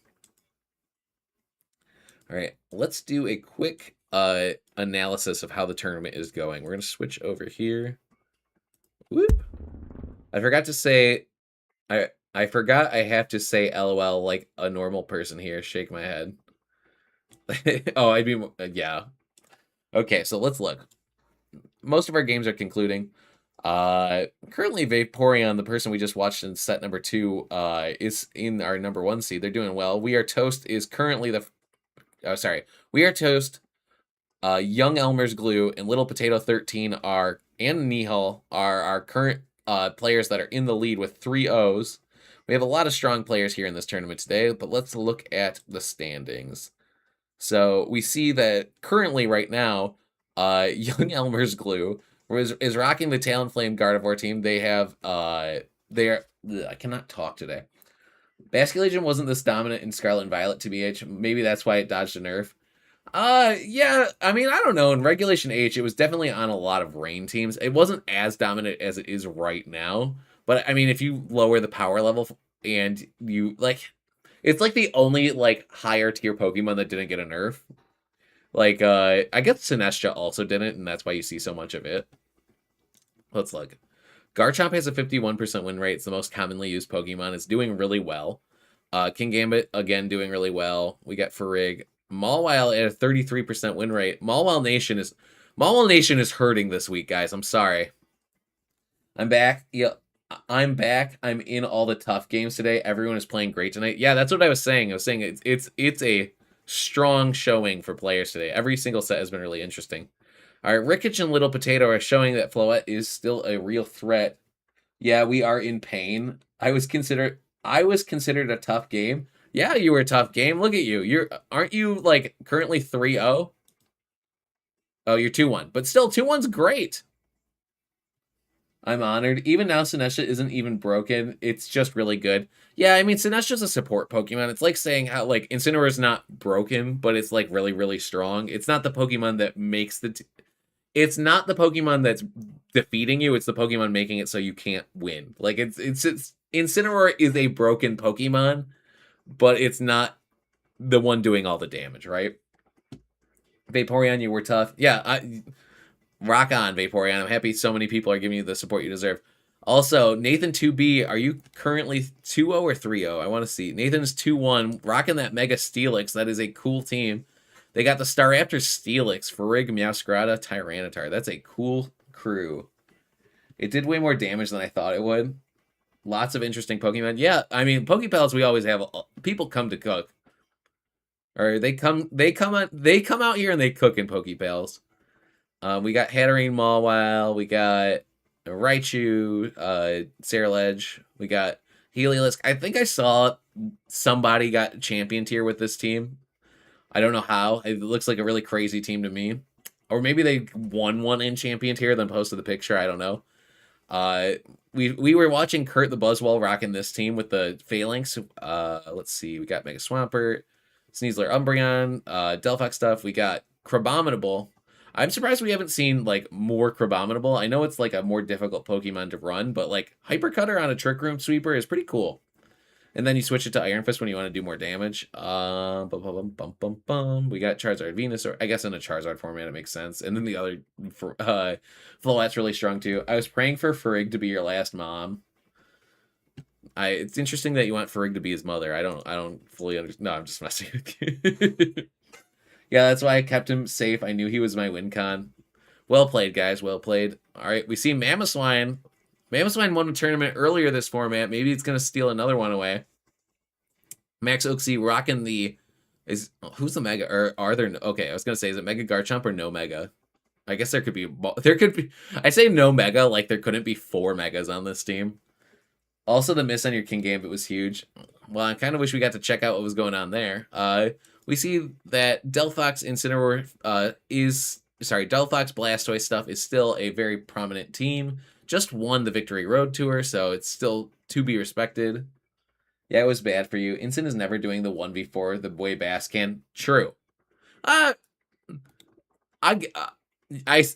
All right, let's do a quick analysis of how the tournament is going. We're going to switch over here. Whoop. I forgot to say, I forgot I have to say LOL like a normal person here. Shake my head. Oh, I'd be, yeah. Okay, so let's look. Most of our games are concluding. Currently Vaporeon, the person we just watched in set number 2, is in our number 1 seed. They're doing well. We Are Toast is currently the, We Are Toast, Young Elmer's Glue, and Little Potato 13 are, and Nihal are our current players that are in the lead with 3 O's. We have a lot of strong players here in this tournament today, but let's look at the standings. So we see that currently right now, Young Elmer's Glue is rocking the Talonflame Gardevoir team. They have I cannot talk today. Basculegion wasn't this dominant in Scarlet and Violet, TBH. Maybe that's why it dodged a nerf. Yeah, I mean, I don't know. In Regulation H, it was definitely on a lot of rain teams. It wasn't as dominant as it is right now. But, I mean, if you lower the power level and you, like, it's like the only, like, higher tier Pokemon that didn't get a nerf. Like, I guess Sinestro also didn't, and that's why you see so much of it. Let's look. Garchomp has a 51% win rate. It's the most commonly used Pokemon. It's doing really well. King Gambit, again, doing really well. We got Farig. Mawile at a 33% win rate. Mawile Nation is hurting this week, guys. I'm sorry. I'm back. Yeah, I'm back. I'm in all the tough games today. Everyone is playing great tonight. Yeah, that's what I was saying. I was saying it's a strong showing for players today. Every single set has been really interesting. All right, Rickich and Little Potato are showing that Floette is still a real threat. Yeah, we are in pain. I was considered a tough game. Yeah, you were a tough game. Look at you. Aren't you like currently 3-0? Oh, you're 2-1. But still 2-1's great. I'm honored. Even now Sinestro isn't even broken. It's just really good. Yeah, I mean Sinestro's a support Pokemon. It's like saying how like Incineroar's not broken, but it's like really, really strong. It's not the Pokemon that makes it's not the Pokemon that's defeating you. It's the Pokemon making it so you can't win. Like it's Incineroar is a broken Pokemon, but it's not the one doing all the damage, right? Vaporeon, you were tough. Yeah, rock on, Vaporeon. I'm happy so many people are giving you the support you deserve. Also, Nathan 2B, are you currently 2-0 or 3-0? I want to see. Nathan's 2-1, rocking that Mega Steelix. That is a cool team. They got the Staraptor Steelix, Farig, Meowscarada, Tyranitar. That's a cool crew. It did way more damage than I thought it would. Lots of interesting Pokemon. Yeah, I mean, Pokepellets we always have. People come to cook. Or they come out here and they cook in Pokepells. We got Hatterene Mawile. We got Raichu, Ceruledge. We got Heliolisk. I think I saw somebody got champion tier with this team. I don't know how. It looks like a really crazy team to me. Or maybe they won one in champion tier, then posted the picture. I don't know. We were watching Kurt the Buzzwole rocking this team with the Phalanx. Let's see. We got Mega Swampert, Sneasler Umbreon, Delphox stuff. We got Crabominable. I'm surprised we haven't seen like more Crabominable. I know it's like a more difficult Pokemon to run, but like Hyper Cutter on a Trick Room Sweeper is pretty cool. And then you switch it to Iron Fist when you want to do more damage. Bum, bum, bum, bum, bum, bum. We got Charizard Venusaur. I guess in a Charizard format it makes sense. And then the other Float's really strong too. I was praying for Farig to be your last mom. It's interesting that you want Farig to be his mother. I don't fully understand. No, I'm just messing with you. Yeah, that's why I kept him safe. I knew he was my win con. Well played, guys. Well played. All right, we see Mamoswine. Mamoswine won a tournament earlier this format. Maybe it's gonna steal another one away. Max Oaksy rocking the who's the mega, or are there? Okay, I was gonna say, is it Mega Garchomp or no Mega? I guess there could be. I say no Mega like there couldn't be 4 Megas on this team. Also, the miss on your King Gambit was huge. Well, I kind of wish we got to check out what was going on there. We see that Delphox Incineroar Delphox Blastoise stuff is still a very prominent team. Just won the Victory Road Tour, so it's still to be respected. Yeah, it was bad for you. Incin is never doing the 1v4 the way Bass can. True. Uh,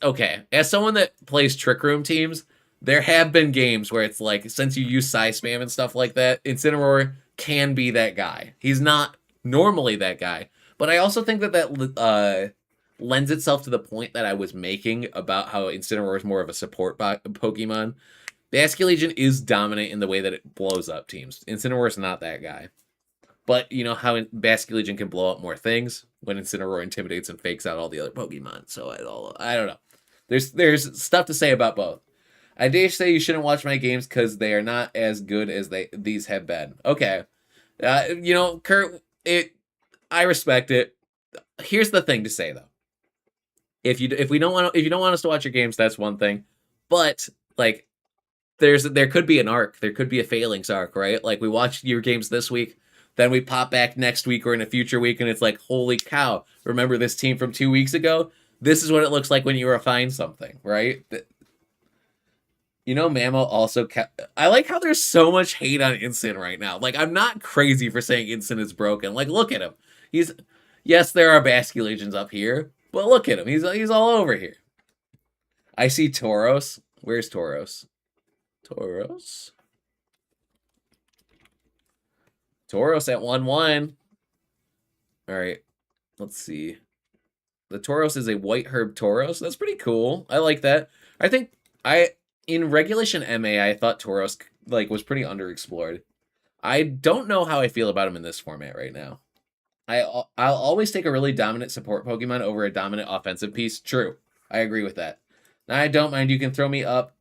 okay. As someone that plays Trick Room teams, there have been games where it's like, since you use Psy Spam and stuff like that, Incineroar can be that guy. He's not normally that guy. But I also think that lends itself to the point that I was making about how Incineroar is more of a support Pokemon. Basculegion is dominant in the way that it blows up teams. Incineroar is not that guy. But you know how Basculegion can blow up more things when Incineroar intimidates and fakes out all the other Pokemon. So I don't know. There's stuff to say about both. I dare say you shouldn't watch my games because they are not as good as these have been. Okay, Kurt, I respect it. Here's the thing to say though. If you don't want us to watch your games, that's one thing. But like, there could be an arc. There could be a failings arc, right? Like we watched your games this week, then we pop back next week or in a future week, and it's like, holy cow! Remember this team from 2 weeks ago? This is what it looks like when you refine something, right? Mamo also kept. I like how there's so much hate on Incin right now. Like, I'm not crazy for saying Incin is broken. Like, look at him. Yes, there are Basculegions up here, but look at him. He's all over here. I see Tauros. Where's Tauros? Tauros at 1-1. All right, let's see. The Tauros is a white herb Tauros. That's pretty cool. I like that. I think in Regulation MA, I thought Tauros was pretty underexplored. I don't know how I feel about him in this format right now. I'll always take a really dominant support Pokemon over a dominant offensive piece. True. I agree with that. Now, I don't mind. You can throw me up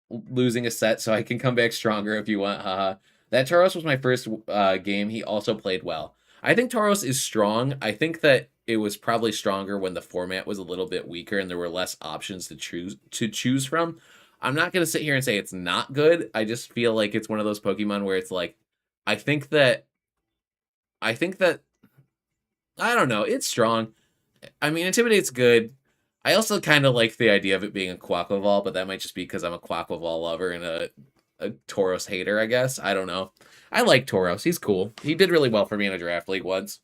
losing a set so I can come back stronger if you want. Haha. That Tauros was my first game. He also played well. I think Tauros is strong. I think that it was probably stronger when the format was a little bit weaker and there were less options to choose from. I'm not going to sit here and say it's not good. I just feel like it's one of those Pokemon where it's like, I think that I don't know, it's strong. I mean, Intimidate's good. I also kind of like the idea of it being a Quaquaval, but that might just be because I'm a Quaquaval lover and a Tauros hater, I guess. I don't know. I like Tauros. He's cool. He did really well for me in a draft league once.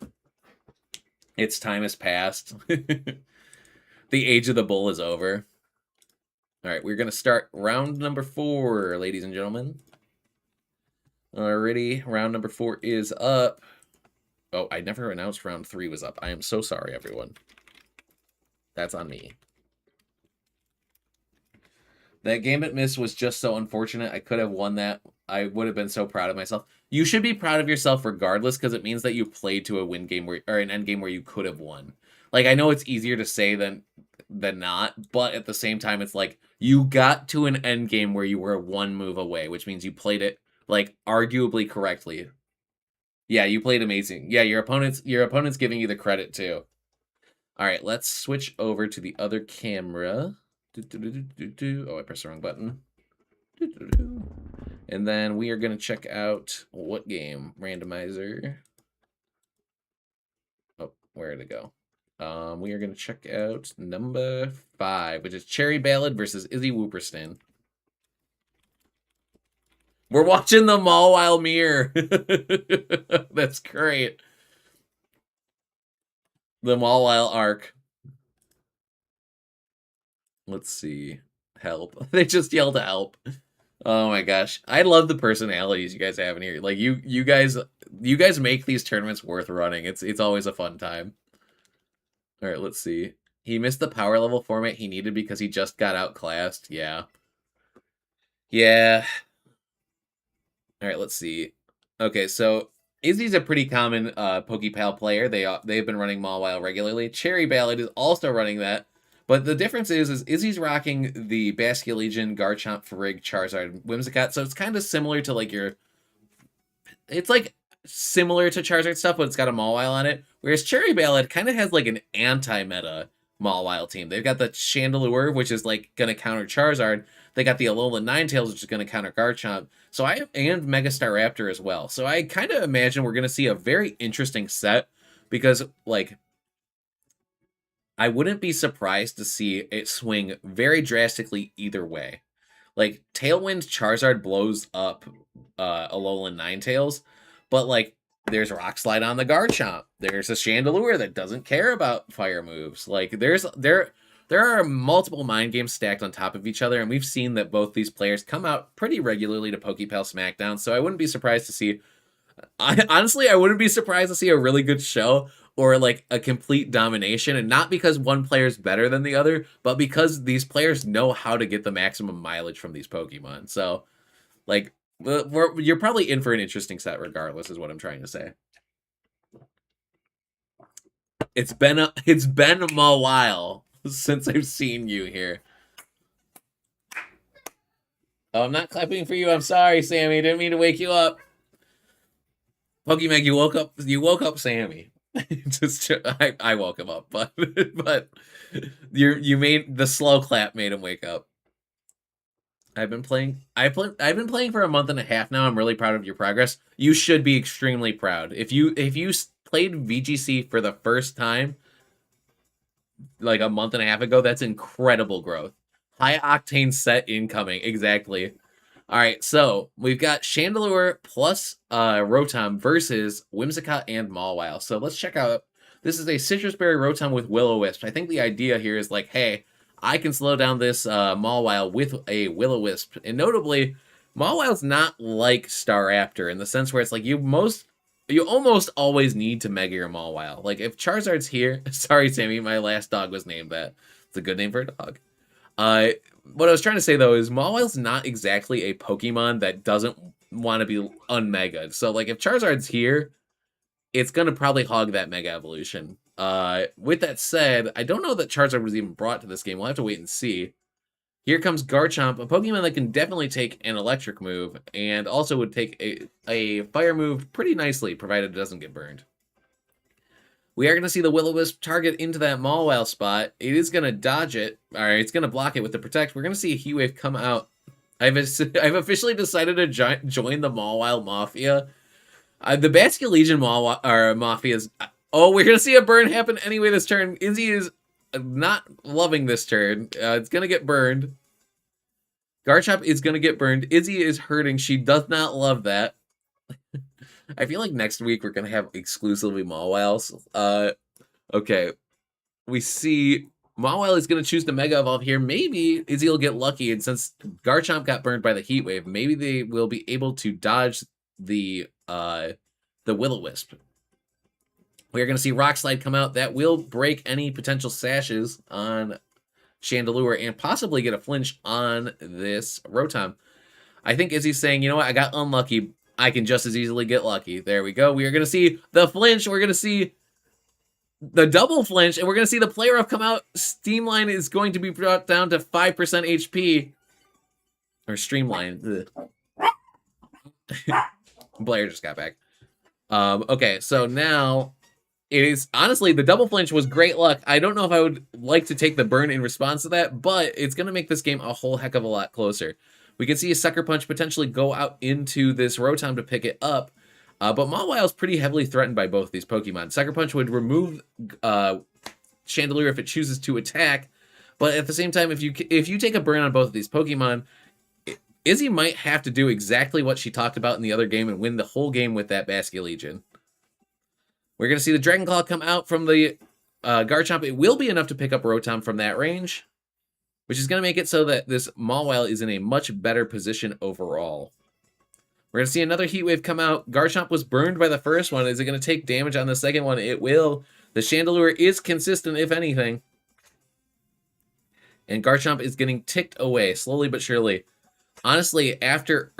Its time has passed. The age of the bull is over. All right, we're going to start round number 4, ladies and gentlemen. Alrighty, round number 4 is up. Oh, I never announced round 3 was up. I am so sorry, everyone. That's on me. That Gambit miss was just so unfortunate. I could have won that. I would have been so proud of myself. You should be proud of yourself regardless, because it means that you played to a win game or an end game where you could have won. Like, I know it's easier to say than not, but at the same time, it's like you got to an end game where you were 1 move away, which means you played it like arguably correctly. Yeah, you played amazing. Yeah, your opponent's giving you the credit too. All right, let's switch over to the other camera. Oh, I pressed the wrong button. And then we are going to check out what game? Randomizer. Oh, where did it go? We are going to check out number 5, which is Cherry Ballad versus Izzy Whooperston. We're watching the Mawile Mirror. That's great. The Mawile arc. Let's see. Help. They just yelled help. Oh my gosh. I love the personalities you guys have in here. Like you guys make these tournaments worth running. It's always a fun time. All right, let's see. He missed the power level format he needed because he just got outclassed. Yeah. Yeah. All right, let's see. Okay, so Izzy's a pretty common Pokepal player. They've been running Mawile regularly. Cherry Ballad is also running that. But the difference is Izzy's rocking the Basculegion, Garchomp, Farigg, Charizard, Whimsicott. So it's kind of similar to like your it's like similar to Charizard stuff, but it's got a Mawile on it. Whereas Cherry Ballad kind of has like an anti-meta Mawile team. They've got the Chandelure, which is like gonna counter Charizard. They got the Alolan Ninetales, which is gonna counter Garchomp. And Megastar Raptor as well. So I kind of imagine we're gonna see a very interesting set because like I wouldn't be surprised to see it swing very drastically either way. Like Tailwind Charizard blows up Alolan Ninetales, but like there's Rock Slide on the Garchomp. There's a Chandelure that doesn't care about fire moves. Like there are multiple mind games stacked on top of each other, and we've seen that both these players come out pretty regularly to Pokepal SmackDown. So I wouldn't be surprised to see. I wouldn't be surprised to see a really good show or like a complete domination, and not because one player's better than the other, but because these players know how to get the maximum mileage from these Pokemon. So, like, you're probably in for an interesting set regardless, is what I'm trying to say. It's been a while since I've seen you here. Oh, I'm not clapping for you. I'm sorry, Sammy. Didn't mean to wake you up. Pokemon, you woke up. You woke up, Sammy. I woke him up, but you made the slow clap made him wake up. I've been playing. I've been playing for a month and a half now. I'm really proud of your progress. You should be extremely proud. If you played VGC for the first time like a month and a half ago, that's incredible growth. High octane set incoming. Exactly. All right, so we've got Chandelure plus Rotom versus Whimsicott and Mawile. So let's check out. This is a Citrus Berry Rotom with Will-O-Wisp. I think the idea here is like, hey, I can slow down this Mawile with a Will-O-Wisp. And notably, Mawile's not like Staraptor in the sense where it's like you almost always need to Mega your Mawile. Like if Charizard's here, sorry Sammy, my last dog was named that. It's a good name for a dog. What I was trying to say though is Mawile's not exactly a Pokemon that doesn't want to be unmega'd. So like if Charizard's here, it's gonna probably hog that Mega Evolution. With that said, I don't know that Charizard was even brought to this game. We'll have to wait and see. Here comes Garchomp, a Pokemon that can definitely take an electric move, and also would take a fire move pretty nicely, provided it doesn't get burned. We are going to see the Will-O-Wisp target into that Mawile spot. It is going to dodge it. All right, it's going to block it with the Protect. We're going to see a Heat Wave come out. I've officially decided to join the Mawile Mafia. The Basculegion Mafias. Oh, we're going to see a burn happen anyway this turn. Izzy is not loving this turn. It's going to get burned. Garchomp is going to get burned. Izzy is hurting. She does not love that. I feel like next week we're going to have exclusively Mawiles. Okay. We see Mawile is going to choose to Mega Evolve here. Maybe Izzy will get lucky, and since Garchomp got burned by the Heat Wave, maybe they will be able to dodge the Will-O-Wisp. We are going to see Rock Slide come out. That will break any potential sashes on Chandelure and possibly get a flinch on this Rotom. I think Izzy's saying, you know what, I got unlucky. I can just as easily get lucky. There we go. We are going to see the flinch. We're going to see the double flinch, and we're going to see the player up come out. Steamline is going to be brought down to 5% HP. Or Streamline. Blair just got back. Okay, so now it is honestly the double flinch was great luck. I don't know if I would like to take the burn in response to that, but it's going to make this game a whole heck of a lot closer. We can see a Sucker Punch potentially go out into this Rotom to pick it up, but Mawile's pretty heavily threatened by both these Pokemon. Sucker Punch would remove Chandelure if it chooses to attack, but at the same time, if you take a burn on both of these Pokemon, Izzy might have to do exactly what she talked about in the other game and win the whole game with that Basculegion. We're going to see the Dragon Claw come out from the Garchomp. It will be enough to pick up Rotom from that range. which is going to make it so that this Mawile is in a much better position overall. We're going to see another Heat Wave come out. Garchomp was burned by the first one. Is it going to take damage on the second one? It will. The Chandelure is consistent, if anything. And Garchomp is getting ticked away, slowly but surely. Honestly, after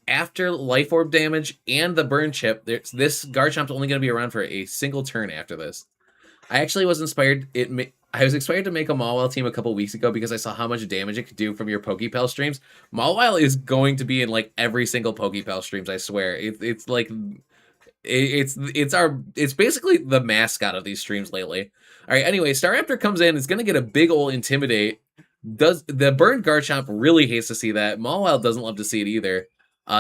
Life Orb damage and the burn chip, this Garchomp's only going to be around for a single turn after this. I actually was inspired. I was inspired to make a Mawile team a couple weeks ago because I saw how much damage it could do from your Pokepal streams. Mawile is going to be in like every single Pokepal streams. I swear, it's like it's basically the mascot of these streams lately. All right. Anyway, Staraptor comes in. It's gonna get a big ol' Intimidate. Does the burned Garchomp really hates to see that? Mawile doesn't love to see it either.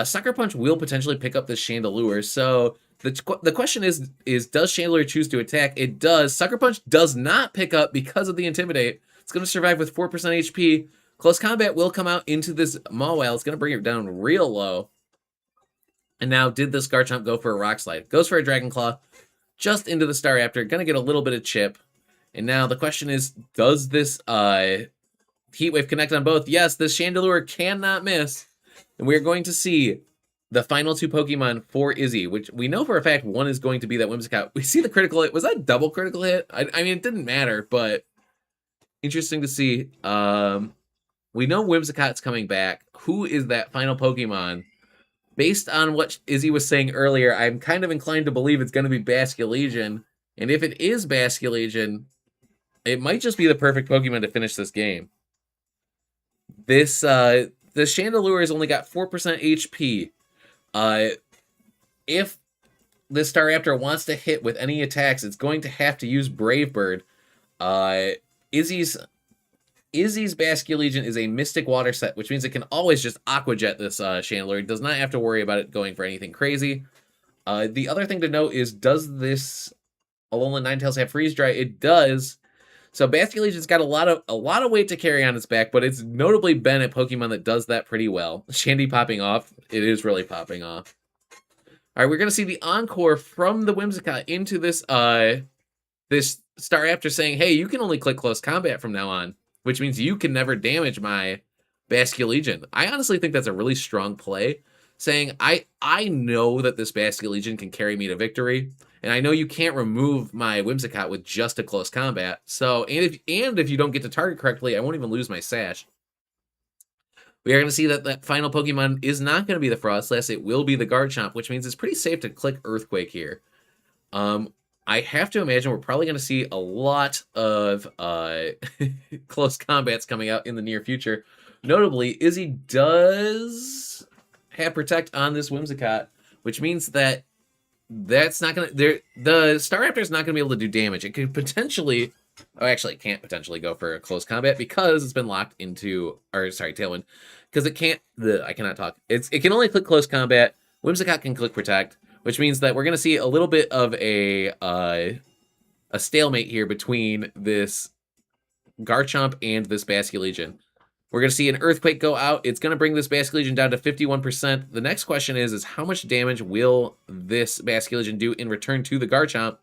Sucker Punch will potentially pick up this Chandelure. So the question is does Chandelure choose to attack? It does. Sucker Punch does not pick up because of the Intimidate. It's going to survive with 4% HP. Close Combat will come out into this Mawile. It's going to bring it down real low. And now, did this Garchomp go for a Rock Slide? Goes for a Dragon Claw. Just into the Staraptor. Going to get a little bit of chip. And now the question is, does this Heat Wave connect on both? Yes, this Chandelure cannot miss. And we're going to see the final two Pokemon for Izzy, which we know for a fact one is going to be that Whimsicott. We see the critical hit. Was that double critical hit? I mean, it didn't matter, but interesting to see. We know Whimsicott's coming back. Who is that final Pokemon? Based on what Izzy was saying earlier, I'm kind of inclined to believe it's going to be Basculegion. And if it is Basculegion, it might just be the perfect Pokemon to finish this game. This the Chandelure has only got 4% HP. If the Staraptor wants to hit with any attacks, it's going to have to use Brave Bird. Izzy's Basculegion is a Mystic Water set, which means it can always just Aqua Jet this Chandelure. It does not have to worry about it going for anything crazy. The other thing to note is, does this Alolan Ninetales have Freeze Dry? It does. So Basculegion's got a lot of weight to carry on its back, but it's notably been a Pokemon that does that pretty well. Shandy popping off. It is really popping off. All right, we're going to see the Encore from the Whimsicott into this this Staraptor saying, hey, you can only click Close Combat from now on, which means you can never damage my Basculegion. I honestly think that's a really strong play, saying I know that this Basculegion can carry me to victory, and I know you can't remove my Whimsicott with just a Close Combat. So, and if you don't get to target correctly, I won't even lose my Sash. We are going to see that that final Pokemon is not going to be the Frostlass. It will be the Garchomp, which means it's pretty safe to click Earthquake here. I have to imagine we're probably going to see a lot of close combats coming out in the near future. Notably, Izzy does have Protect on this Whimsicott, which means that that's not going to... The Staraptor is not going to be able to do damage. It could potentially... Oh, actually, it can't potentially go for a close combat because it's been locked into... Or, sorry, Tailwind. Because it can't... I cannot talk. It can only click close combat. Whimsicott can click Protect, which means that we're going to see a little bit of a stalemate here between this Garchomp and this Basculegion. We're going to see an Earthquake go out. It's going to bring this Basculegion down to 51%. The next question is how much damage will this Basculegion do in return to the Garchomp?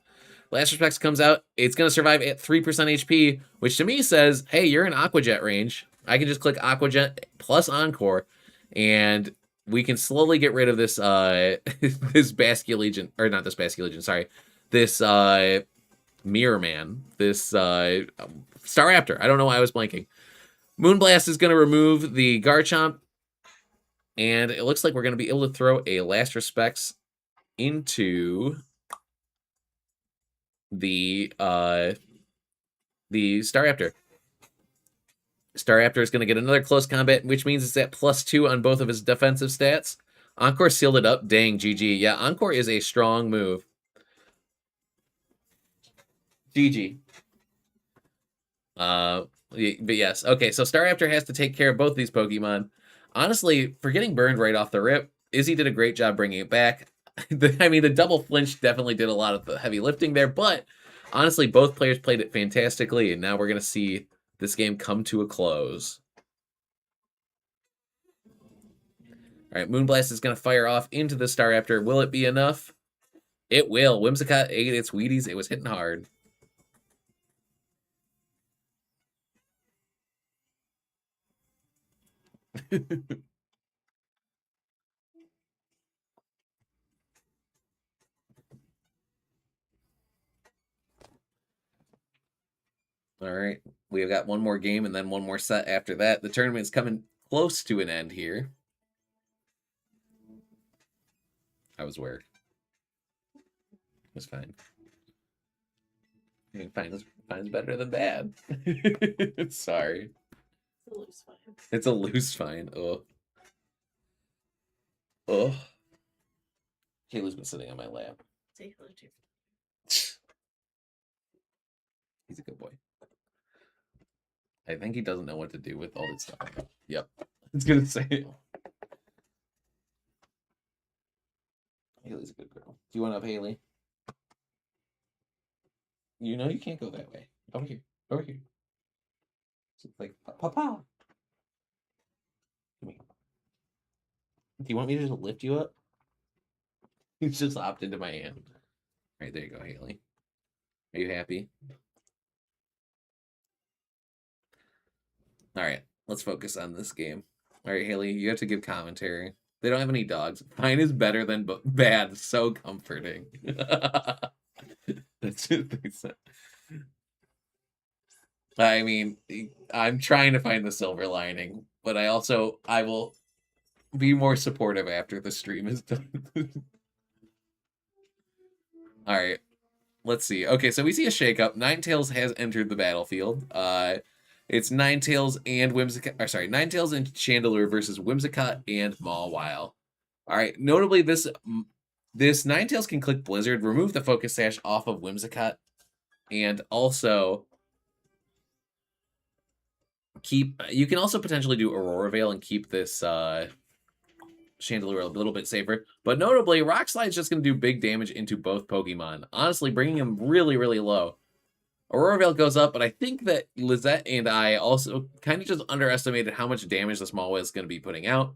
Last Respects comes out. It's going to survive at 3% HP, which to me says, hey, you're in Aqua Jet range. I can just click Aqua Jet plus Encore, and we can slowly get rid of this this Basculegion, or not this Basculegion, sorry, this Mirror Man, this Staraptor. I don't know why I was blanking. Moonblast is going to remove the Garchomp, and it looks like we're going to be able to throw a Last Respects into the Staraptor. Staraptor is going to get another close combat, which means it's at +2 on both of his defensive stats. Encore sealed it up. Dang, GG. Yeah, Encore is a strong move. GG. But yes. Okay, so Staraptor has to take care of both these Pokemon. Honestly, for getting burned right off the rip, Izzy did a great job bringing it back. I mean, the double flinch definitely did a lot of the heavy lifting there, but honestly, both players played it fantastically, and now we're going to see this game come to a close. All right, Moonblast is going to fire off into the Staraptor. Will it be enough? It will. Whimsicott ate its Wheaties. It was hitting hard. All right. We've got one more game and then one more set after that. The tournament's coming close to an end here. I was weird. It was fine. I mean, fine's better than bad. Sorry. It's a loose fine. It's a loose fine. Oh. Oh. Kayla's been sitting on my lap. Say hello to. He's a good boy. I think he doesn't know what to do with all this stuff. Yep. I was gonna say. Haley's a good girl. Do you want up Haley? You know you can't go that way. Over here. Over here. So it's like, Papa. Come here. Do you want me to just lift you up? He's just hopped into my hand. All right, there you go, Haley. Are you happy? All right, let's focus on this game. All right, Haley, you have to give commentary. They don't have any dogs. Fine is better than bad. So comforting. That's just I mean, I'm trying to find the silver lining, but I will be more supportive after the stream is done. All right. Let's see. Okay, so we see a shakeup. Ninetales has entered the battlefield. It's Ninetales and Whimsicott. Or sorry, Ninetales and Chandelure versus Whimsicott and Mawile. All right. Notably, this Ninetales can click Blizzard, remove the focus sash off of Whimsicott, and also keep. You can also potentially do Aurora Veil and keep this Chandelure a little bit safer. But notably, Rock Slide's just going to do big damage into both Pokemon. Honestly, bringing him really, really low. Aurora Veil goes up, but I think that Lizette and I also kind of just underestimated how much damage the Mawile is going to be putting out.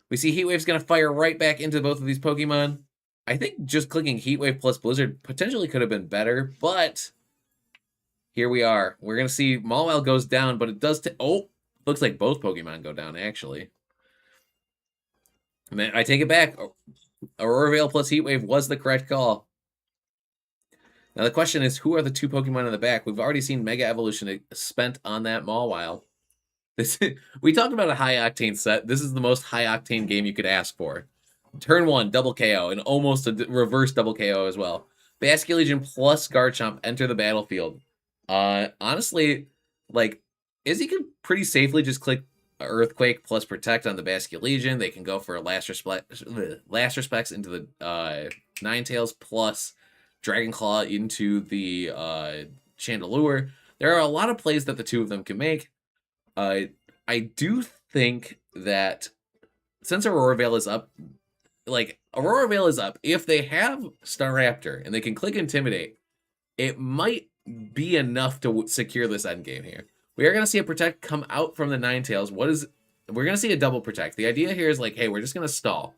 We see Heat Wave's going to fire right back into both of these Pokemon. I think just clicking Heat Wave plus Blizzard potentially could have been better, but here we are. We're going to see Mawile goes down, but it does... Oh, looks like both Pokemon go down, actually. Man, I take it back. Aurora Veil plus Heat Wave was the correct call. Now the question is, who are the two Pokemon in the back? We've already seen Mega Evolution spent on that Mawile. We talked about a high-octane set. This is the most high-octane game you could ask for. Turn 1, double KO, and almost a reverse double KO as well. Basculegion plus Garchomp enter the battlefield. Honestly, like, Izzy could pretty safely just click Earthquake plus Protect on the Basculegion. They can go for Last Respects into the Ninetales plus Dragon Claw into the Chandelure. There are a lot of plays that the two of them can make. I do think that since Aurora Veil is up, if they have Staraptor and they can click Intimidate, it might be enough to secure this endgame here. We are going to see a Protect come out from the Ninetales. We're going to see a double Protect. The idea here is like, hey, we're just going to stall.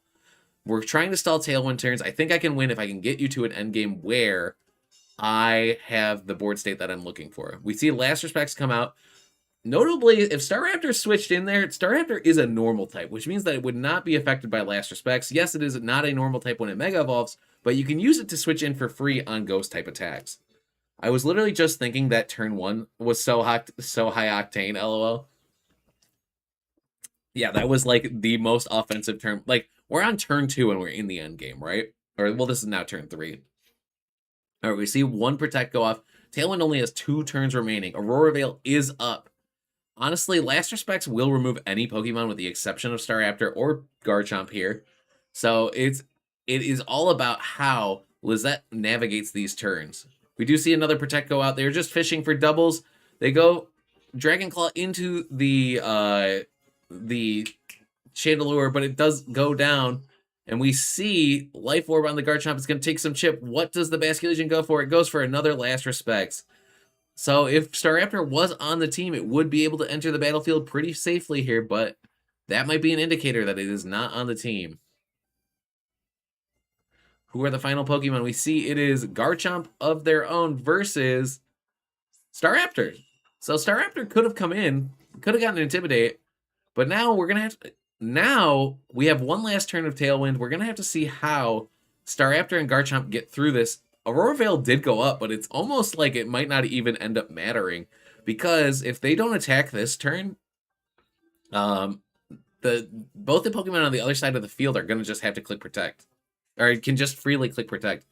We're trying to stall Tailwind turns. I think I can win if I can get you to an endgame where I have the board state that I'm looking for. We see Last Respects come out. Notably, if Staraptor switched in there, Staraptor is a normal type, which means that it would not be affected by Last Respects. Yes, it is not a normal type when it Mega Evolves, but you can use it to switch in for free on Ghost type attacks. I was literally just thinking that turn 1 was so high octane, lol. Yeah, that was like the most offensive turn. Like, we're on turn 2 and we're in the end game, right? Or, well, this is now turn 3. All right, we see one Protect go off. Tailwind only has 2 turns remaining. Aurora Veil is up. Honestly, Last Respects will remove any Pokemon with the exception of Staraptor or Garchomp here. So it is all about how Lizette navigates these turns. We do see another Protect go out. They're just fishing for doubles. They go Dragon Claw into the Chandelure, but it does go down. And we see Life Orb on the Garchomp is going to take some chip. What does the Basculegion go for? It goes for another Last Respects. So if Staraptor was on the team, it would be able to enter the battlefield pretty safely here, but that might be an indicator that it is not on the team. Who are the final Pokemon? We see it is Garchomp of their own versus Staraptor. So Staraptor could have come in, could have gotten an Intimidate, But now we're gonna have to. Now we have one last turn of Tailwind. We're gonna have to see how Staraptor and Garchomp get through this. Aurora Veil did go up, but it's almost like it might not even end up mattering because if they don't attack this turn, um, both the Pokemon on the other side of the field are gonna just have to click Protect, or it can just freely click Protect.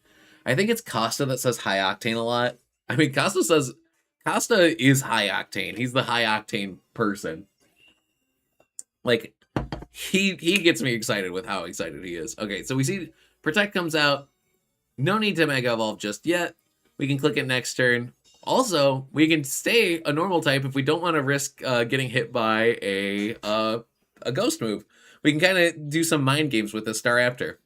I think it's Costa that says High Octane a lot. I mean, Costa is High Octane. He's the High Octane person. Like, he gets me excited with how excited he is. Okay, so we see Protect comes out. No need to Mega Evolve just yet. We can click it next turn. Also, we can stay a normal type if we don't want to risk getting hit by a Ghost move. We can kind of do some mind games with the Staraptor.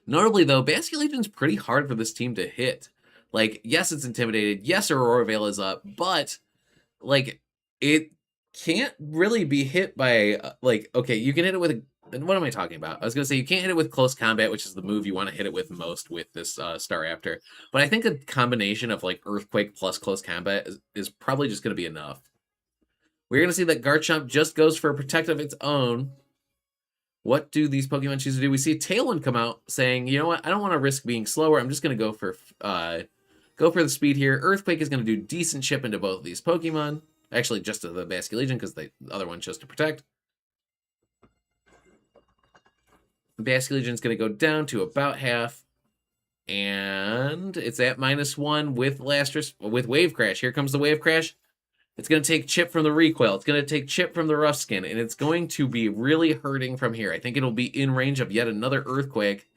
Notably, though, Basculegion's pretty hard for this team to hit. Like, yes, it's intimidated. Yes, Aurora Veil is up, but like it can't really be hit by like, okay, you can hit it with what am I talking about? I was gonna say you can't hit it with close combat, which is the move you want to hit it with most with this Staraptor. But I think a combination of like Earthquake plus close combat is probably just gonna be enough. We're gonna see that Garchomp just goes for a Protect of its own. What do these Pokemon choose to do? We see Tailwind come out saying, you know what, I don't want to risk being slower. I'm just gonna go for the speed here. Earthquake is gonna do decent chip into both of these Pokemon. Actually, just to the Basculegion, because the other one chose to Protect. Basculegion's going to go down to about half. And it's at -1 with with Wave Crash. Here comes the Wave Crash. It's going to take chip from the Recoil. It's going to take chip from the Rough Skin. And it's going to be really hurting from here. I think it'll be in range of yet another Earthquake.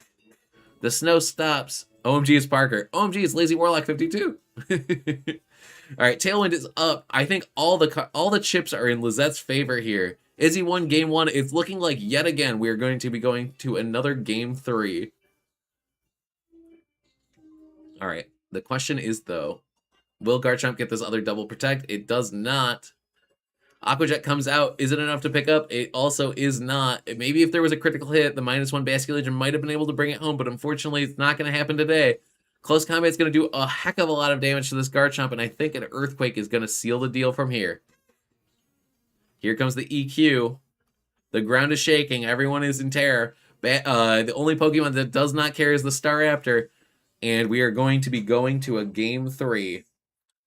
The snow stops. OMG is Parker. OMG is Lazy Warlock 52. All right, Tailwind is up. I think all the chips are in Lizette's favor here. Izzy won game 1. It's looking like yet again we are going to be going to another game 3. All right. The question is though, will Garchomp get this other double Protect? It does not. Aquajet comes out. Is it enough to pick up? It also is not. Maybe if there was a critical hit, the -1 Basculegion might have been able to bring it home, but unfortunately, it's not going to happen today. Close combat is going to do a heck of a lot of damage to this Garchomp, and I think an Earthquake is going to seal the deal from here. Here comes the EQ. The ground is shaking. Everyone is in terror. The only Pokemon that does not care is the Staraptor, and we are going to be going to a game 3.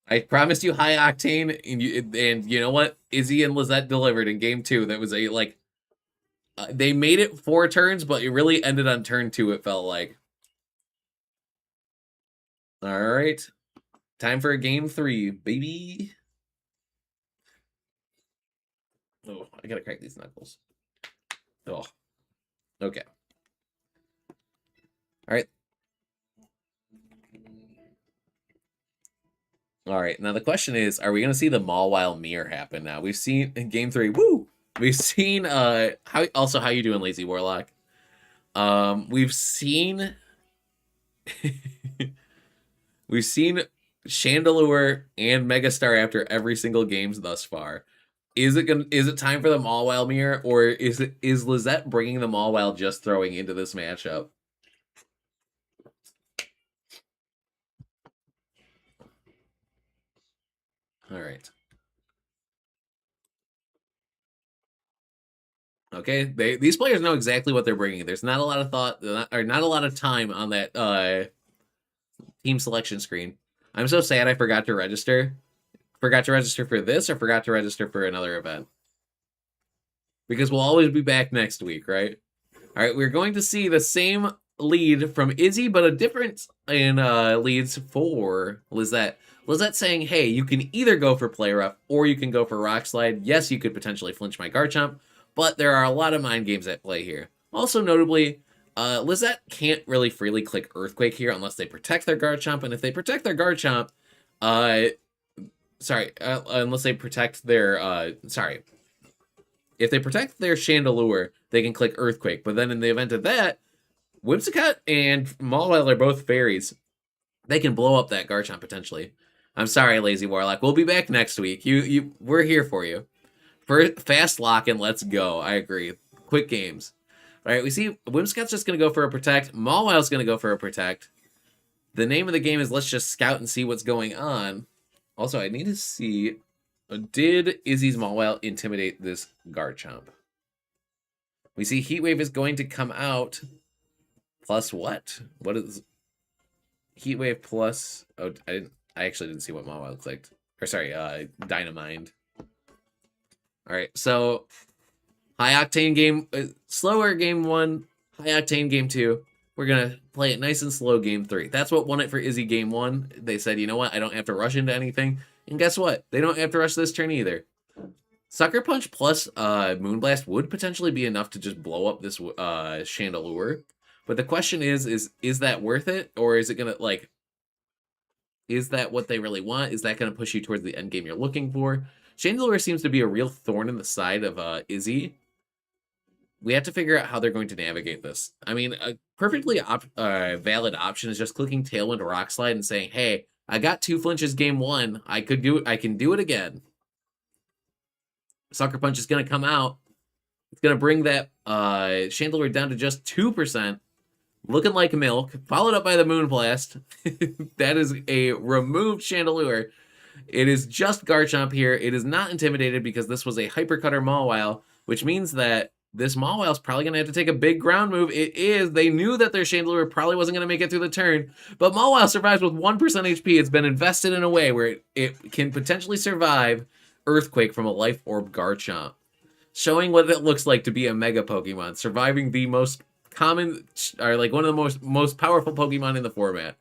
I promised you high octane, and you know what? Izzy and Lizette delivered in game 2. That was they made it 4 turns, but it really ended on turn 2. It felt like. All right, time for a game 3, baby. Oh, I gotta crack these knuckles. Oh, okay. All right. All right. Now the question is, are we gonna see the Mawile Mirror happen now? We've seen in game 3. Woo! We've seen how you doing, Lazy Warlock? We've seen we've seen Chandelure and Megastar after every single games thus far. Is it time for the Mawile Mirror, or is Lizette bringing the Mawile just throwing into this matchup? All right. Okay, these players know exactly what they're bringing. There's not a lot of thought, or not a lot of time on that team selection screen. I'm so sad I forgot to register. Forgot to register for this, or forgot to register for another event. Because we'll always be back next week, right? All right, we're going to see the same lead from Izzy, but a difference in leads for Lizette. Lizette saying, hey, you can either go for Play Rough or you can go for Rock Slide. Yes, you could potentially flinch my Garchomp, but there are a lot of mind games at play here. Also notably, Lizette can't really freely click Earthquake here unless they protect their Garchomp, and if they protect their Garchomp, unless they protect their, if they protect their Chandelure, they can click Earthquake, but then in the event of that, Whimsicott and Mawile are both fairies. They can blow up that Garchomp potentially. I'm sorry, Lazy Warlock. We'll be back next week. We're here for you. For fast lock and let's go. I agree. Quick games. All right, we see Whimsicott's just going to go for a Protect. Mawile's going to go for a Protect. The name of the game is let's just scout and see what's going on. Also, I need to see Did Izzy's Mawile intimidate this Garchomp? We see Heat Wave is going to come out. Plus what? What is Heat Wave plus? Oh, I actually didn't see what Mawile clicked. Or sorry, Dynamind. All right, so high octane game, slower game 1, high octane game 2. We're gonna play it nice and slow game 3. That's what won it for Izzy game 1. They said, you know what? I don't have to rush into anything. And guess what? They don't have to rush this turn either. Sucker Punch plus Moonblast would potentially be enough to just blow up this Chandelure. But the question is that worth it? Or is it gonna, like, is that what they really want? Is that gonna push you towards the end game you're looking for? Chandelure seems to be a real thorn in the side of Izzy. We have to figure out how they're going to navigate this. I mean, a perfectly valid option is just clicking Tailwind or Rock Slide and saying, hey, I got 2 flinches game 1. I can do it again. Sucker Punch is going to come out. It's going to bring that Chandelure down to just 2%. Looking like milk. Followed up by the Moonblast. That is a removed Chandelure. It is just Garchomp here. It is not intimidated because this was a Hypercutter Mawile, which means that this Mawile is probably going to have to take a big ground move. It is. They knew that their Chandelure probably wasn't going to make it through the turn, but Mawile survives with 1% HP. It's been invested in a way where it can potentially survive Earthquake from a Life Orb Garchomp, showing what it looks like to be a Mega Pokemon, surviving the most common, or like one of the most powerful Pokemon in the format.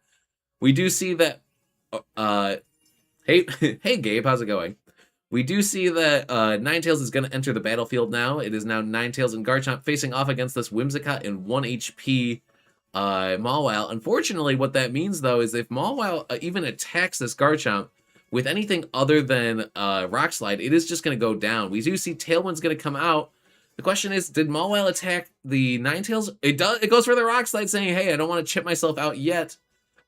We do see that. Hey, hey, Gabe, how's it going? We do see that Ninetales is going to enter the battlefield now. It is now Ninetales and Garchomp facing off against this Whimsicott and 1 HP Mawile. Unfortunately, what that means, though, is if Mawile even attacks this Garchomp with anything other than Rock Slide, it is just going to go down. We do see Tailwind's going to come out. The question is, did Mawile attack the Ninetales? It does. It goes for the Rock Slide, saying, hey, I don't want to chip myself out yet.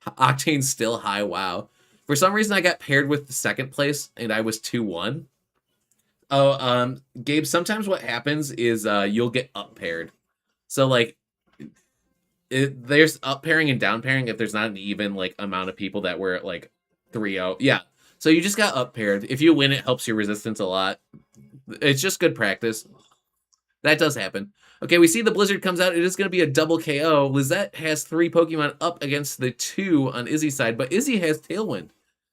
Octane's still high, wow. For some reason, I got paired with the second place, and I was 2-1. Oh, Gabe, sometimes what happens is you'll get up paired. So, like, there's up pairing and down pairing if there's not an even, like, amount of people that were at, like, 3-0. Yeah, so you just got up paired. If you win, it helps your resistance a lot. It's just good practice. That does happen. Okay, we see the Blizzard comes out. It is going to be a double KO. Lizette has 3 Pokemon up against the 2 on Izzy's side, but Izzy has Tailwind.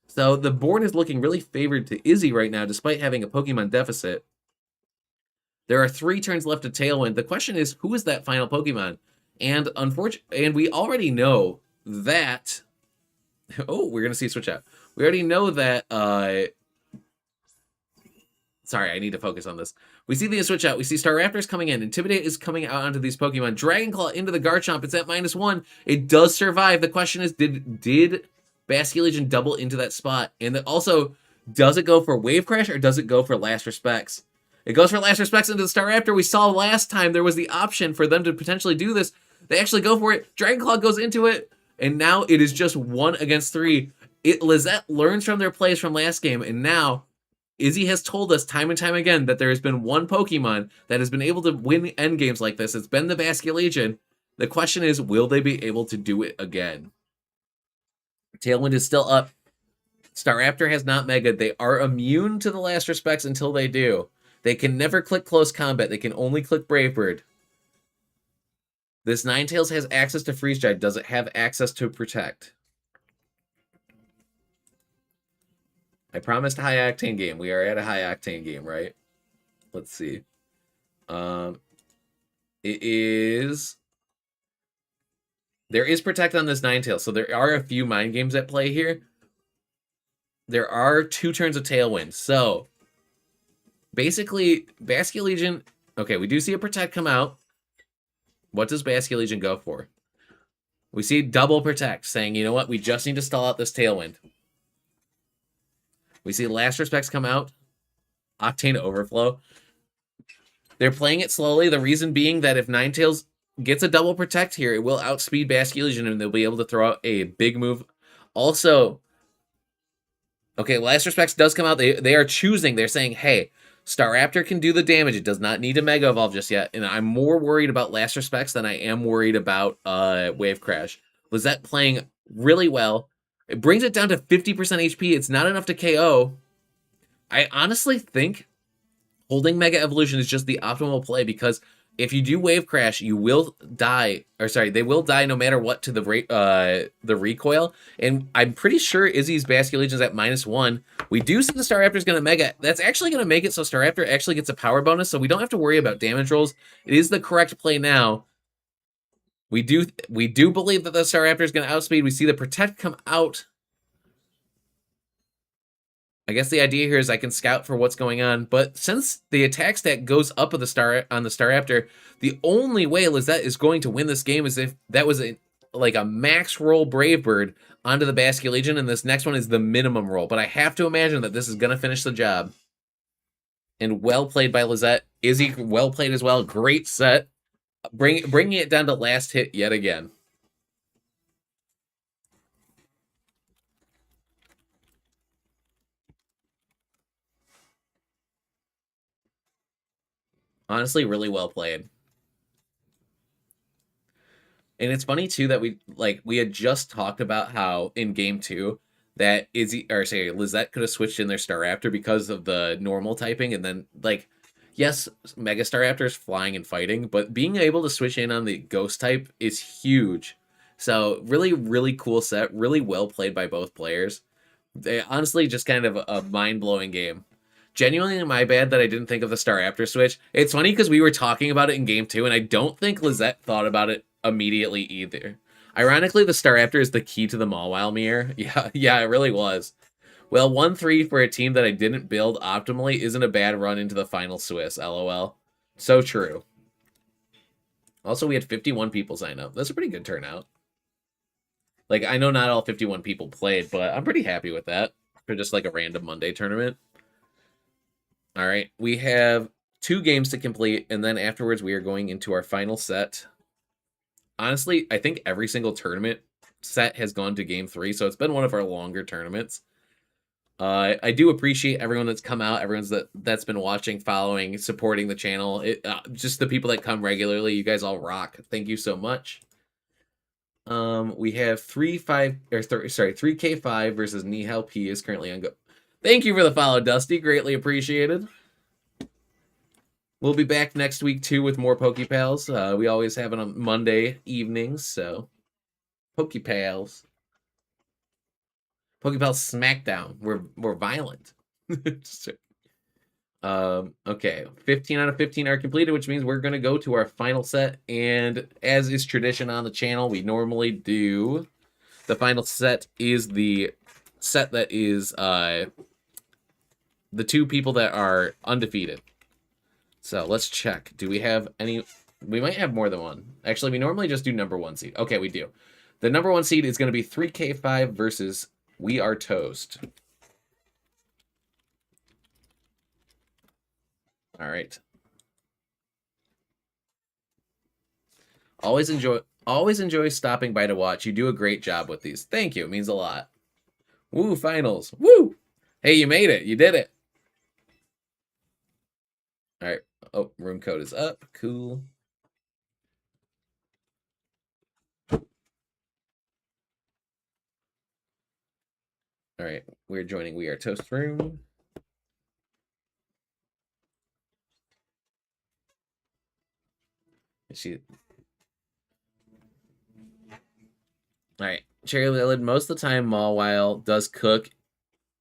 So the board is looking really favored to Izzy right now, despite having a Pokemon deficit. There are 3 turns left to Tailwind. The question is, who is that final Pokemon? And and we already know that... Oh, we're going to see a switch out. We already know that... Sorry, I need to focus on this. We see the switch out. We see Staraptors coming in. Intimidate is coming out onto these Pokemon. Dragon Claw into the Garchomp. It's at -1. It does survive. The question is, did Basculegion double into that spot? And then also, does it go for Wave Crash or does it go for Last Respects? It goes for Last Respects into the Staraptor. We saw last time there was the option for them to potentially do this. They actually go for it. Dragon Claw goes into it. And now it is just 1 against 3. Lizette learns from their plays from last game. And now... Izzy has told us time and time again that there has been one Pokemon that has been able to win endgames like this. It's been the Basculegion. The question is, will they be able to do it again? Tailwind is still up. Staraptor has not Mega. They are immune to the Last Respects until they do. They can never click Close Combat. They can only click Brave Bird. This Ninetales has access to Freeze Dry. Does it have access to Protect? I promised a high octane game. We are at a high octane game, right? Let's see. It is... There is Protect on this Ninetales, so there are a few mind games at play here. There are 2 turns of Tailwind, so... Basically, Basculegion... Okay, we do see a Protect come out. What does Basculegion go for? We see double Protect, saying, you know what, we just need to stall out this Tailwind. We see Last Respects come out. Octane Overflow. They're playing it slowly. The reason being that if Ninetales gets a double Protect here, it will outspeed Basculegion and they'll be able to throw out a big move. Also, okay, Last Respects does come out. They are choosing. They're saying, hey, Staraptor can do the damage. It does not need to Mega Evolve just yet. And I'm more worried about Last Respects than I am worried about Wave Crash. Lizette playing really well. It brings it down to 50% HP. It's not enough to KO. I honestly think holding Mega Evolution is just the optimal play because if you do Wave Crash, you will die. Or sorry, they will die no matter what to the recoil. And I'm pretty sure Izzy's Basculation is at -1. We do see the Staraptor's going to Mega. That's actually going to make it so Staraptor actually gets a power bonus, so we don't have to worry about damage rolls. It is the correct play now. We do believe that the Staraptor is going to outspeed. We see the Protect come out. I guess the idea here is I can scout for what's going on, but since the attack stat goes up of the Staraptor, the only way Lizette is going to win this game is if that was like a max roll Brave Bird onto the Basculation, and this next one is the minimum roll. But I have to imagine that this is going to finish the job. And well played by Lizette. Izzy well played as well. Great set. Bringing it down to last hit yet again. Honestly, really well played. And it's funny too that we had just talked about how in game 2 that Izzy or say Lizette could have switched in their Staraptor because of the normal typing, and then like yes, Mega Staraptor is flying and fighting, but being able to switch in on the ghost type is huge. So really, really cool set, really well played by both players. They honestly just kind of a mind blowing game. Genuinely my bad that I didn't think of the Staraptor switch. It's funny because we were talking about it in game 2, and I don't think Lizette thought about it immediately either. Ironically, the Staraptor is the key to the Mawile mirror. Yeah, it really was. Well, 1-3 for a team that I didn't build optimally isn't a bad run into the final Swiss, lol. So true. Also, we had 51 people sign up. That's a pretty good turnout. Like, I know not all 51 people played, but I'm pretty happy with that for just like a random Monday tournament. All right, we have 2 games to complete, and then afterwards we are going into our final set. Honestly, I think every single tournament set has gone to game 3, so it's been one of our longer tournaments. I do appreciate everyone that's come out, everyone's that's been watching, following, supporting the channel. Just the people that come regularly, you guys all rock. Thank you so much. We have 3K5 versus Nihal P is currently on go. Thank you for the follow, Dusty. Greatly appreciated. We'll be back next week too with more Pokepals. We always have it on Monday evenings, so Pokepals. Pokepal Smackdown. We're violent. Okay, 15 out of 15 are completed, which means we're gonna go to our final set. And as is tradition on the channel, we normally do the final set is the set that is the 2 people that are undefeated. So let's check. Do we have any? We might have more than one. Actually, we normally just do number 1 seed. Okay, we do. The number 1 seed is going to be 3K5 versus We Are Toast. All right. Always enjoy stopping by to watch. You do a great job with these. Thank you. It means a lot. Woo, finals. Woo! Hey, you made it. You did it. All right. Oh, room code is up. Cool. All right. We're joining We Are Toast room. She. All right. Cherry Lillard, most of the time, Mawile does cook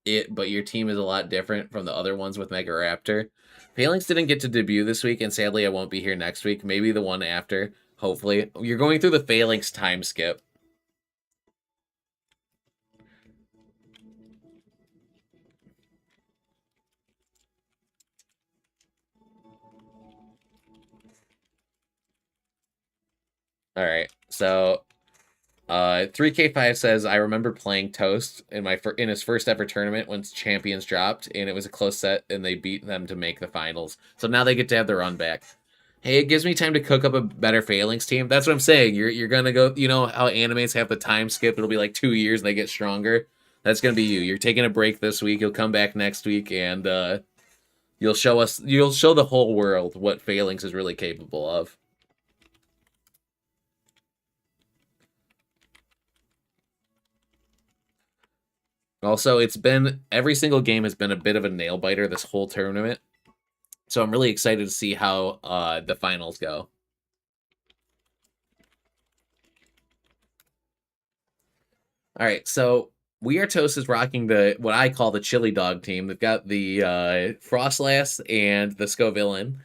it, but your team is a lot different from the other ones with Mega Raptor. Phalanx didn't get to debut this week, and sadly, I won't be here next week. Maybe the one after. Hopefully. You're going through the Phalanx time skip. All right. So 3K5 says I remember playing Toast in his first ever tournament when champions dropped, and it was a close set, and they beat them to make the finals. So now they get to have their run back. Hey, it gives me time to cook up a better Phalanx team. That's what I'm saying. You're gonna go. You know how animes have the time skip? It'll be like 2 years and they get stronger. That's gonna be you. You're taking a break this week. You'll come back next week, and you'll show us. You'll show the whole world what Phalanx is really capable of. Also, it's been every single game has been a bit of a nail biter this whole tournament. So I'm really excited to see how the finals go. All right, so We Are Toast is rocking the what I call the chili dog team. They've got the Frostlass and the Scovillain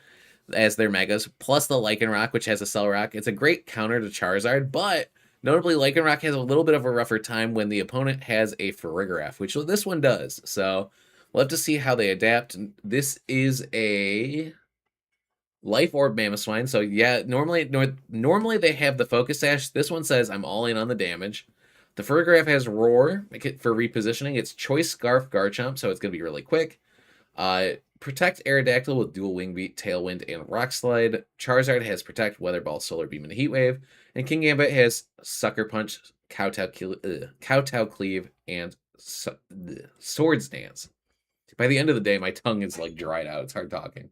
as their megas, plus the Lycanroc, which has a Cell Rock. It's a great counter to Charizard, but notably Lycanroc has a little bit of a rougher time when the opponent has a Farigiraf, which this one does. So we'll have to see how they adapt. This is a Life Orb Mamoswine. So yeah, normally they have the Focus Sash. This one says I'm all in on the damage. The Farigiraf has Roar for repositioning. It's Choice Scarf Garchomp, so it's going to be really quick. Protect Aerodactyl with Dual Wing Beat, Tailwind, and Rock Slide. Charizard has Protect, Weather Ball, Solar Beam, and Heat Wave. And King Gambit has Sucker Punch, Kowtow Cleave, and Swords Dance. By the end of the day, my tongue is like dried out. It's hard talking.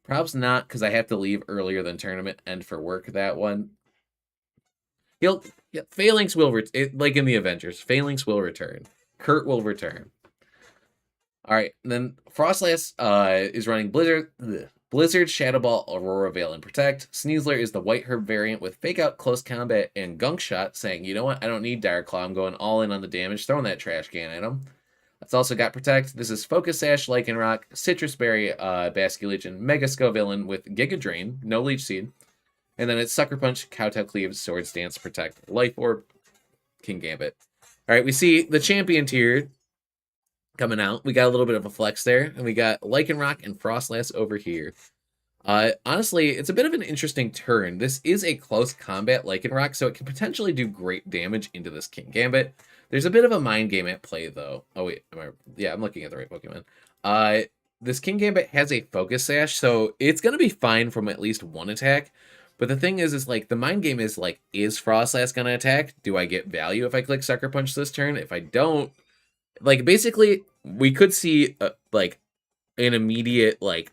Perhaps not, because I have to leave earlier than tournament end for work that one. Phalanx will like in the Avengers. Phalanx will return. Kurt will return. All right, and then Frostlass is running Blizzard, Shadow Ball, Aurora Veil, and Protect. Sneasler is the White Herb variant with Fake Out, Close Combat, and Gunk Shot, saying, you know what, I don't need Dire Claw, I'm going all in on the damage, throwing that trash can at him. It's also got Protect. This is Focus Sash, Lycanroc, Citrus Berry, Basculage, and Mega Scovillain with Giga Drain, no Leech Seed. And then it's Sucker Punch, Kowtow Cleave, Swords Dance, Protect, Life Orb, King Gambit. All right, we see the champion tier coming out. We got a little bit of a flex there, and we got Lycanroc and Frostlass over here. Honestly, it's a bit of an interesting turn. This is a close combat Lycanroc, so it can potentially do great damage into this King Gambit. There's a bit of a mind game at play, though. Oh, wait. I'm looking at the right Pokemon. This King Gambit has a Focus Sash, so it's going to be fine from at least one attack. But the thing is like, the mind game is like, is Frostlass going to attack? Do I get value if I click Sucker Punch this turn? If I don't, like, basically, we could see, like, an immediate, like,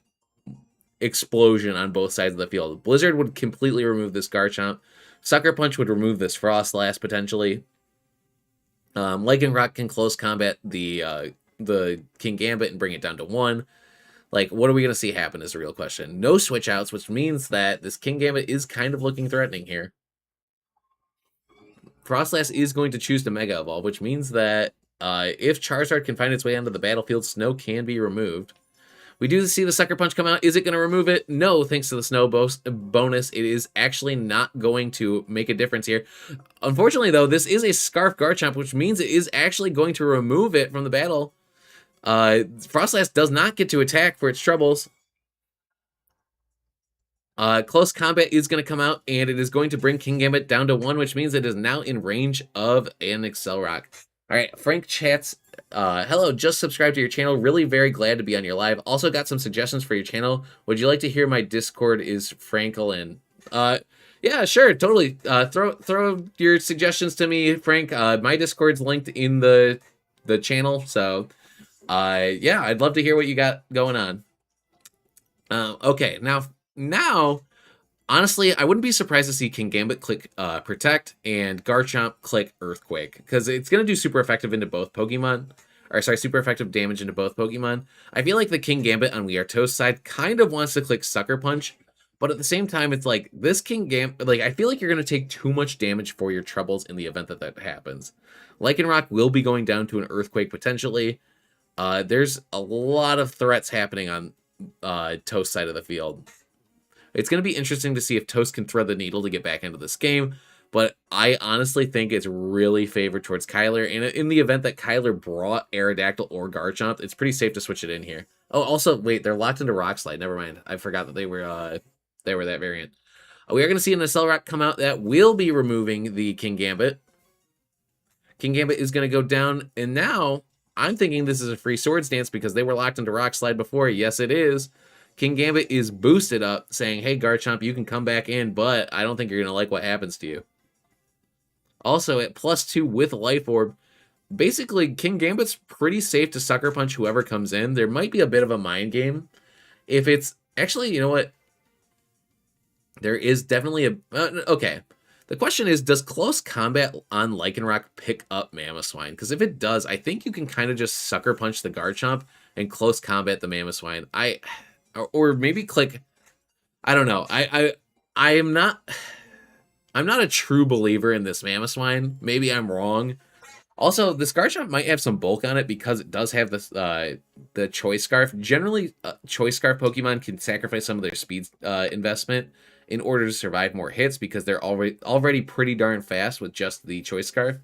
explosion on both sides of the field. Blizzard would completely remove this Garchomp. Sucker Punch would remove this Frostlass, potentially. Lycanroc can close combat the King Gambit and bring it down to 1. Like, what are we going to see happen is the real question. No switch outs, which means that this King Gambit is kind of looking threatening here. Frostlass is going to choose to Mega Evolve, which means that if Charizard can find its way onto the battlefield, Snow can be removed. We do see the Sucker Punch come out. Is it going to remove it? No, thanks to the Snow bonus. It is actually not going to make a difference here. Unfortunately, though, this is a Scarf Garchomp, which means it is actually going to remove it from the battle. Frostlass does not get to attack for its troubles. Close Combat is going to come out, and it is going to bring King Gambit down to 1, which means it is now in range of an Accelerock. All right, Frank chats, hello, just subscribed to your channel. Really very glad to be on your live. Also got some suggestions for your channel. Would you like to hear my Discord is Franklin? Yeah, sure, totally. Throw your suggestions to me, Frank. My Discord's linked in the channel, so yeah, I'd love to hear what you got going on. Okay, now, honestly, I wouldn't be surprised to see King Gambit click Protect and Garchomp click Earthquake, because it's going to do super effective into both Pokemon. Or, sorry, super effective damage into both Pokemon. I feel like the King Gambit on We Are Toast side kind of wants to click Sucker Punch, but at the same time, it's like, this King Gambit, like, I feel like you're going to take too much damage for your troubles in the event that that happens. Lycanroc will be going down to an Earthquake, potentially. There's a lot of threats happening on Toast side of the field. It's going to be interesting to see if Toast can thread the needle to get back into this game, but I honestly think it's really favored towards Kyler, and in the event that Kyler brought Aerodactyl or Garchomp, it's pretty safe to switch it in here. Oh, also, wait, they're locked into Rock Slide. Never mind. I forgot that they were that variant. We are going to see an Accelerock come out that will be removing the King Gambit. King Gambit is going to go down, and now I'm thinking this is a free Swords Dance because they were locked into Rock Slide before. Yes, it is. King Gambit is boosted up, saying, hey, Garchomp, you can come back in, but I don't think you're going to like what happens to you. Also, at +2 with Life Orb, basically, King Gambit's pretty safe to Sucker Punch whoever comes in. There might be a bit of a mind game. If it's... Actually, you know what? There is definitely a... okay. The question is, does close combat on Lycanroc pick up Mamoswine? Because if it does, I think you can kind of just sucker punch the Garchomp and close combat the Mamoswine. Or maybe click. I don't know. I am not. I'm not a true believer in this Mamoswine. Maybe I'm wrong. Also, the Garchomp might have some bulk on it because it does have this the Choice Scarf. Generally, Choice Scarf Pokemon can sacrifice some of their speed investment in order to survive more hits because they're already pretty darn fast with just the Choice Scarf.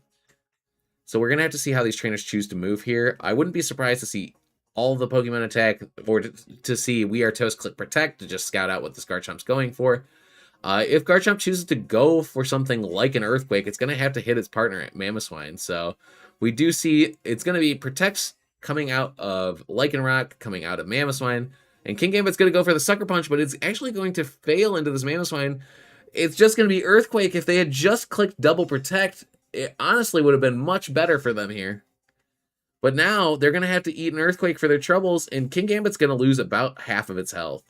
So we're gonna have to see how these trainers choose to move here. I wouldn't be surprised to see all the Pokemon attack or to see We Are Toast click Protect to just scout out what this Garchomp's going for. If Garchomp chooses to go for something like an Earthquake, it's going to have to hit its partner at Mamoswine. So we do see it's going to be Protects coming out of Lycanroc, coming out of Mamoswine, and King Gambit's going to go for the Sucker Punch, but it's actually going to fail into this Mamoswine. It's just going to be Earthquake. If they had just clicked Double Protect, it honestly would have been much better for them here. But now they're going to have to eat an Earthquake for their troubles, and King Gambit's going to lose about half of its health.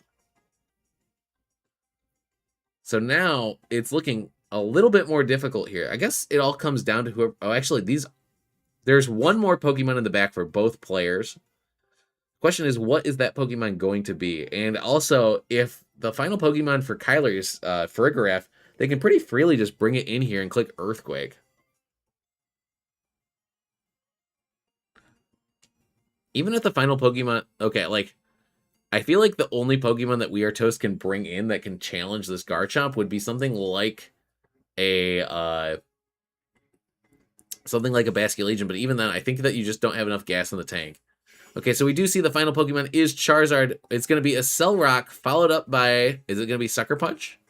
So now it's looking a little bit more difficult here. I guess it all comes down to whoever. Oh, actually, there's one more Pokemon in the back for both players. Question is, what is that Pokemon going to be? And also, if the final Pokemon for Kyler is Farigiraf, they can pretty freely just bring it in here and click Earthquake. Even if the final Pokemon, okay, like I feel like the only Pokemon that We Are Toast can bring in that can challenge this Garchomp would be something like a Basculegion, but even then, I think that you just don't have enough gas in the tank. Okay, so we do see the final Pokemon is Charizard. It's going to be a Cell Rock, followed up by, is it going to be Sucker Punch?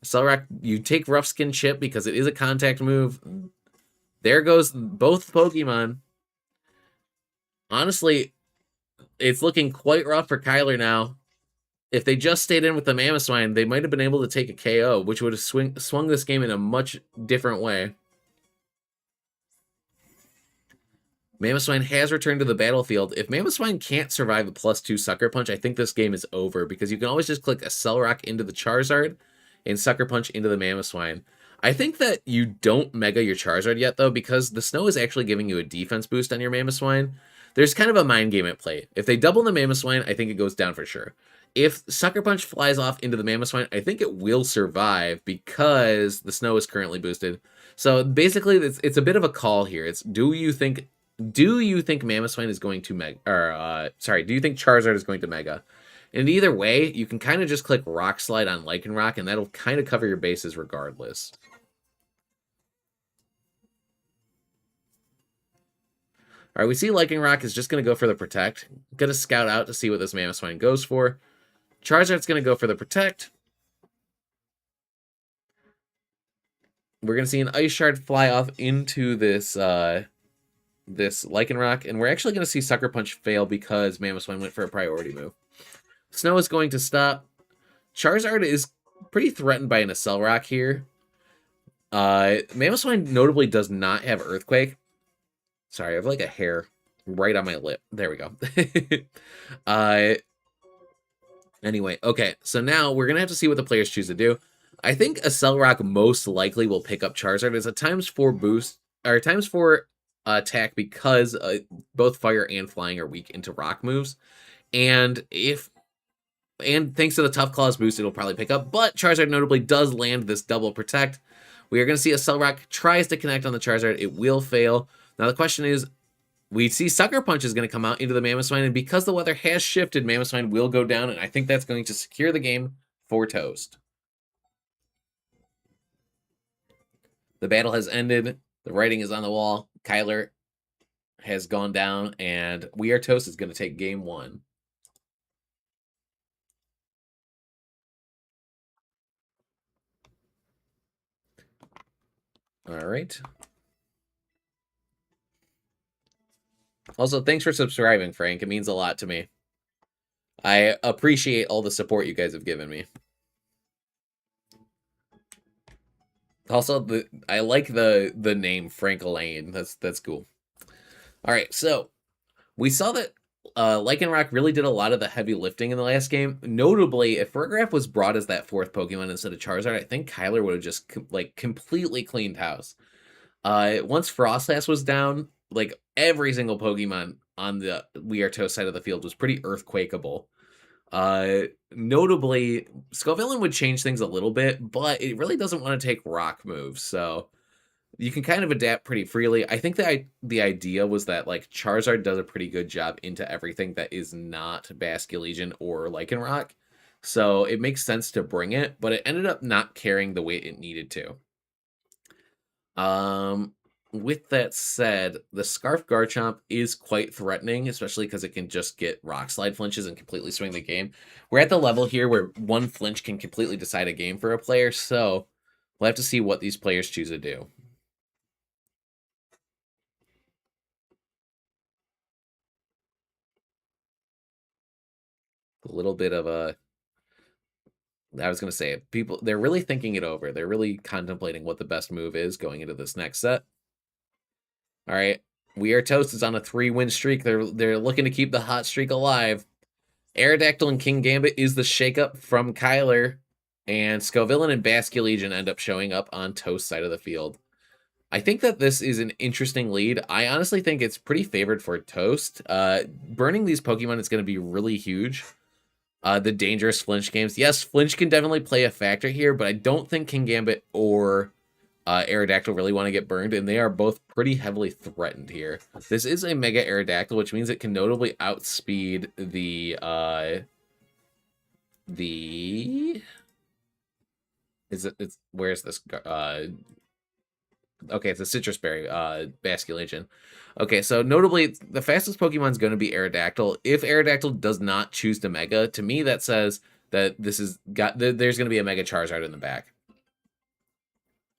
Cell Rock, you take Rough Skin Chip because it is a contact move. There goes both Pokemon. Honestly, it's looking quite rough for Kyler now. If they just stayed in with the Mamoswine, they might have been able to take a KO, which would have swung this game in a much different way. Mamoswine has returned to the battlefield. If Mamoswine can't survive a +2 Sucker Punch, I think this game is over because you can always just click a Cell Rock into the Charizard and Sucker Punch into the Mamoswine. I think that you don't Mega your Charizard yet, though, because the snow is actually giving you a defense boost on your Mamoswine. There's kind of a mind game at play. If they double the Mamoswine, I think it goes down for sure. If Sucker Punch flies off into the Mamoswine, I think it will survive because the snow is currently boosted. So basically, it's a bit of a call here. It's do you think Mamoswine is going to Mega, or do you think Charizard is going to Mega? And either way, you can kind of just click Rock Slide on Lycanroc, and that'll kind of cover your bases regardless. All right, we see Lycanroc is just going to go for the Protect. Going to scout out to see what this Mamoswine goes for. Charizard's going to go for the Protect. We're going to see an Ice Shard fly off into this this Lycanroc, and we're actually going to see Sucker Punch fail because Mamoswine went for a priority move. Snow is going to stop. Charizard is pretty threatened by an Accelerock here. Mamoswine notably does not have Earthquake. Sorry, I have like a hair right on my lip. There we go. Anyway, okay, so now we're going to have to see what the players choose to do. I think a Accelerock most likely will pick up Charizard as a ×4 boost, or ×4 attack because both fire and flying are weak into rock moves. And thanks to the Tough Claws boost, it'll probably pick up. But Charizard notably does land this double protect. We are going to see a Accelerock tries to connect on the Charizard. It will fail. Now the question is, we see Sucker Punch is going to come out into the Mamoswine, and because the weather has shifted, Mamoswine will go down, and I think that's going to secure the game for Toast. The battle has ended. The writing is on the wall. Kyler has gone down, and We Are Toast is going to take game 1. All right. Also, thanks for subscribing, Frank. It means a lot to me. I appreciate all the support you guys have given me. Also, I like the name Frank Elaine. That's cool. All right, so we saw that Lycanroc really did a lot of the heavy lifting in the last game. Notably, if Fergraph was brought as that fourth Pokemon instead of Charizard, I think Kyler would have just like completely cleaned house. Once Frostlass was down, like every single Pokemon on the We Are Toast side of the field was pretty earthquakeable. Notably, Scovillain would change things a little bit, but it really doesn't want to take rock moves, so you can kind of adapt pretty freely. I think that the idea was that like Charizard does a pretty good job into everything that is not Basculegion or Lycanroc, so it makes sense to bring it, but it ended up not carrying the weight it needed to. Um, with that said, the Scarf Garchomp is quite threatening, especially because it can just get Rock Slide flinches and completely swing the game. We're at the level here where one flinch can completely decide a game for a player, so we'll have to see what these players choose to do. A little bit of a I was going to say, people, they're really thinking it over. They're really contemplating what the best move is going into this next set. All right. We Are Toast is on a 3-win streak. They're looking to keep the hot streak alive. Aerodactyl and King Gambit is the shakeup from Kyler, and Scovillain and Basculegion end up showing up on Toast side of the field. I think that this is an interesting lead. I honestly think it's pretty favored for Toast. Burning these Pokemon is going to be really huge. The dangerous flinch games. Yes, flinch can definitely play a factor here, but I don't think King Gambit or Aerodactyl really want to get burned, and they are both pretty heavily threatened here. This is a Mega Aerodactyl, which means it can notably outspeed where's this okay, it's a Citrus Berry, Basculegion. Okay, so notably, the fastest Pokemon is going to be Aerodactyl. If Aerodactyl does not choose to Mega, to me that says that there's going to be a Mega Charizard in the back.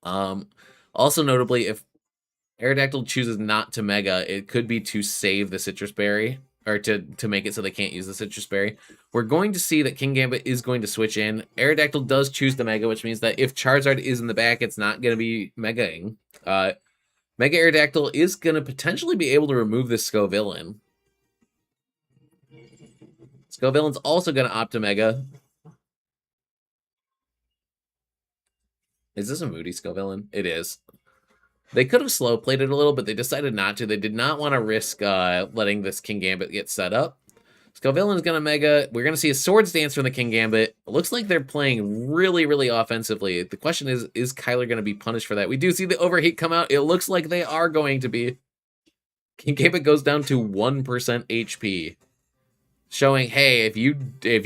Also notably, if Aerodactyl chooses not to Mega, it could be to save the Citrus Berry, or to make it so they can't use the Citrus Berry. We're going to see that King Gambit is going to switch in. Aerodactyl does choose the Mega, which means that if Charizard is in the back, it's not going to be Megaing. Mega Aerodactyl is going to potentially be able to remove this Scovillain. Scovillain's also going to opt to Mega. Is this a Moody Scovillain? It is. They could have slow played it a little, but they decided not to. They did not want to risk letting this King Gambit get set up. Scovillain is going to Mega. We're going to see a Swords Dance from the King Gambit. It looks like they're playing really, really offensively. The question is Kyler going to be punished for that? We do see the Overheat come out. It looks like they are going to be. King Gambit goes down to 1% HP. Showing, hey, if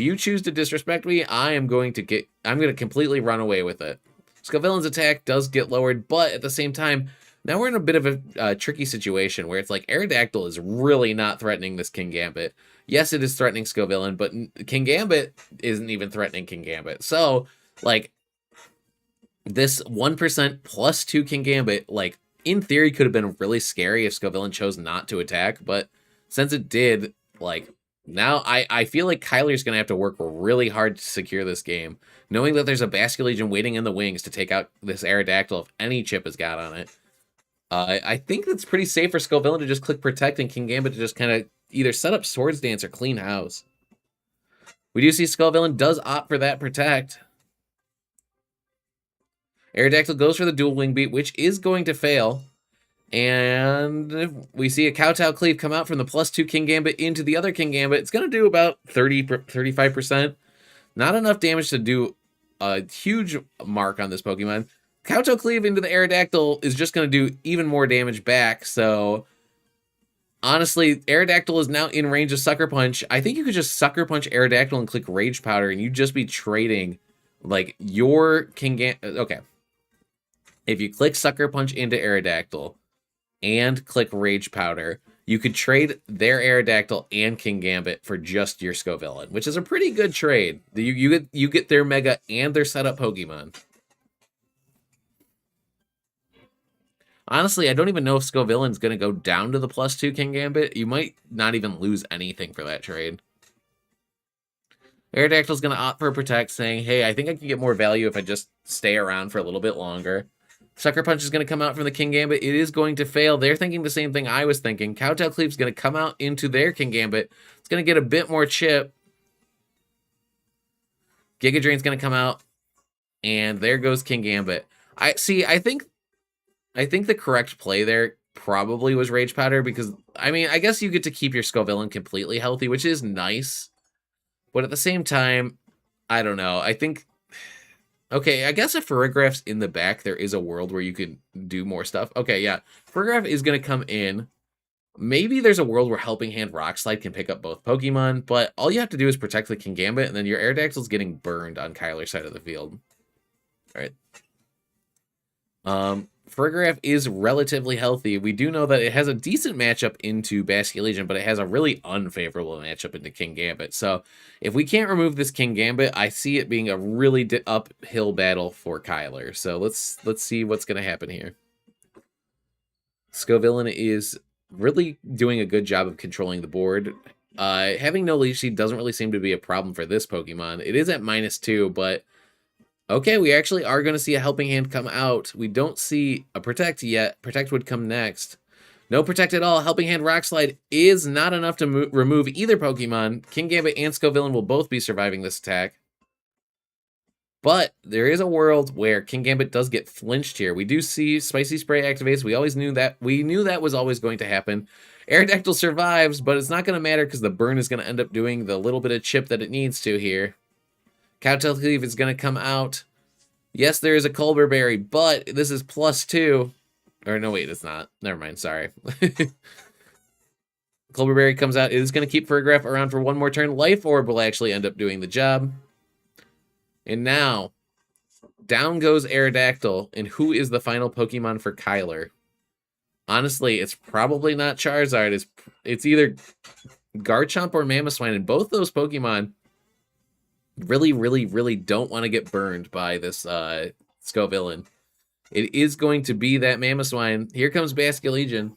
you choose to disrespect me, I'm going to completely run away with it. Scovillain's attack does get lowered, but at the same time, now we're in a bit of a tricky situation where it's like Aerodactyl is really not threatening this King Gambit. Yes, it is threatening Scovillain, but King Gambit isn't even threatening King Gambit. So, like, this 1% plus 2 King Gambit, like, in theory could have been really scary if Scovillain chose not to attack, but since it did, like, now I feel like Kyler's going to have to work really hard to secure this game, knowing that there's a Basculegion waiting in the wings to take out this Aerodactyl if any chip has got on it. I think that's pretty safe for Scovillain to just click Protect and King Gambit to just kind of either set up Swords Dance or clean house. We do see Scovillain does opt for that Protect. Aerodactyl goes for the dual wing beat, which is going to fail. And we see a Kowtow Cleave come out from the +2 King Gambit into the other King Gambit. It's going to do about 35%. Not enough damage to do a huge mark on this Pokemon. Kowtow Cleave into the Aerodactyl is just going to do even more damage back. So, honestly, Aerodactyl is now in range of Sucker Punch. I think you could just Sucker Punch Aerodactyl and click Rage Powder, and you'd just be trading, like, your King Gambit. Okay. If you click Sucker Punch into Aerodactyl and click Rage Powder, you could trade their Aerodactyl and King Gambit for just your Scovillain, which is a pretty good trade. You get their Mega and their setup Pokemon. Honestly, I don't even know if Scovillain's going to go down to the +2 King Gambit. You might not even lose anything for that trade. Aerodactyl's going to opt for a Protect, saying, hey, I think I can get more value if I just stay around for a little bit longer. Sucker Punch is going to come out from the King Gambit. It is going to fail. They're thinking the same thing I was thinking. Cowtail Cleave's going to come out into their King Gambit. It's going to get a bit more chip. Giga Drain's going to come out, and there goes King Gambit. I think the correct play there probably was Rage Powder because, I mean, I guess you get to keep your Scovillain completely healthy, which is nice. But at the same time, I don't know. I think, okay, I guess if Farragraph's in the back, there is a world where you could do more stuff. Okay, yeah. Farragraph is going to come in. Maybe there's a world where Helping Hand Rock Slide can pick up both Pokemon, but all you have to do is protect the King Gambit, and then your Aerodactyl's getting burned on Kyler's side of the field. All right. Farragraph is relatively healthy. We do know that it has a decent matchup into Basculegion, but it has a really unfavorable matchup into King Gambit. So if we can't remove this King Gambit, I see it being a really uphill battle for Kyler. So let's see what's going to happen here. Scovillain is really doing a good job of controlling the board. Having no Leech Seed doesn't really seem to be a problem for this Pokemon. It is at -2, but okay, we actually are going to see a Helping Hand come out. We don't see a Protect yet. Protect would come next. No Protect at all. Helping Hand Rock Slide is not enough to remove either Pokemon. King Gambit and Scovillain will both be surviving this attack. But there is a world where King Gambit does get flinched here. We do see Spicy Spray activates. We always knew that. We knew that was always going to happen. Aerodactyl survives, but it's not going to matter because the burn is going to end up doing the little bit of chip that it needs to here. Cowtail Cleave is going to come out. Yes, there is a Culber Berry, but this is +2. Or no, wait, it's not. Never mind, sorry. Culber Berry comes out. It is going to keep Farragraph around for one more turn. Life Orb will actually end up doing the job. And now, down goes Aerodactyl. And who is the final Pokemon for Kyler? Honestly, it's probably not Charizard. It's either Garchomp or Mamoswine. And both those Pokemon really, really, really don't want to get burned by this Scovillain. It is going to be that Mamoswine. Here comes Basculegion.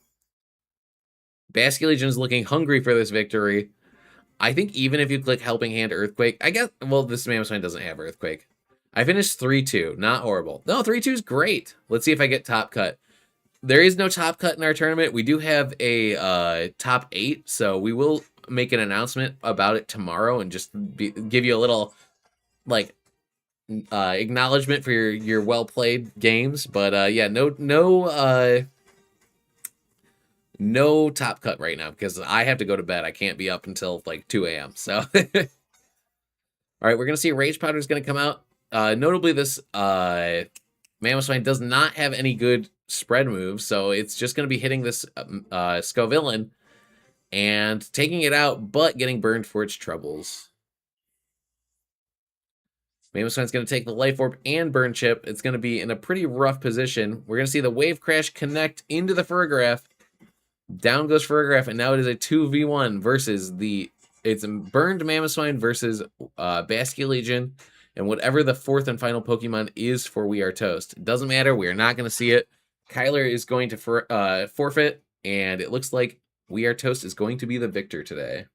Basculegion is looking hungry for this victory. I think even if you click Helping Hand Earthquake, I guess, well, this Mamoswine doesn't have Earthquake. I finished 3-2. Not horrible. No, 3-2 is great. Let's see if I get top cut. There is no top cut in our tournament. We do have a top 8, so we will make an announcement about it tomorrow and just give you a little, like, acknowledgement for your well played games. But yeah, no top cut right now because I have to go to bed. I can't be up until like 2 a.m. So all right, we're gonna see Rage Powder is gonna come out. Notably, this Mamoswine does not have any good spread moves, so it's just gonna be hitting this Scovillain and taking it out, but getting burned for its troubles. Mamoswine's going to take the Life Orb and Burn Chip. It's going to be in a pretty rough position. We're going to see the Wave Crash connect into the Farragraph. Down goes Farragraph, and now it is a 2v1 versus it's Burned Mamoswine versus Basculegion, and whatever the fourth and final Pokemon is for We Are Toast. It doesn't matter. We are not going to see it. Kyler is going to forfeit, and it looks like We Are Toast is going to be the victor today.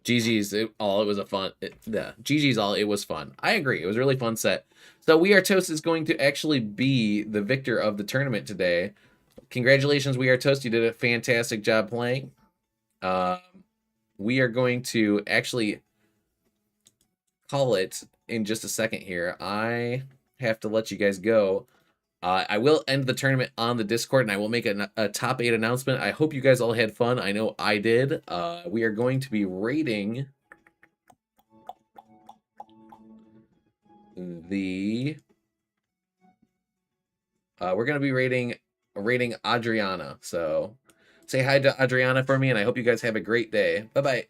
GG's it was a fun. GG's all it was fun. I agree. It was a really fun set. So We Are Toast is going to actually be the victor of the tournament today. Congratulations, We Are Toast. You did a fantastic job playing. We are going to actually call it in just a second here. I have to let you guys go. I will end the tournament on the Discord, and I will make a top 8 announcement. I hope you guys all had fun. I know I did. We are going to be rating the... we're going to be rating Adriana. So say hi to Adriana for me, and I hope you guys have a great day. Bye-bye.